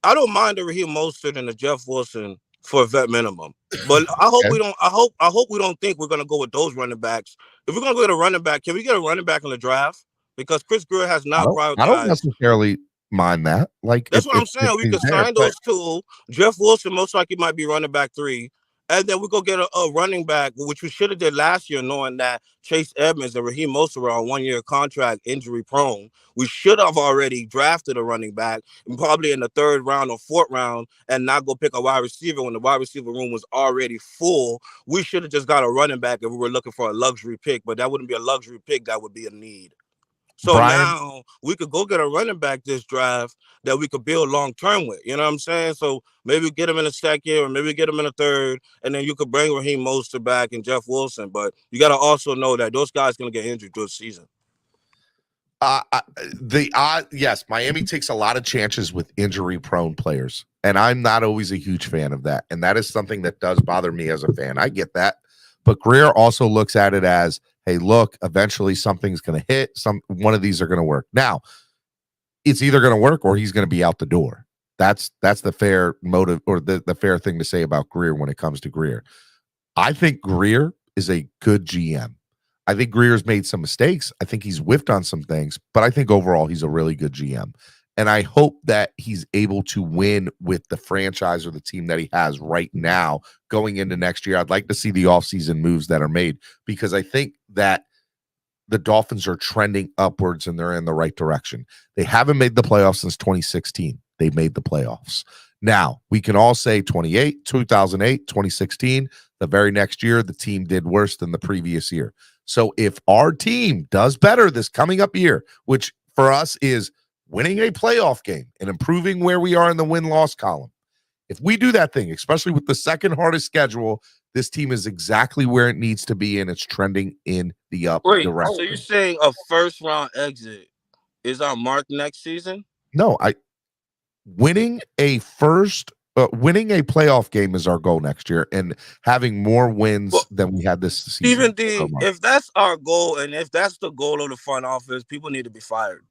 I don't mind the Raheem Mostert and the Jeff Wilson for a vet minimum, but I hope we don't. I hope we don't think we're gonna go with those running backs. If we're gonna go get a running back, can we get a running back in the draft? Because Chris Greer has not prioritized.
I don't necessarily mind that. Like
that's what I'm saying. We could sign those 2. Jeff Wilson most likely might be running back 3. And then we go get a running back, which we should have did last year, knowing that Chase Edmonds and Raheem Mostert are on 1-year contract, injury prone. We should have already drafted a running back, and probably in the 3rd round or 4th round, and not go pick a wide receiver when the wide receiver room was already full. We should have just got a running back if we were looking for a luxury pick, but that wouldn't be a luxury pick. That would be a need. So Brian, now we could go get a running back this draft that we could build long term with. You know what I'm saying? So maybe get him in the 2nd, or maybe get him in the 3rd, and then you could bring Raheem Mostert back and Jeff Wilson. But you got to also know that those guys going to get injured through the season.
Yes, Miami takes a lot of chances with injury-prone players, and I'm not always a huge fan of that. And that is something that does bother me as a fan. I get that, but Greer also looks at it as, hey, look, eventually something's going to hit. One of these are going to work. Now, it's either going to work or he's going to be out the door. That's the fair motive, or the fair thing to say about Greer when it comes to Greer. I think Greer is a good GM. I think Greer's made some mistakes. I think he's whiffed on some things, but I think overall he's a really good GM. And I hope that he's able to win with the franchise or the team that he has right now going into next year. I'd like to see the offseason moves that are made, because I think that the Dolphins are trending upwards and they're in the right direction. They haven't made the playoffs since 2016. They made the playoffs. Now, we can all say 2008, 2016, the very next year, the team did worse than the previous year. So if our team does better this coming up year, which for us is winning a playoff game and improving where we are in the win-loss column, if we do that thing, especially with the second hardest schedule, this team is exactly where it needs to be, and it's trending in the up direction.
So you're saying a 1st-round exit is our mark next season?
No, winning a playoff game is our goal next year, and having more wins than we had this season.
Stephen D, if that's our goal, and if that's the goal of the front office, people need to be fired.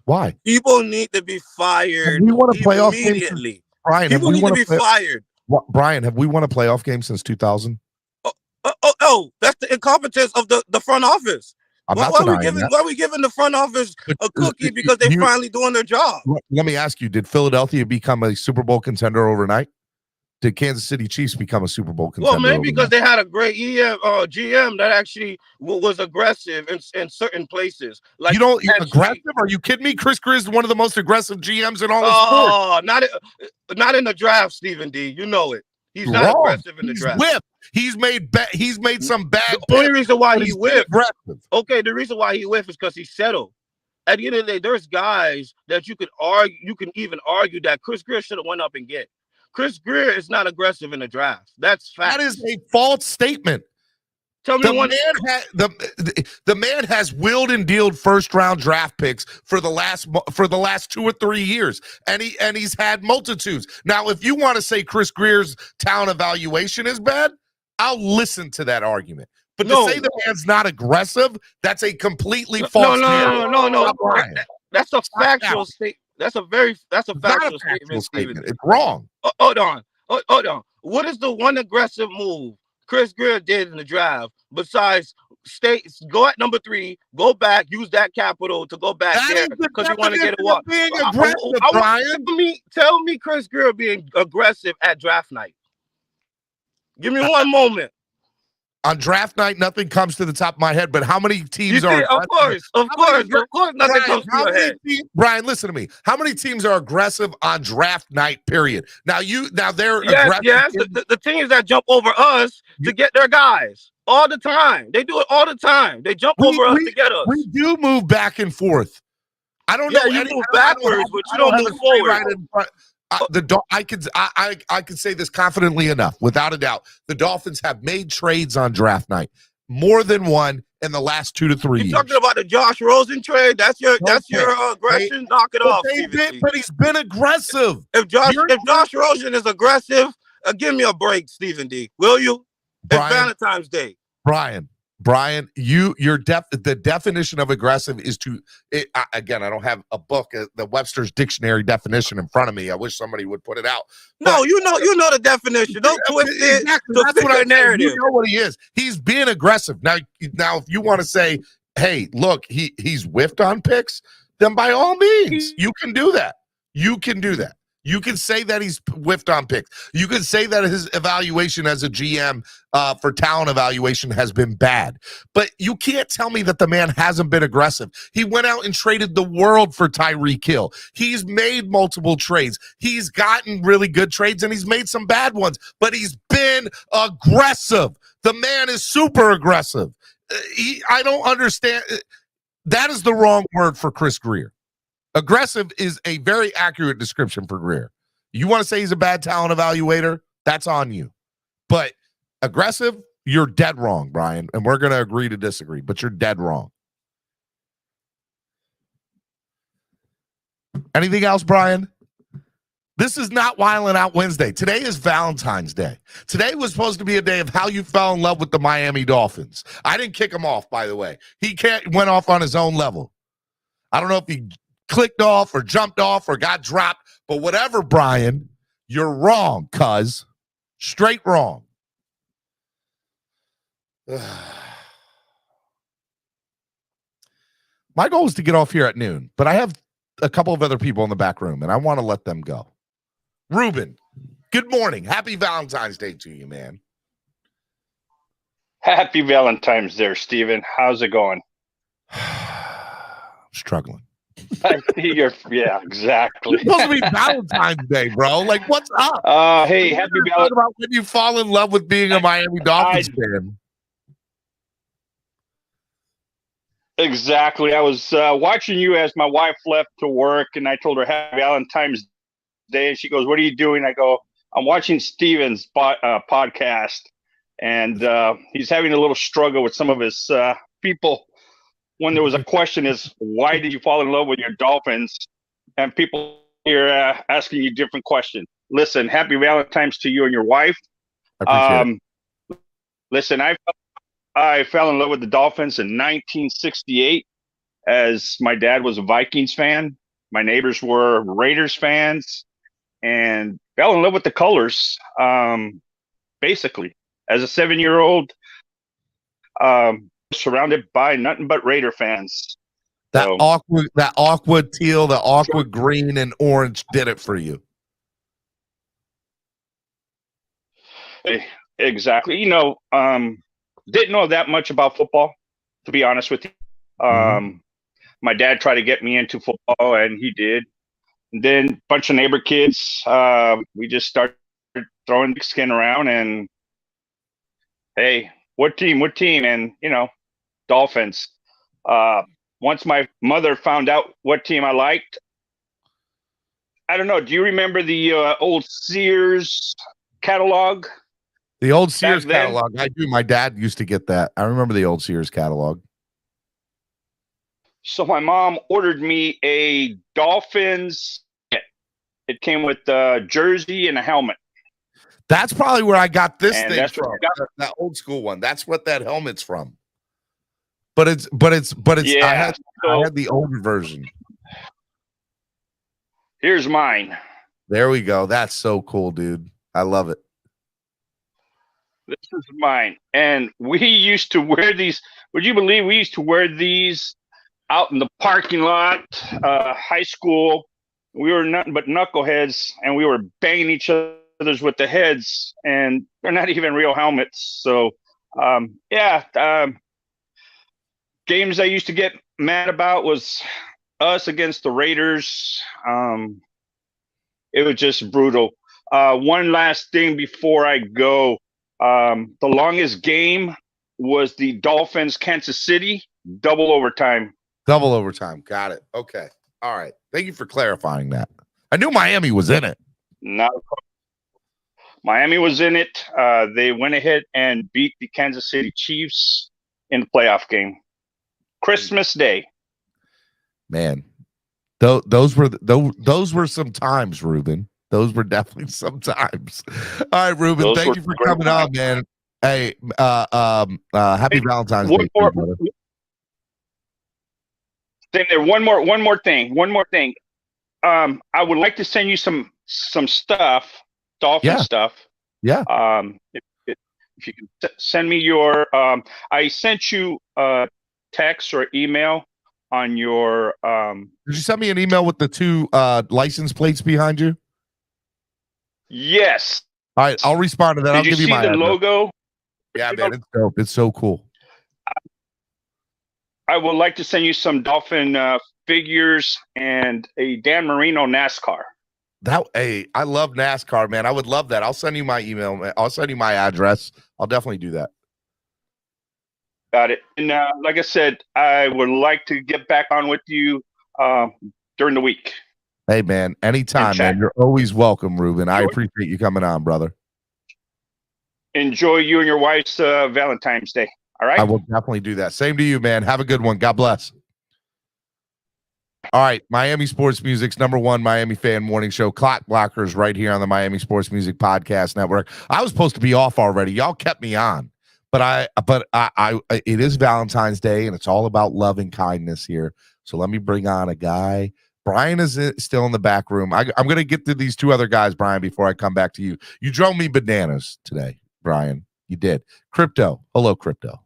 Why?
People need to be fired.
We won a playoff
immediately.
Game Brian,
people need to be fired.
Brian, have we won a playoff game since 2000?
Oh, that's the incompetence of the front office. Why are we giving the front office a cookie because they're finally doing their job?
Let me ask you, did Philadelphia become a Super Bowl contender overnight? Did Kansas City Chiefs become a Super Bowl contender?
Well, maybe because they had a great GM that actually was aggressive in certain places. Like,
you don't aggressive? Are you kidding me? Chris Greer is one of the most aggressive GMs in all of
sports. Not in the draft, Stephen D. You know it. He's not aggressive in the draft.
Whipped. He's made some bad.
The only reason why he whiffed. Okay, the reason why he whiffed is because he settled. At the end of the day, there's guys that you could argue. You can even argue that Chris Greer should have went up and get. Chris Greer is not aggressive in the draft. That's fact.
That is a false statement.
Tell me
the man has willed and dealed 1st-round draft picks for the last 2 or 3 years, and he's had multitudes. Now, if you want to say Chris Greer's talent evaluation is bad, I'll listen to that argument. But to say the man's not aggressive, that's a completely false.
No. That's a factual statement. That's a factual statement.
It's wrong.
Hold on. What is the one aggressive move Chris Greer did in the draft besides go at number 3, go back, use that capital to go back
That
there
is the
because you want to get a
definition
walk.
of being aggressive, Brian.
Tell me Chris Greer being aggressive at draft night. Give me one moment.
On draft night, nothing comes to the top of my head, but how many teams are
aggressive? Of course, nothing comes to your head.
Brian, listen to me. How many teams are aggressive on draft night, period? Now they're aggressive.
Yes, the teams that jump over us to get their guys all the time. They do it all the time. They jump over us to get us.
We do move back and forth. I don't know.
You move backwards, but you don't move forward.
I could say this confidently enough, without a doubt. The Dolphins have made trades on draft night, more than one in the last 2 to 3 years.
You're talking about the Josh Rosen trade? That's your aggression. Knock it off, Stephen.
But he's been aggressive.
If Josh Rosen is aggressive, give me a break, Stephen D. Will you? It's Valentine's Day. Brian,
the definition of aggressive is again, I don't have a book, the Webster's dictionary definition in front of me. I wish somebody would put it out.
No, you know the definition. Don't twist it to fit your narrative.
You know what he is. He's being aggressive. Now if you want to say, hey, look, he's whiffed on picks, then by all means, you can do that. You can do that. You can say that he's whiffed on picks. You can say that his evaluation as a GM for talent evaluation has been bad. But you can't tell me that the man hasn't been aggressive. He went out and traded the world for Tyreek Hill. He's made multiple trades. He's gotten really good trades, and he's made some bad ones. But he's been aggressive. The man is super aggressive. I don't understand. That is the wrong word for Chris Greer. Aggressive is a very accurate description for Greer. You want to say he's a bad talent evaluator? That's on you. But aggressive, you're dead wrong, Brian. And we're going to agree to disagree, but you're dead wrong. Anything else, Brian? This is not Wildin' Out Wednesday. Today is Valentine's Day. Today was supposed to be a day of how you fell in love with the Miami Dolphins. I didn't kick him off, by the way. He went off on his own level. I don't know if he clicked off or jumped off or got dropped, but whatever, Brian, you're wrong, cuz. Straight wrong. My goal is to get off here at noon, but I have a couple of other people in the back room, and I want to let them go. Ruben, good morning. Happy Valentine's Day to you, man.
Happy Valentine's there, Steven. How's it going?
Struggling.
Yeah, exactly.
It's supposed to be Valentine's Day, bro. Like, what's up?
Hey, happy Valentine's.
About when you fall in love with being a Miami Dolphins fan.
Exactly. I was watching you as my wife left to work, and I told her happy Valentine's Day, and she goes, "What are you doing?" I go, "I'm watching Steven's podcast, and he's having a little struggle with some of his people." When there was a question is, why did you fall in love with your Dolphins? And people here asking you different questions. Listen, happy Valentine's to you and your wife.
I appreciate
it. Listen, I fell in love with the Dolphins in 1968 as my dad was a Vikings fan. My neighbors were Raiders fans and fell in love with the colors, basically. As a 7-year-old, surrounded by nothing but Raider fans.
That aqua teal, the aqua green and orange did it for you.
Exactly. You know, didn't know that much about football, to be honest with you. My dad tried to get me into football, and he did. And then a bunch of neighbor kids, we just started throwing the skin around, and hey, what team? And, you know, Dolphins. Once my mother found out what team I liked, I don't know. Do you remember the old Sears catalog?
The old Sears catalog. I do. My dad used to get that. I remember the old Sears catalog.
So my mom ordered me a Dolphins. It came with a jersey and a helmet.
That's probably where I got this thing from. That old school one. That's what that helmet's from. But it's. Yeah, I had the older version.
Here's mine.
There we go. That's so cool, dude. I love it.
This is mine. And we used to wear these. Would you believe we used to wear these out in the parking lot, high school? We were nothing but knuckleheads, and we were banging each other's with the heads, and they're not even real helmets. So, games I used to get mad about was us against the Raiders. It was just brutal. One last thing before I go. The longest game was the Dolphins Kansas City double overtime.
Double overtime. Got it. Okay. All right. Thank you for clarifying that. I knew Miami was in it.
Miami was in it. They went ahead and beat the Kansas City Chiefs in the playoff game. Christmas Day.
Man, those were some times, Ruben. Those were definitely some times. All right, Ruben, thank you for coming on, man. Hey, happy Valentine's Day, brother.
One more thing. I would like to send you some stuff, Dolphin stuff.
Yeah.
If you can send me your, I sent you a text or email on your.
Did you send me an email with the 2 license plates behind you?
Yes.
All right, I'll respond to that. I'll give you my
address. Logo.
Yeah, man, it's dope. It's so cool.
I would like to send you some Dolphin figures and a Dan Marino NASCAR.
I love NASCAR, man. I would love that. I'll send you my email, man. I'll send you my address. I'll definitely do that.
Got it. And like I said, I would like to get back on with you during the week.
Hey, man, anytime, man. You're always welcome, Ruben. I appreciate you coming on, brother.
Enjoy you and your wife's Valentine's Day. All right?
I will definitely do that. Same to you, man. Have a good one. God bless. All right, Miami Sports Music's #1 Miami fan morning show. Clock Blockers right here on the Miami Sports Music Podcast Network. I was supposed to be off already. Y'all kept me on. But it is Valentine's Day, and it's all about love and kindness here. So let me bring on a guy. Brian is still in the back room. I'm going to get to these 2 other guys, Brian, before I come back to you. You drove me bananas today, Brian. You did. Crypto. Hello, Crypto.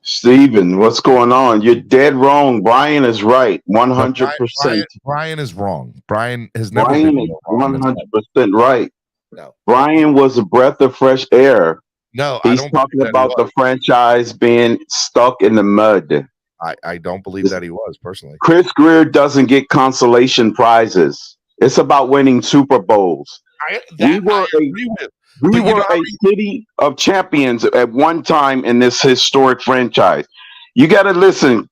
Steven, what's going on? You're dead wrong. Brian is right. 100%.
Brian is wrong. Brian has never
been 100% right. No. Brian was a breath of fresh air.
No,
he's talking about the franchise being stuck in the mud.
I don't believe that he was, personally.
Chris Greer doesn't get consolation prizes. It's about winning Super Bowls. We were a city of champions at one time in this historic franchise. You got to listen.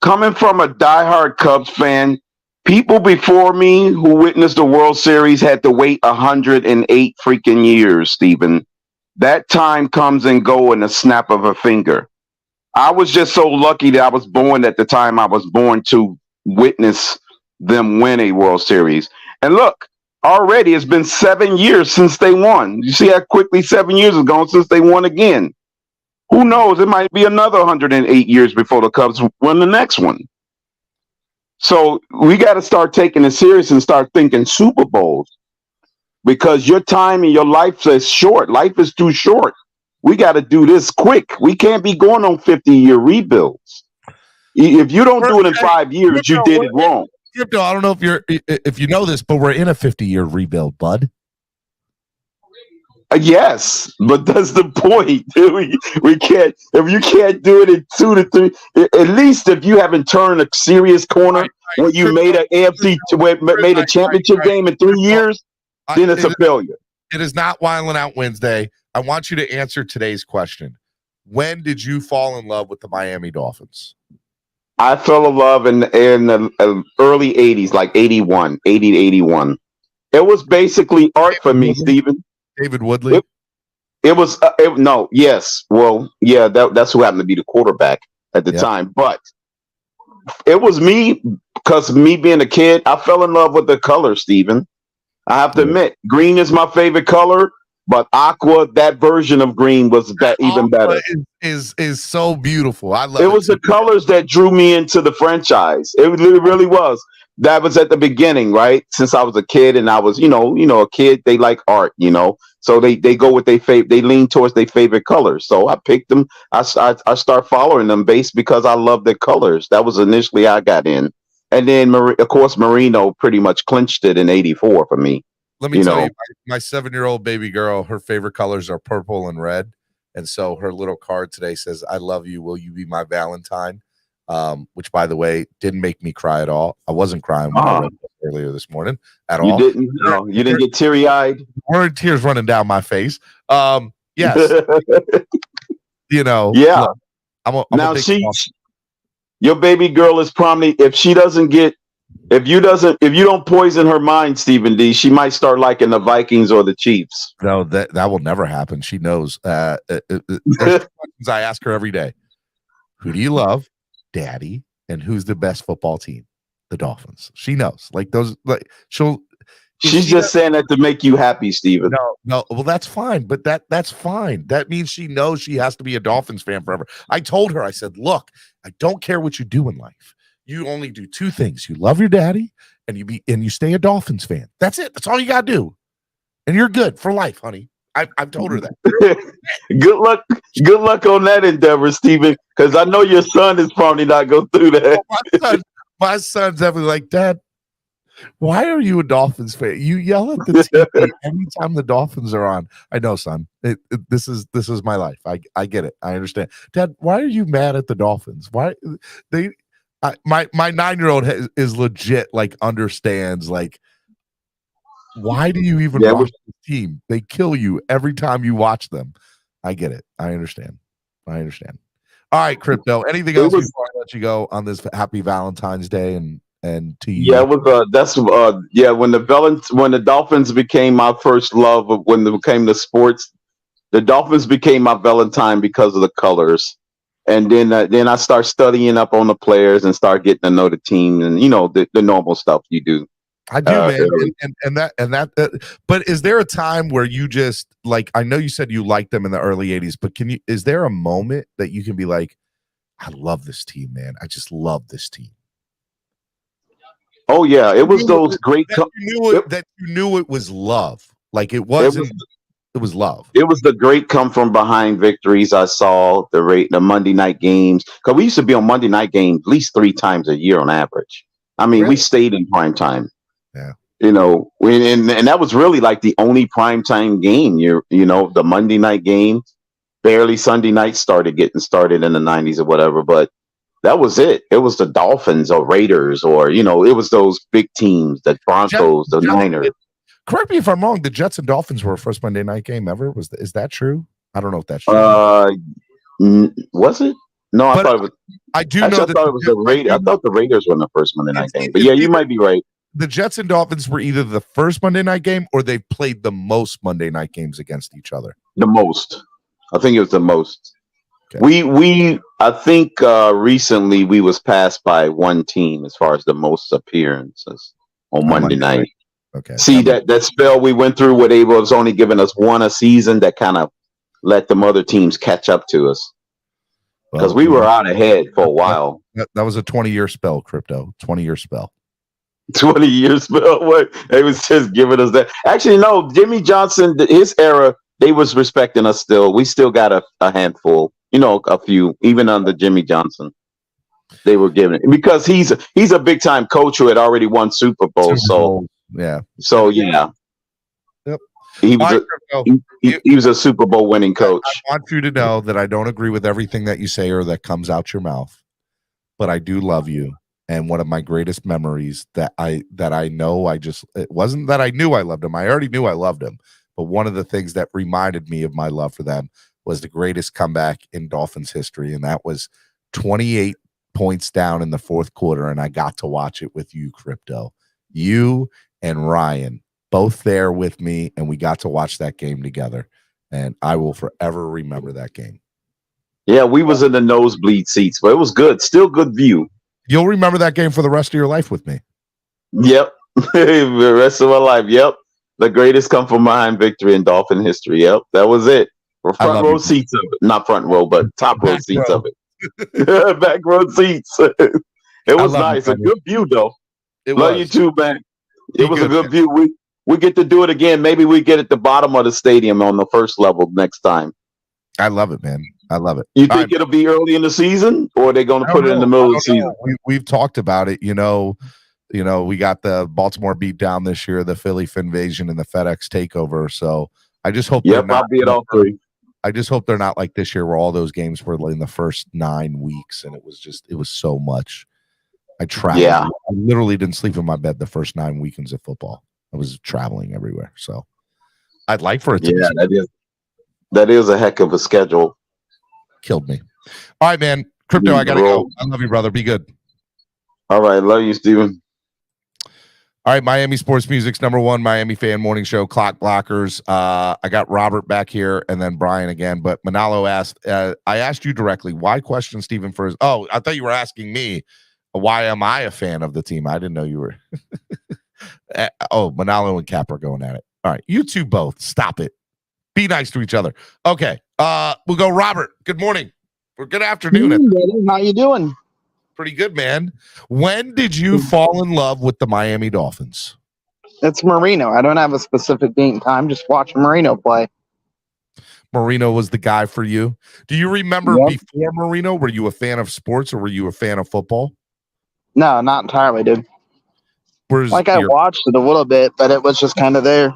Coming from a diehard Cubs fan, people before me who witnessed the World Series had to wait 108 freaking years, Stephen. That time comes and go in a snap of a finger. I was just so lucky that I was born at the time I was born to witness them win a World Series. And look, already it's been 7 years since they won. You see how quickly 7 years has gone since they won again. Who knows? It might be another 108 years before the Cubs win the next one. So we got to start taking it serious and start thinking Super Bowls, because your time in your life is short. Life is too short. We got to do this quick. We can't be going on 50-year rebuilds. If you don't do it in 5 years, you did it wrong.
Crypto, I don't know if you know this, but we're in a 50-year rebuild, bud.
Yes, but that's the point. We can't. If you can't do it in 2 to 3, at least if you haven't turned a serious corner where you made an AFC, made a championship game in 3 years, then it's a failure.
It is not Wildin' Out Wednesday. I want you to answer today's question. When did you fall in love with the Miami Dolphins?
I fell in love in the early 80s, like 80 to 81. It was basically art for me, Stephen.
David Woodley?
It was, yes. Well, yeah, that's who happened to be the quarterback at the time. But it was me, because me being a kid, I fell in love with the color, Stephen. I have to admit, green is my favorite color. But aqua, that version of green was even better.
Is so beautiful. I love it.
It was the colors that drew me into the franchise. It really was. that was at the beginning, right? Since I was a kid and I was, a kid, they like art, so they go with they lean towards their favorite colors. So I picked them. I start following them based because I love their colors. That was initially how I got in. And then, of course, Merino pretty much clinched it in '84 for me.
Let me tell you, my 7-year-old baby girl, her favorite colors are purple and red. And so her little card today says, "I love you. Will you be my Valentine?" Which, by the way, didn't make me cry at all. I wasn't crying when I read this earlier this morning at all.
You didn't get teary-eyed?
Weren't tears running down my face. Yes.
Yeah.
Look, I'm
now your baby girl is probably, if you don't poison her mind, Stephen D, she might start liking the Vikings or the Chiefs.
No, that will never happen. She knows. There's questions I ask her every day. Who do you love, Daddy? And who's the best football team? The Dolphins. She knows.
She's just saying that to make you happy, Stephen.
No. Well, that's fine. But that's fine. That means she knows she has to be a Dolphins fan forever. I told her, I said, look, I don't care what you do in life. You only do two things. You love your daddy and you stay a Dolphins fan. That's it. That's all you gotta do. And you're good for life, honey. I've told her that.
Good luck on that endeavor, Stephen, because I know your son is probably not going through that.
My son's definitely like, Dad, why are you a Dolphins fan? You yell at the TV anytime the Dolphins are on. I know, son. This is my life. I get it. I understand. Dad, why are you mad at the Dolphins? Why my 9-year-old is legit, understands, why do you even watch the team? They kill you every time you watch them. I get it. I understand. All right, Crypto. Anything else before I let you go on this happy Valentine's Day and to you?
Yeah, it was when the Dolphins became my first love when it came to sports, the Dolphins became my Valentine because of the colors. And then I start studying up on the players and start getting to know the team and the normal stuff you do.
I do, man, and that. But is there a time where you just I know you said you liked them in the early '80s, but is there a moment that you can be like, I love this team, man. I just love this team.
Oh yeah, it was those great.
That you knew it was love. It wasn't. It was love.
It was the great come from behind victories I saw, the Monday night games. Because we used to be on Monday night games at least 3 times a year on average. I mean, we stayed in prime time.
Yeah.
And that was really the only primetime game. The Monday night game, barely Sunday night getting started in the 90s or whatever, but that was it. It was the Dolphins or Raiders or it was those big teams, the Broncos, the Niners.
Correct me if I'm wrong. The Jets and Dolphins were our first Monday night game ever. Is that true? I don't know if that's true.
Was it? No, I thought it was.
I do
actually,
know.
I thought it was the Raiders. I thought the Raiders were the first Monday night game. But yeah, you might be right.
The Jets and Dolphins were either the first Monday night game or they played the most Monday night games against each other.
The most. I think it was the most.
Okay.
I think recently we was passed by one team as far as the most appearances on Monday night.
Okay.
See that spell we went through where they was only giving us one a season, that kind of let them other teams catch up to us because we were out ahead for a while.
That was a 20-year spell, Crypto. 20-year spell.
20 years spell. What? They was just giving us that. Actually, no. Jimmy Johnson, his era, they was respecting us still. We still got a handful. A few, even under Jimmy Johnson. They were giving it because he's a big time coach who had already won Super Bowl. So
yeah.
So yeah.
Yep.
He was a Super Bowl winning coach.
I want you to know that I don't agree with everything that you say or that comes out your mouth, but I do love you. And one of my greatest memories that I know, it wasn't that I knew I loved him. I already knew I loved him. But one of the things that reminded me of my love for them was the greatest comeback in Dolphins history. And that was 28 points down in the fourth quarter. And I got to watch it with you, Crypto. You and Ryan both there with me. And we got to watch that game together. And I will forever remember that game.
Yeah, we was in the nosebleed seats, but it was good. Still good view.
You'll remember that game for the rest of your life with me.
Yep. The rest of my life. Yep. The greatest come from behind victory in Dolphin history. Yep. That was it. Front row seats of it. Not front row, but top row seats of it. Back row seats. It was nice. A good view, though. Love you too, man. It was
good,
a good view. We get to do it again. Maybe we get at the bottom of the stadium on the first level next time.
I love it, man. I love it.
You think it'll be early in the season, or are they going to put it in the middle of the season?
We've talked about it. You know, we got the Baltimore beat down this year, the Philly Finvasion, and the FedEx takeover. So I just hope
I'll be at all three.
I just hope they're not like this year where all those games were in the first 9 weeks, and it was so much. I traveled.
Yeah.
I literally didn't sleep in my bed the first 9 weekends of football. I was traveling everywhere. So I'd like for it to be.
That is a heck of a schedule.
Killed me. All right, man. Crypto, I got to go. I love you, brother. Be good.
All right. Love you, Steven.
All right, Miami Sports Music's #1 Miami fan morning show, Clock Blockers. I got Robert back here and then Brian again. But Manalo asked, I asked you directly, why question Steven for his... Oh, I thought you were asking me, why am I a fan of the team? I didn't know you were... Manalo and Cap are going at it. All right, you two both. Stop it. Be nice to each other. Okay, we'll go Robert. Good morning. Or good afternoon.
How you doing?
Pretty good, man. When did you fall in love with the Miami Dolphins?
It's Marino. I don't have a specific date and time. Just watch Marino play.
Marino was the guy for you. Do you remember before Marino? Were you a fan of sports or were you a fan of football?
No, not entirely, dude.
I
watched it a little bit, but it was just kind of there.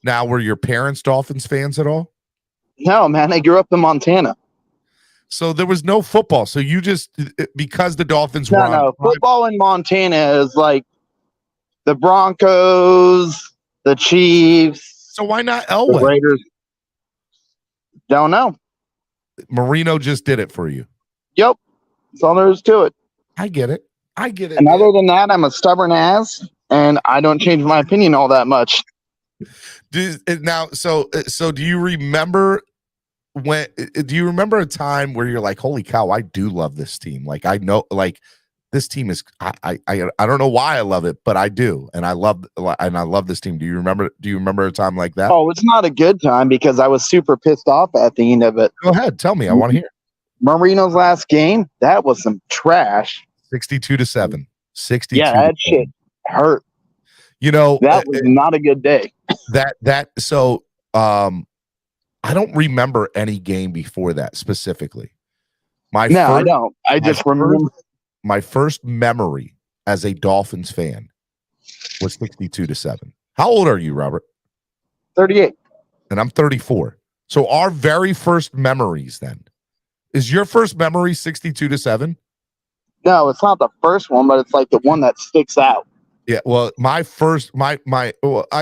Now, were your parents Dolphins fans at all?
No, man. They grew up in Montana.
So there was no football. So you just, because the Dolphins were
on football in Montana is like the Broncos, the Chiefs.
So why not Elway?
The Raiders. Don't know.
Marino just did it for you.
Yep. That's all there is to it.
I get it.
And other than that, I'm a stubborn ass, and I don't change my opinion all that much.
So do you remember a time where you're like, holy cow, I do love this team? Like, I know, like, this team is, I don't know why I love it, but I do. And I love this team. Do you remember a time like that?
Oh, it's not a good time because I was super pissed off at the end of it.
Go ahead. Tell me. I want to hear.
Marino's last game, that was some trash.
62-7. 62.
Yeah, that shit hurt.
You know,
that was not a good day.
I don't remember any game before that specifically.
I don't. I just remember
my first memory as a Dolphins fan was 62-7. How old are you, Robert?
38.
And I'm 34. So our very first memories then. Is your first memory 62-7?
No, it's not the first one, but it's like the one that sticks out.
Yeah, well, I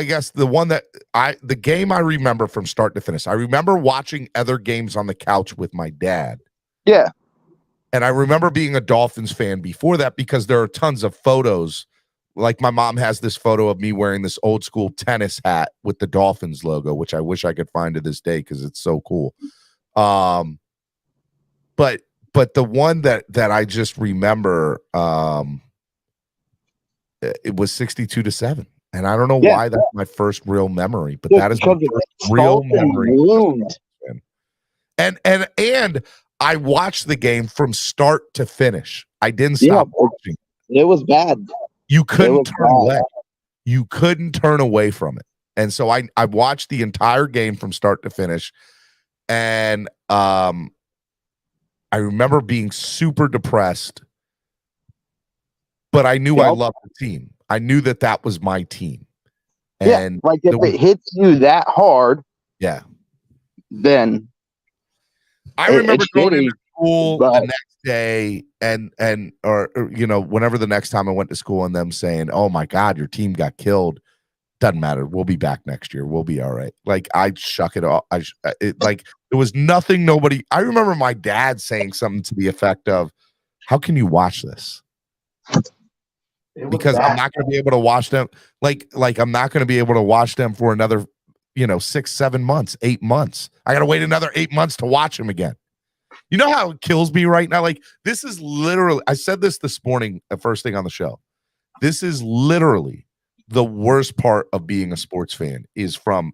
guess the game I remember from start to finish. I remember watching other games on the couch with my dad.
Yeah.
And I remember being a Dolphins fan before that because there are tons of photos. Like my mom has this photo of me wearing this old school tennis hat with the Dolphins logo, which I wish I could find to this day because it's so cool. But the one that I just remember, it was 62-7, and I don't know why that's my first real memory, but that is my first real memory. And I watched the game from start to finish. I didn't stop watching.
It was bad.
You couldn't turn away. You couldn't turn away from it. And so I watched the entire game from start to finish, and I remember being super depressed, but I knew I loved the team. I knew that was my team. And
like if it hits you that hard, then
I remember going into school the next day or whenever the next time I went to school and them saying, "Oh my God, your team got killed. Doesn't matter. We'll be back next year. We'll be all right." Like I'd shuck it off. There was nothing. I remember my dad saying something to the effect of, "How can you watch this?" Because I'm not going to be able to watch them. Like I'm not going to be able to watch them for another, 6, 7 months, 8 months. I got to wait another 8 months to watch them again. You know how it kills me right now? Like this is literally, I said this morning, the first thing on the show. This is literally the worst part of being a sports fan is from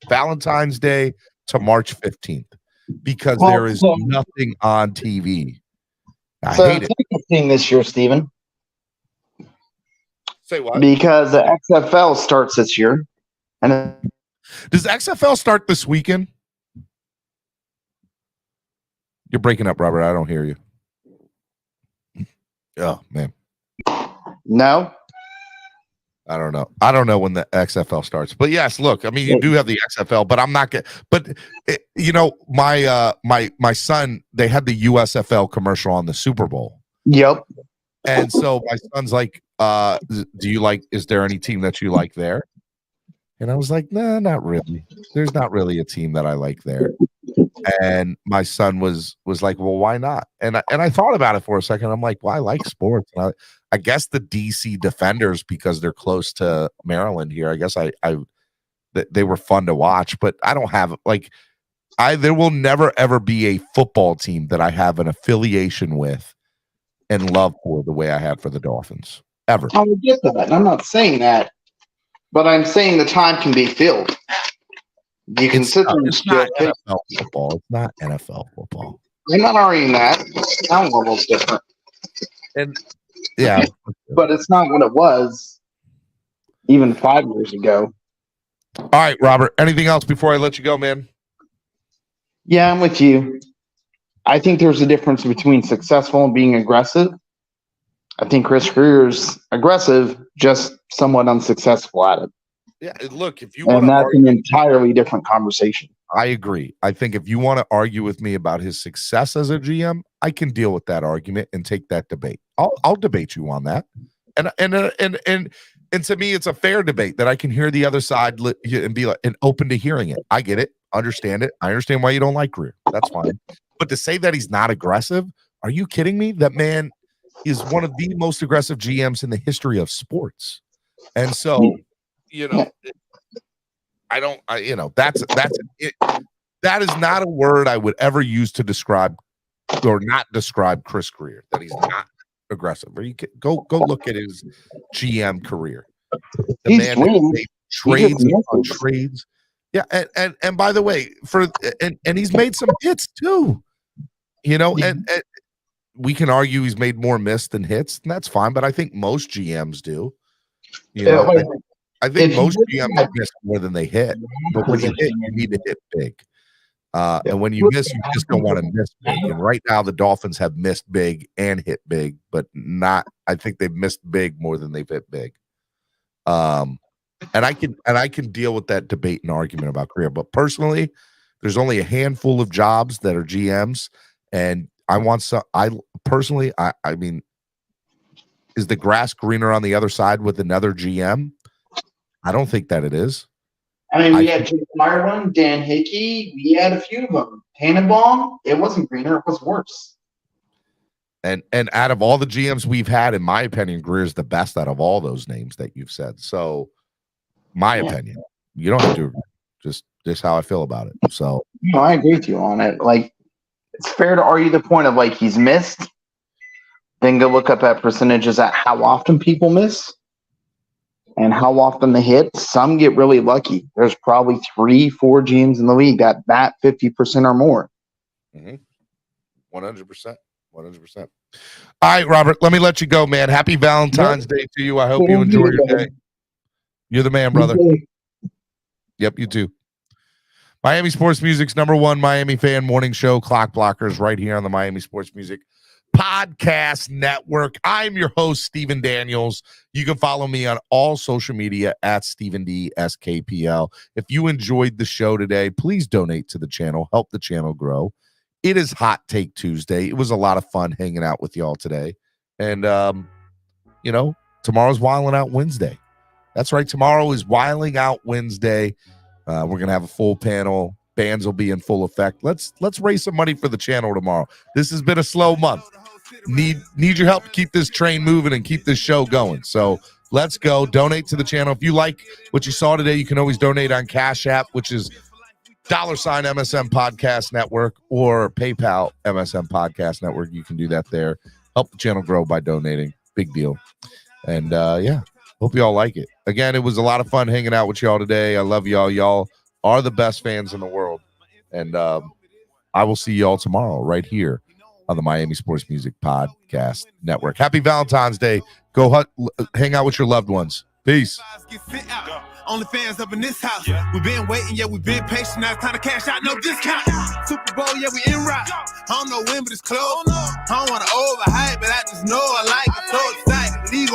Valentine's Day to March 15th because there is nothing on TV. I hate it.
Interesting this year, Steven.
Say what?
Because the XFL starts this year. And
does XFL start this weekend? You're breaking up, Robert. I don't hear you. Oh, man.
No.
I don't know. I don't know when the XFL starts. But yes, look, I mean, you do have the XFL, but I'm not getting. But my son, they had the USFL commercial on the Super Bowl.
Yep.
And so my son's like, is there any team that you like there? And I was like, nah, not really. There's not really a team that I like there. And my son was like, well, why not? And I thought about it for a second. I'm like, well, I like sports. And I guess the DC Defenders, because they're close to Maryland here. I guess they were fun to watch, but I don't have there will never ever be a football team that I have an affiliation with and love for the way I have for the Dolphins ever.
I would get to that. And I'm not saying that, but I'm saying the time can be filled. You can sit there and
it's not NFL football. It's not NFL football.
I'm not arguing that. Sound level's different.
And yeah.
But it's not what it was even 5 years ago.
All right, Robert. Anything else before I let you go, man?
Yeah, I'm with you. I think there's a difference between successful and being aggressive. I think Chris Greer's aggressive, just somewhat unsuccessful at it.
Yeah, look, if you
want, and that's an entirely different conversation.
I agree. I think if you want to argue with me about his success as a GM, I can deal with that argument and take that debate. I'll debate you on that. And to me, it's a fair debate that I can hear the other side and be like and open to hearing it. I get it, understand it. I understand why you don't like Greer. That's fine. But to say that he's not aggressive, are you kidding me? That man is one of the most aggressive GMs in the history of sports. And so, that's it. That is not a word I would ever use to describe or not describe Chris Greer, that he's not aggressive. Or you can, go look at his GM career. The man made trades on trades. Yeah, and by the way, and he's made some hits too. And we can argue he's made more miss than hits, and that's fine, but I think most GMs do. I think most GMs miss more than they hit, but when you hit, you need to hit big. And when you miss, you just don't want to miss big. And right now, the Dolphins have missed big and hit big, but not. I think they've missed big more than they've hit big. And I can deal with that debate and argument about career. But personally, there's only a handful of jobs that are GMs, and I want some. I mean, is the grass greener on the other side with another GM? I don't think that it is.
I mean, we had Jake Myron, Dan Hickey. We had a few of them. Tannenbaum, it wasn't greener. It was worse.
And out of all the GMs we've had, in my opinion, Greer's the best out of all those names that you've said. So, my opinion, you don't have to agree. Just how I feel about it. So,
no, I agree with you on it. Like, it's fair to argue the point of he's missed. Then go look up at percentages at how often people miss. And how often they hit. Some get really lucky. There's probably 3-4 GMs in the league that bat 50% or more.
100%. 100%. All right, Robert, let me let you go, man. Happy Valentine's Day to you. I hope you enjoy your day. You're the man, brother. Yep, you too. Miami Sports Music's #1 Miami fan morning show, Clock Blockers, right here on the Miami Sports Music Podcast Network. I'm your host, Stephen Daniels. You can follow me on all social media at Stephen D SKPL. If you enjoyed the show today, please donate to the channel, help the channel grow. It is Hot Take Tuesday. It was a lot of fun hanging out with y'all today. And tomorrow's Wiling Out Wednesday. That's right. Tomorrow is Wiling Out Wednesday. We're gonna have a full panel. Bands will be in full effect. Let's raise some money for the channel tomorrow. This has been a slow month. Need your help to keep this train moving and keep this show going. So let's go. Donate to the channel. If you like what you saw today, you can always donate on Cash App, which is $ MSM Podcast Network, or PayPal MSM Podcast Network. You can do that there. Help the channel grow by donating. Big deal. And hope you all like it. Again, it was a lot of fun hanging out with y'all today. I love y'all. Y'all are the best fans in the world. And I will see y'all tomorrow right here on the Miami Sports Music Podcast Network. Happy Valentine's Day. Go hang out with your loved ones. Peace.
Only fans up in this house. We've been waiting, yeah, we've been patient. Now it's time to cash out, no discount. Super Bowl, yeah, we in route. I don't know when, but it's close. I don't want to overhype, but I just know I like it. So excited. Leave